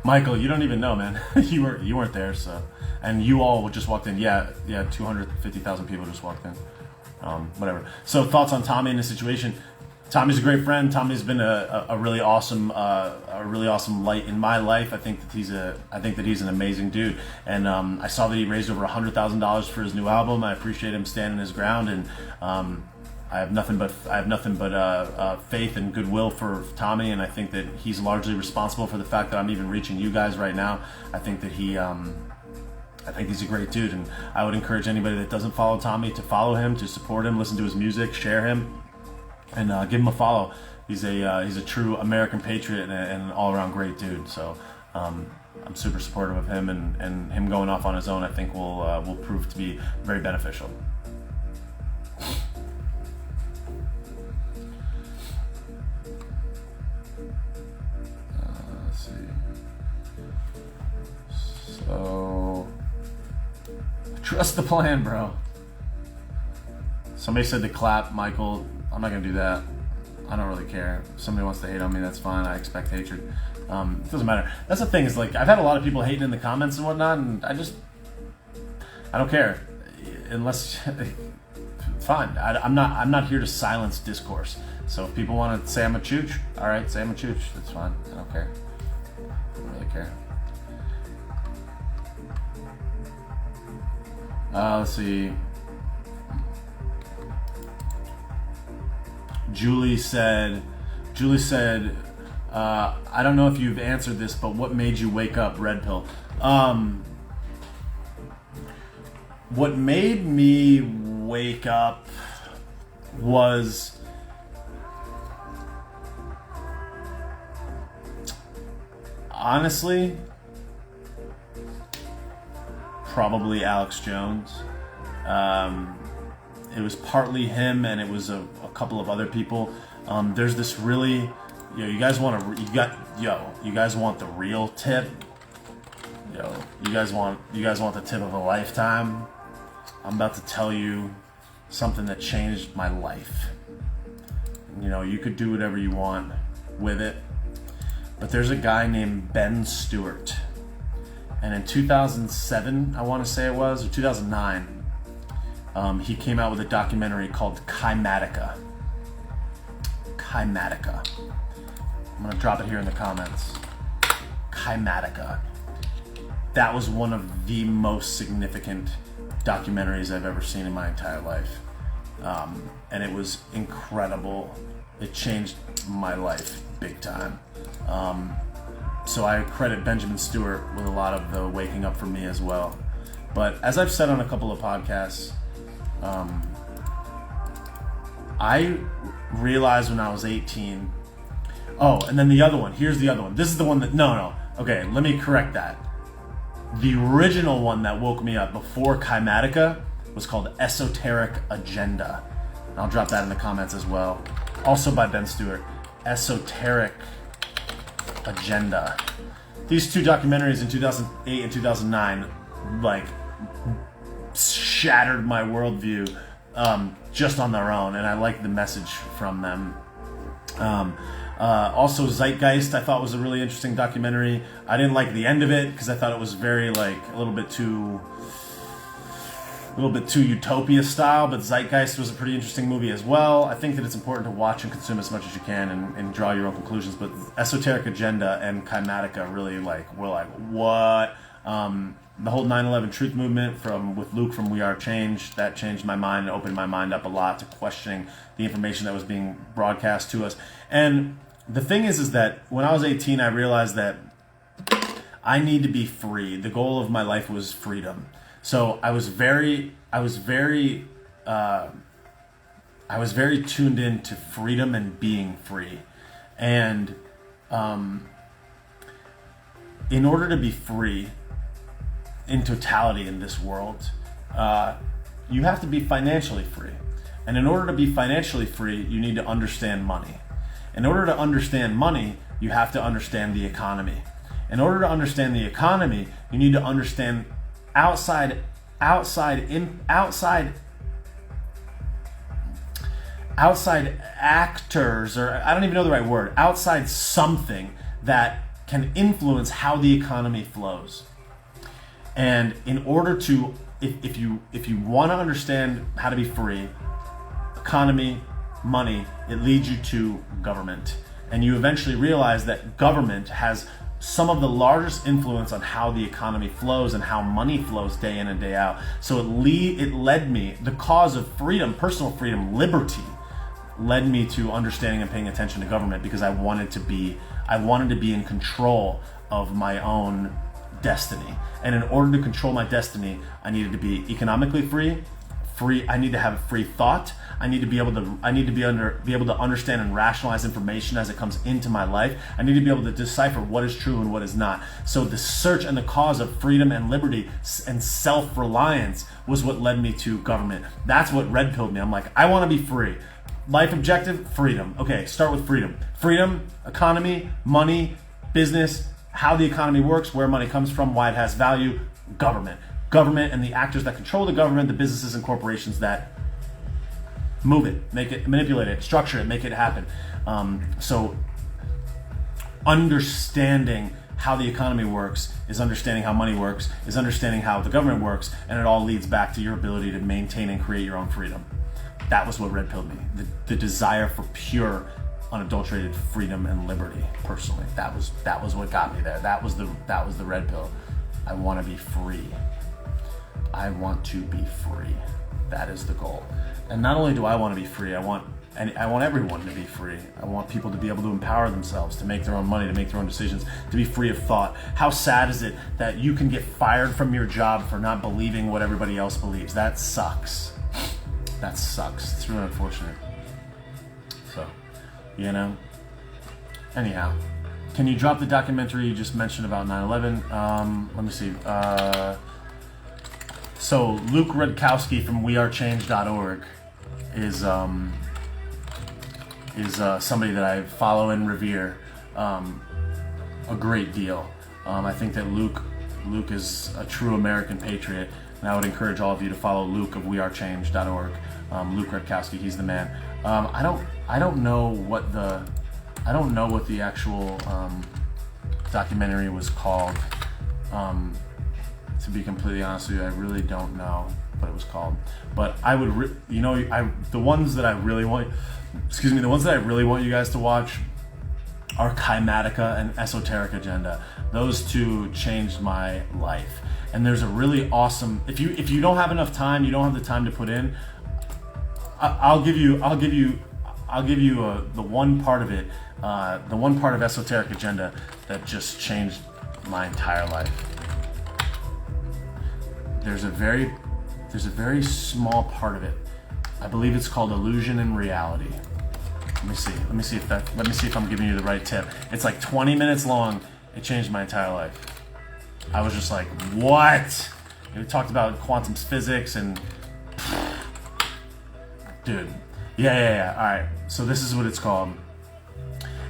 Michael, you don't even know, man. you weren't there, so. And you all just walked in. Yeah, 250,000 people just walked in. Whatever. So thoughts on Tommy in this situation? Tommy's a great friend. Tommy's been a really awesome light in my life. I think that he's an amazing dude. And I saw that he raised over $100,000 for his new album. I appreciate him standing his ground, and I have nothing but faith and goodwill for Tommy. And I think that he's largely responsible for the fact that I'm even reaching you guys right now. I think that he's a great dude, and I would encourage anybody that doesn't follow Tommy to follow him, to support him, listen to his music, share him, and give him a follow. He's a true American patriot and an all-around great dude. So I'm super supportive of him, and him going off on his own, I think will prove to be very beneficial. Let's see. So. Trust the plan, bro. Somebody said to clap, Michael. I'm not gonna do that. I don't really care. If somebody wants to hate on me, that's fine. I expect hatred. It doesn't matter. That's the thing, is like, I've had a lot of people hating in the comments and whatnot, and I don't care. Unless, fine. I'm not here to silence discourse. So if people want to say I'm a chooch, all right, say I'm a chooch. That's fine. I don't care. I don't really care. Let's see. Julie said, I don't know if you've answered this, but what made you wake up, Red Pill? What made me wake up was honestly probably Alex Jones. It was partly him, and it was a couple of other people. There's this really, you guys want the real tip. You guys want the tip of a lifetime. I'm about to tell you something that changed my life. You could do whatever you want with it, but there's a guy named Ben Stewart. And in 2007, I want to say it was, or 2009, he came out with a documentary called Kymatica. I'm going to drop it here in the comments. Kymatica. That was one of the most significant documentaries I've ever seen in my entire life. And it was incredible. It changed my life big time. So I credit Benjamin Stewart with a lot of the waking up for me as well. But as I've said on a couple of podcasts, I realized when I was 18. Oh, and then the other one. Here's the other one. This is the one that, no. Okay, let me correct that. The original one that woke me up before Kymatica was called Esoteric Agenda. And I'll drop that in the comments as well. Also by Ben Stewart. Esoteric Agenda. These two documentaries in 2008 and 2009 like shattered my worldview just on their own, and I like the message from them. Also Zeitgeist I thought was a really interesting documentary. I didn't like the end of it because I thought it was very like a little bit too utopia style, but Zeitgeist was a pretty interesting movie as well. I think that it's important to watch and consume as much as you can and draw your own conclusions, but Esoteric Agenda and Kymatica really were like, what? The whole 9/11 truth movement with Luke from We Are Change, that changed my mind and opened my mind up a lot to questioning the information that was being broadcast to us. And the thing is that when I was 18, I realized that I need to be free. The goal of my life was freedom. So I was very tuned in to freedom and being free. And in order to be free in totality in this world, you have to be financially free. And in order to be financially free, you need to understand money. In order to understand money, you have to understand the economy. In order to understand the economy, you need to understand outside actors, or I don't even know the right word, outside something that can influence how the economy flows. And in order to, if you want to understand how to be free, economy, money, it leads you to government. And you eventually realize that government has some of the largest influence on how the economy flows and how money flows day in and day out. So it led me, the cause of freedom, personal freedom, liberty, led me to understanding and paying attention to government, because I wanted to be in control of my own destiny. And in order to control my destiny, I needed to be economically free. I need to have free thought. I need to be able to understand and rationalize information as it comes into my life. I need to be able to decipher what is true and what is not. So the search and the cause of freedom and liberty and self-reliance was what led me to government. That's what red pilled me. I'm like, I want to be free. Life objective, freedom. Okay, start with freedom. Freedom, economy, money, business, how the economy works, where money comes from, why it has value, government. Government and the actors that control the government, the businesses and corporations that move it, make it, manipulate it, structure it, make it happen. So understanding how the economy works is understanding how money works, is understanding how the government works, and it all leads back to your ability to maintain and create your own freedom. That was what red pilled me. The desire for pure, unadulterated freedom and liberty. Personally, that was what got me there. That was the red pill. I want to be free. I want to be free. That is the goal. And not only do I want to be free, I want everyone to be free. I want people to be able to empower themselves, to make their own money, to make their own decisions, to be free of thought. How sad is it that you can get fired from your job for not believing what everybody else believes? That sucks. That sucks. It's really unfortunate. So, anyhow, can you drop the documentary you just mentioned about 9/11? Let me see. So Luke Rudkowski from wearechange.org is somebody that I follow and revere a great deal. I think that Luke is a true American patriot, and I would encourage all of you to follow Luke of wearechange.org. Luke Rudkowski, he's the man. I don't know what the actual documentary was called. To be completely honest with you, I really don't know what it was called. But I would, the ones that I really want you guys to watch are Kymatica and Esoteric Agenda. Those two changed my life. And there's a really awesome, if you don't have enough time, you don't have the time to put in, I'll give you the one part of it, the one part of Esoteric Agenda that just changed my entire life. There's a very small part of it. I believe it's called Illusion and Reality. Let me see if I'm giving you the right tip. It's like 20 minutes long. It changed my entire life. I was just like, what? We talked about quantum physics and dude. Yeah. All right. So this is what it's called.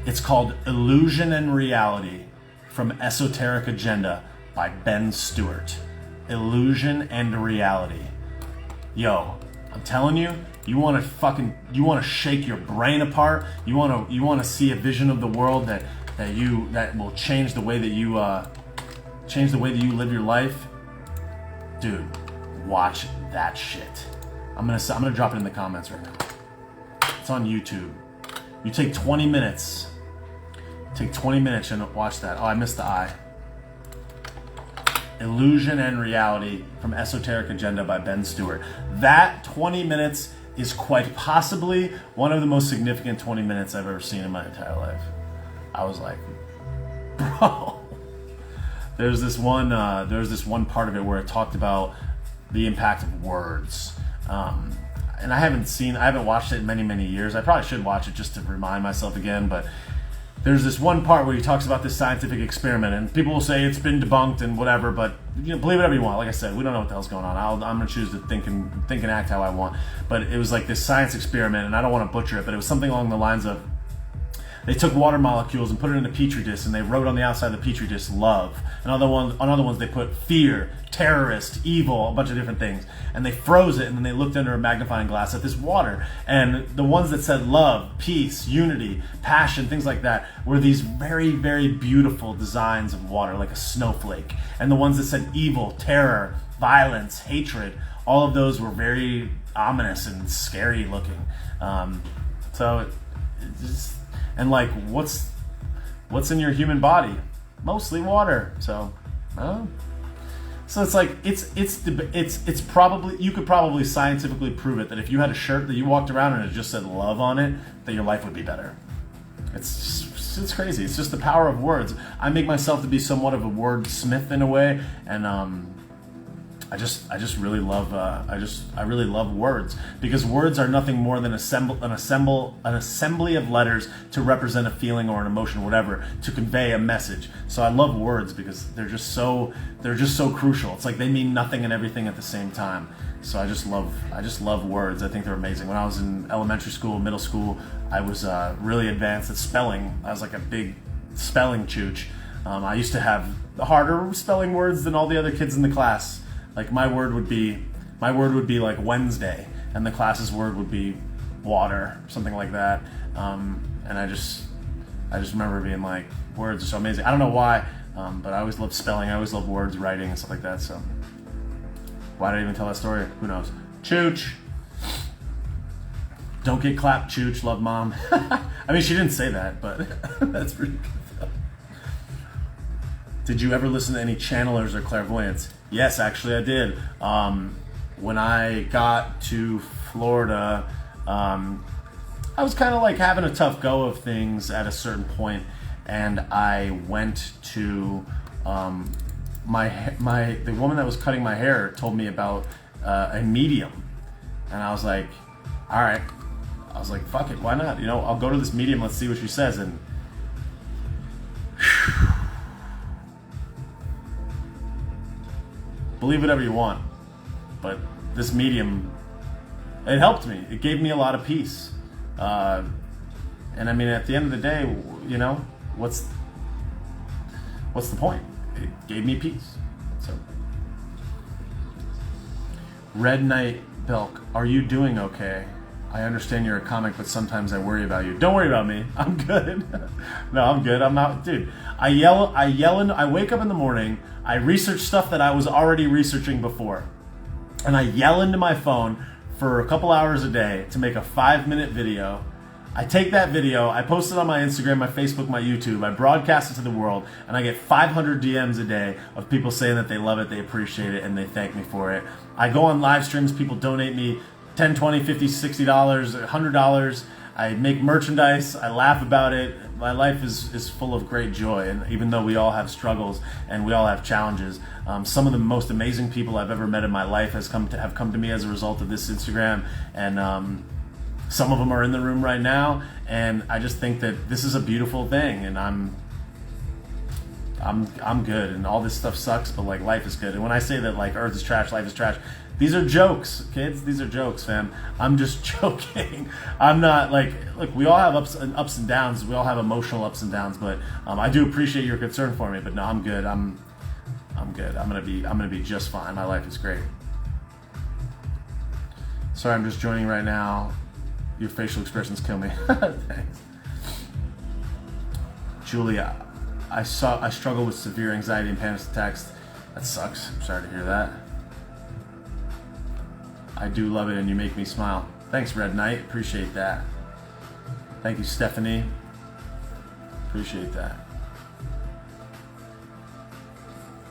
It's called Illusion and Reality from Esoteric Agenda by Ben Stewart. Illusion and Reality. Yo, I'm telling you, you want to shake your brain apart. You want to see a vision of the world that will change the way that you live your life. Dude, watch that shit. I'm gonna drop it in the comments right now. It's on YouTube. You take 20 minutes. Take 20 minutes and watch that. Oh, I missed the I. Illusion and Reality from Esoteric Agenda by Ben Stewart. That 20 minutes is quite possibly one of the most significant 20 minutes I've ever seen in my entire life. I was like, bro. There's this one part of it where it talked about the impact of words. And I haven't watched it in many, many years. I probably should watch it just to remind myself again, but there's this one part where he talks about this scientific experiment, and people will say it's been debunked and whatever, but believe whatever you want. Like I said, we don't know what the hell's going on. I'm gonna choose to think and act how I want. But it was like this science experiment, and I don't want to butcher it, but it was something along the lines of they took water molecules and put it in a petri dish, and they wrote on the outside of the petri dish love. And on other ones they put fear, terrorist, evil, a bunch of different things. And they froze it, and then they looked under a magnifying glass at this water. And the ones that said love, peace, unity, passion, things like that, were these very, very beautiful designs of water, like a snowflake. And the ones that said evil, terror, violence, hatred, all of those were very ominous and scary looking. And like, what's in your human body? Mostly water. So it's like it's probably, you could probably scientifically prove it that if you had a shirt that you walked around and it just said love on it, that your life would be better. It's crazy. It's just the power of words. I make myself to be somewhat of a wordsmith in a way, and I really love words, because words are nothing more than an assembly of letters to represent a feeling or an emotion, whatever, to convey a message. So I love words because they're just so crucial. It's like they mean nothing and everything at the same time. So I just love words. I think they're amazing. When I was in elementary school, middle school, I was really advanced at spelling. I was like a big spelling chooch. I used to have harder spelling words than all the other kids in the class. Like my word would be like Wednesday, and the class's word would be water, something like that. And I just remember being like, words are so amazing. I don't know why, but I always loved spelling. I always loved words, writing, and stuff like that. So why did I even tell that story? Who knows? Chooch. Don't get clapped, Chooch. Love, Mom. I mean, she didn't say that, but that's pretty good though. Did you ever listen to any channelers or clairvoyants? Yes, actually I did. When I got to Florida, I was kind of like having a tough go of things at a certain point, and I went to the woman that was cutting my hair told me about a medium, and I was like, all right. I was like, fuck it, why not? I'll go to this medium. Let's see what she says. And believe whatever you want, but this medium, it helped me. It gave me a lot of peace. And I mean, at the end of the day, what's the point? It gave me peace. So, Red Knight Belk, are you doing okay? I understand you're a comic, but sometimes I worry about you. Don't worry about me. I'm good. No, I'm good. I'm not, dude. I wake up in the morning, I research stuff that I was already researching before, and I yell into my phone for a couple hours a day to make a 5-minute video. I take that video, I post it on my Instagram, my Facebook, my YouTube, I broadcast it to the world, and I get 500 DMs a day of people saying that they love it, they appreciate it, and they thank me for it. I go on live streams, people donate me $10, $20, $50, $60, $100. I make merchandise, I laugh about it. My life is full of great joy, and even though we all have struggles and we all have challenges, some of the most amazing people I've ever met in my life have come to me as a result of this Instagram, and some of them are in the room right now, and I just think that this is a beautiful thing, and I'm good, and all this stuff sucks, but like life is good. And when I say that like Earth is trash, life is trash, these are jokes, kids. These are jokes, fam. I'm just joking. I'm not like, look, we all have ups and downs. We all have emotional ups and downs, but I do appreciate your concern for me. But no, I'm good. I'm good. I'm gonna be just fine. My life is great. Sorry, I'm just joining right now. Your facial expressions kill me. Thanks. Julia, I struggle with severe anxiety and panic attacks. That sucks. I'm sorry to hear that. I do love it, and you make me smile. Thanks, Red Knight. Appreciate that. Thank you, Stephanie. Appreciate that.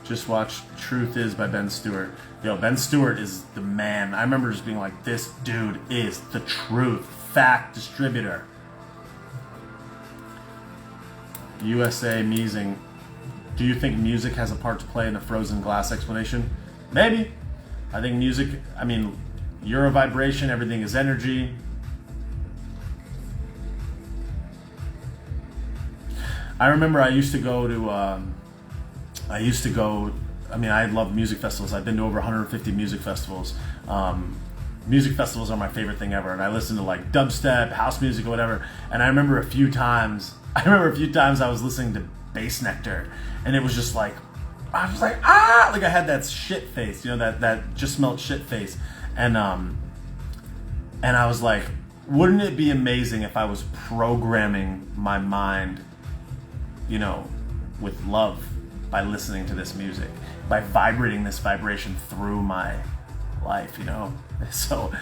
Just watch Truth Is by Ben Stewart. Yo, Ben Stewart is the man. I remember just being like, this dude is the truth. Fact distributor. USA Measing. Do you think music has a part to play in a frozen glass explanation? Maybe. I think music, I mean, you're a vibration, everything is energy. I remember I love music festivals. I've been to over 150 music festivals. Music festivals are my favorite thing ever, and I listen to like dubstep, house music, or whatever. And I remember a few times I was listening to Bass Nectar, and it was just like, I was like, like I had that shit face, you know, that just smelled shit face. And I was like, wouldn't it be amazing if I was programming my mind, you know, with love by listening to this music, by vibrating this vibration through my life, you know? So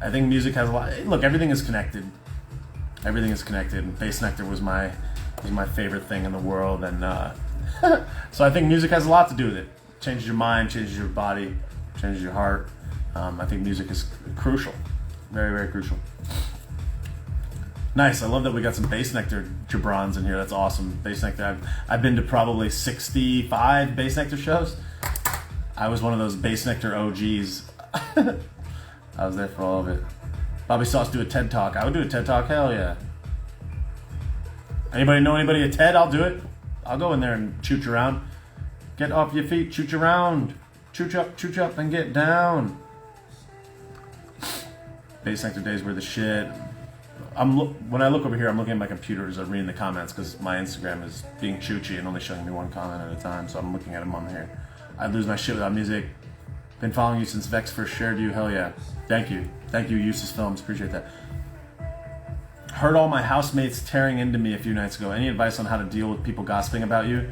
I think music has a lot. Look, everything is connected. Everything is connected. And Bass Nectar was my favorite thing in the world, and so I think music has a lot to do with it. Changes your mind, changes your body, changes your heart. I think music is crucial, very, very crucial. Nice. I love that we got some Bass Nectar jabrones in here. That's awesome. Bass Nectar. I've been to probably 65 Bass Nectar shows. I was one of those Bass Nectar OGs. I was there for all of it. Bobby Sauce do a TED Talk. I would do a TED Talk. Hell yeah. Anybody know anybody at TED? I'll do it. I'll go in there and chooch around. Get off your feet, chooch around. Chooch up, and get down. Bass Nectar days were the shit. When I look over here, I'm looking at my computer as I'm reading the comments because my Instagram is being choochy and only showing me one comment at a time, so I'm looking at them on here. I'd lose my shit without music. Been following you since Vex first shared you. Hell yeah. Thank you. Thank you, Eustace Films. Appreciate that. Heard all my housemates tearing into me a few nights ago. Any advice on how to deal with people gossiping about you?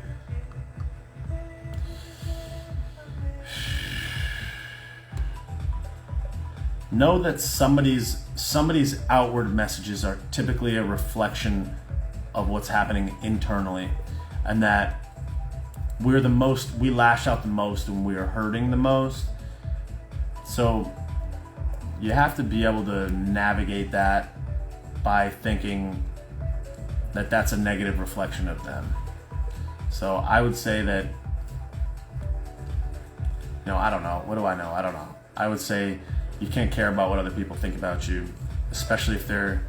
Know that somebody's outward messages are typically a reflection of what's happening internally, and that we lash out the most when we are hurting the most. So you have to be able to navigate that by thinking that that's a negative reflection of them. So I would say that, I don't know. What do I know? I don't know. I would say you can't care about what other people think about you, especially if they're,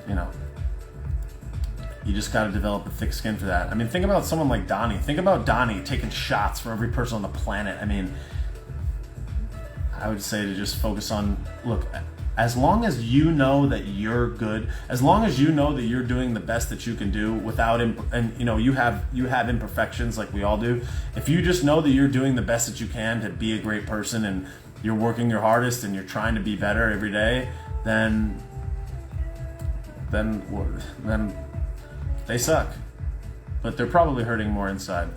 you just got to develop a thick skin for that. I mean, think about someone like Donnie. Think about Donnie taking shots for every person on the planet. I mean, I would say to just focus on, look, as long as you know that you're good, as long as you know that you're doing the best that you can do without, you have imperfections like we all do. If you just know that you're doing the best that you can to be a great person, and you're working your hardest and you're trying to be better every day, then they suck. But they're probably hurting more inside.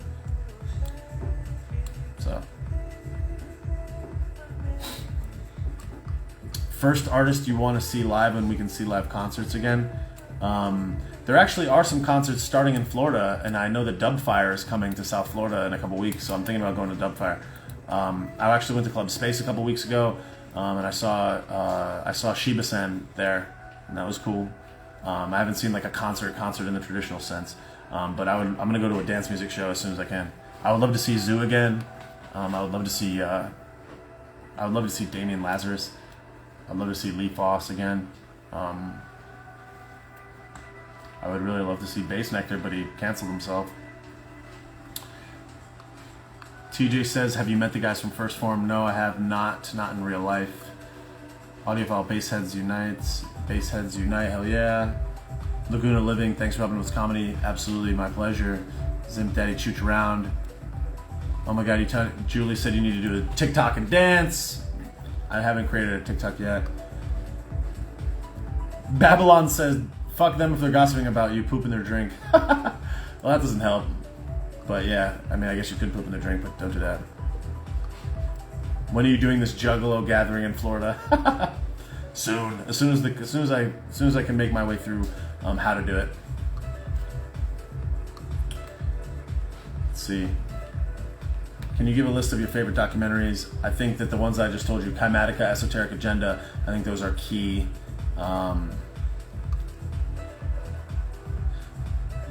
So first artist you want to see live when we can see live concerts again. There actually are some concerts starting in Florida, and I know that Dubfire is coming to South Florida in a couple weeks, so I'm thinking about going to Dubfire. I actually went to Club Space a couple weeks ago, and I saw Shiba-san there, and that was cool. I haven't seen like a concert in the traditional sense, but I'm gonna go to a dance music show as soon as I can. I would love to see Zoo again. I would love to see Damian Lazarus. I'd love to see Lee Foss again. I would really love to see Bass Nectar, but he canceled himself. TJ says, have you met the guys from First Form? No, I have not in real life. Audiophile Bassheads Unites. Bassheads Unite, hell yeah. Laguna Living, thanks for helping with comedy. Absolutely, my pleasure. Zimp Daddy Chooch Around. Oh my god, Julie said you need to do a TikTok and dance. I haven't created a TikTok yet. Babylon says, fuck them if they're gossiping about you, poop in their drink. Well, that doesn't help. But yeah, I mean, I guess you could poop in their drink, but don't do that. When are you doing this Juggalo gathering in Florida? Soon. As soon as I can make my way through how to do it. Let's see. Can you give a list of your favorite documentaries? I think that the ones I just told you, Chimatica, Esoteric Agenda, I think those are key.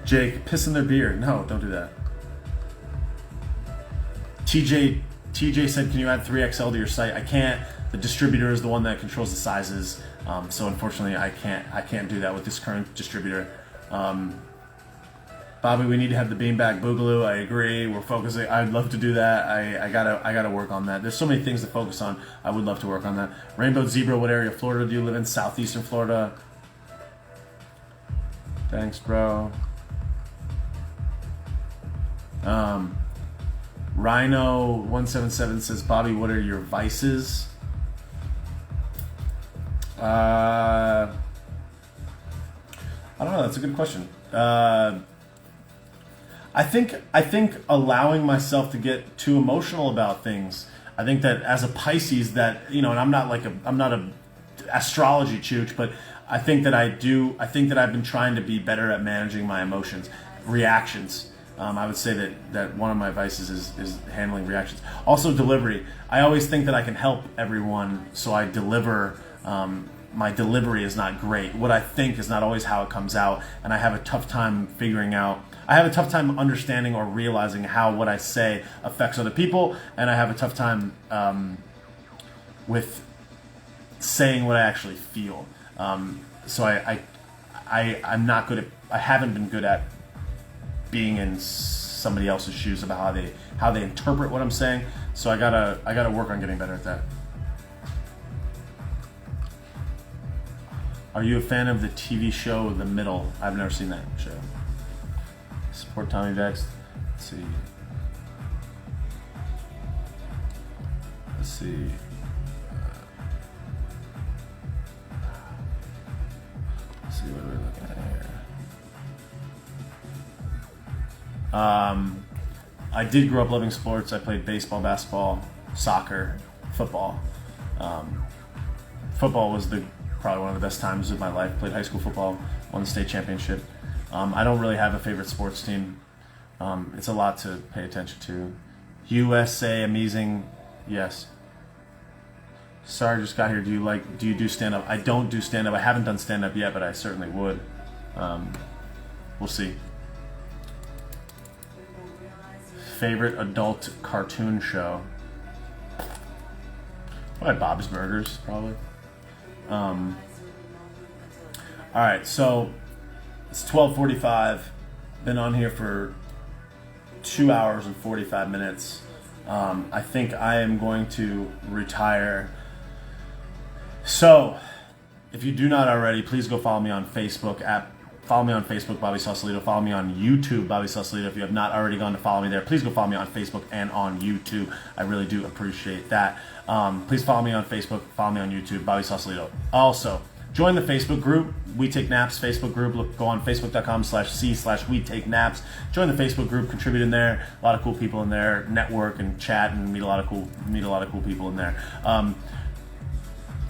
Jake, piss in their beer. No, don't do that. TJ said, can you add 3XL to your site? I can't. The distributor is the one that controls the sizes. So unfortunately, I can't do that with this current distributor. Bobby, we need to have the Beanbag Boogaloo. I agree. We're focusing. I'd love to do that. I gotta work on that. There's so many things to focus on. I would love to work on that. Rainbow Zebra, what area of Florida do you live in? Southeastern Florida. Thanks, bro. Rhino177 says, Bobby, what are your vices? I don't know. That's a good question. I think allowing myself to get too emotional about things. I think that as a Pisces, that and I'm not a astrology chooch, but I think that I've been trying to be better at managing my emotions, reactions. I would say that one of my vices is handling reactions. Also delivery. I always think that I can help everyone, so I deliver. My delivery is not great. What I think is not always how it comes out, and I have a tough time understanding or realizing how what I say affects other people, and I have a tough time with saying what I actually feel. So I'm not good at. I haven't been good at being in somebody else's shoes about how they interpret what I'm saying. So I gotta work on getting better at that. Are you a fan of the TV show The Middle? I've never seen that show. Support Tommy Vex. Let's see. Let's see what we're looking at here. I did grow up loving sports. I played baseball, basketball, soccer, football. Football was probably one of the best times of my life. Played high school football, won the state championship. I don't really have a favorite sports team. It's a lot to pay attention to. USA, amazing, yes. Sorry, just got here. Do you do stand-up? I don't do stand-up. I haven't done stand-up yet, but I certainly would. We'll see. Favorite adult cartoon show? Probably Bob's Burgers, probably. Alright, so it's 12:45. Been on here for 2 hours and 45 minutes. I think I am going to retire. So, if you do not already, please go follow me on Facebook. Follow me on Facebook, Bobby Sausalito. Follow me on YouTube, Bobby Sausalito. If you have not already gone to follow me there, please go follow me on Facebook and on YouTube. I really do appreciate that. Please follow me on Facebook, follow me on YouTube, Bobby Sausalito. Also, join the Facebook group, We Take Naps Facebook group. Go on facebook.com/c/We Take Naps. Join the Facebook group, contribute in there. A lot of cool people in there. Network and chat and meet a lot of cool people in there.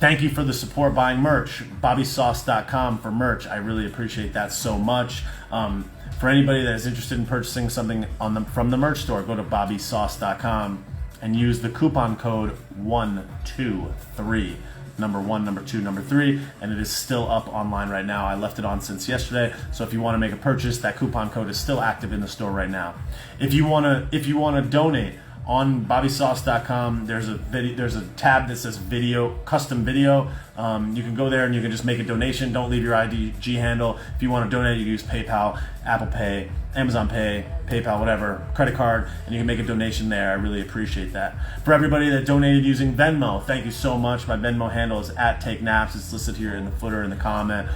Thank you for the support buying merch. BobbySauce.com for merch. I really appreciate that so much. For anybody that is interested in purchasing something from the merch store, go to BobbySauce.com and use the coupon code 123. Number 1, number 2, number 3, and it is still up online right now. I left it on since yesterday, so if you want to make a purchase, that coupon code is still active in the store right now. If you want to donate, on BobbySauce.com, there's a tab that says video, custom video. You can go there and you can just make a donation. Don't leave your IG handle. If you want to donate, you can use PayPal, Apple Pay, Amazon Pay, PayPal, whatever, credit card, and you can make a donation there. I really appreciate that. For everybody that donated using Venmo, thank you so much. My Venmo handle is @TakeNaps. It's listed here in the footer in the comment.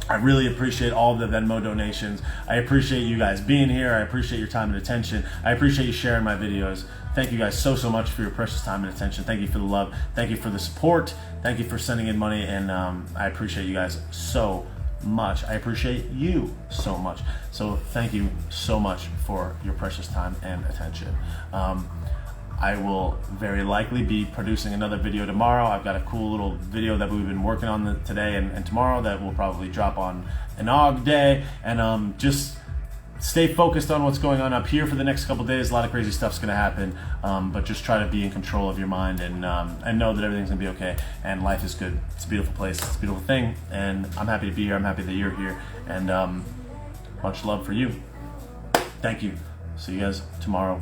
I really appreciate all the Venmo donations. I appreciate you guys being here. I appreciate your time and attention. I appreciate you sharing my videos. Thank you guys so much for your precious time and attention. Thank you for the love. Thank you for the support. Thank you for sending in money, and I appreciate you guys so much. I appreciate you so much. So thank you so much for your precious time and attention. I will very likely be producing another video tomorrow. I've got a cool little video that we've been working on today and tomorrow that will probably drop on an OG day. And just stay focused on what's going on up here for the next couple days. A lot of crazy stuff's gonna happen, but just try to be in control of your mind and know that everything's gonna be okay. And life is good. It's a beautiful place. It's a beautiful thing. And I'm happy to be here. I'm happy that you're here. And much love for you. Thank you. See you guys tomorrow.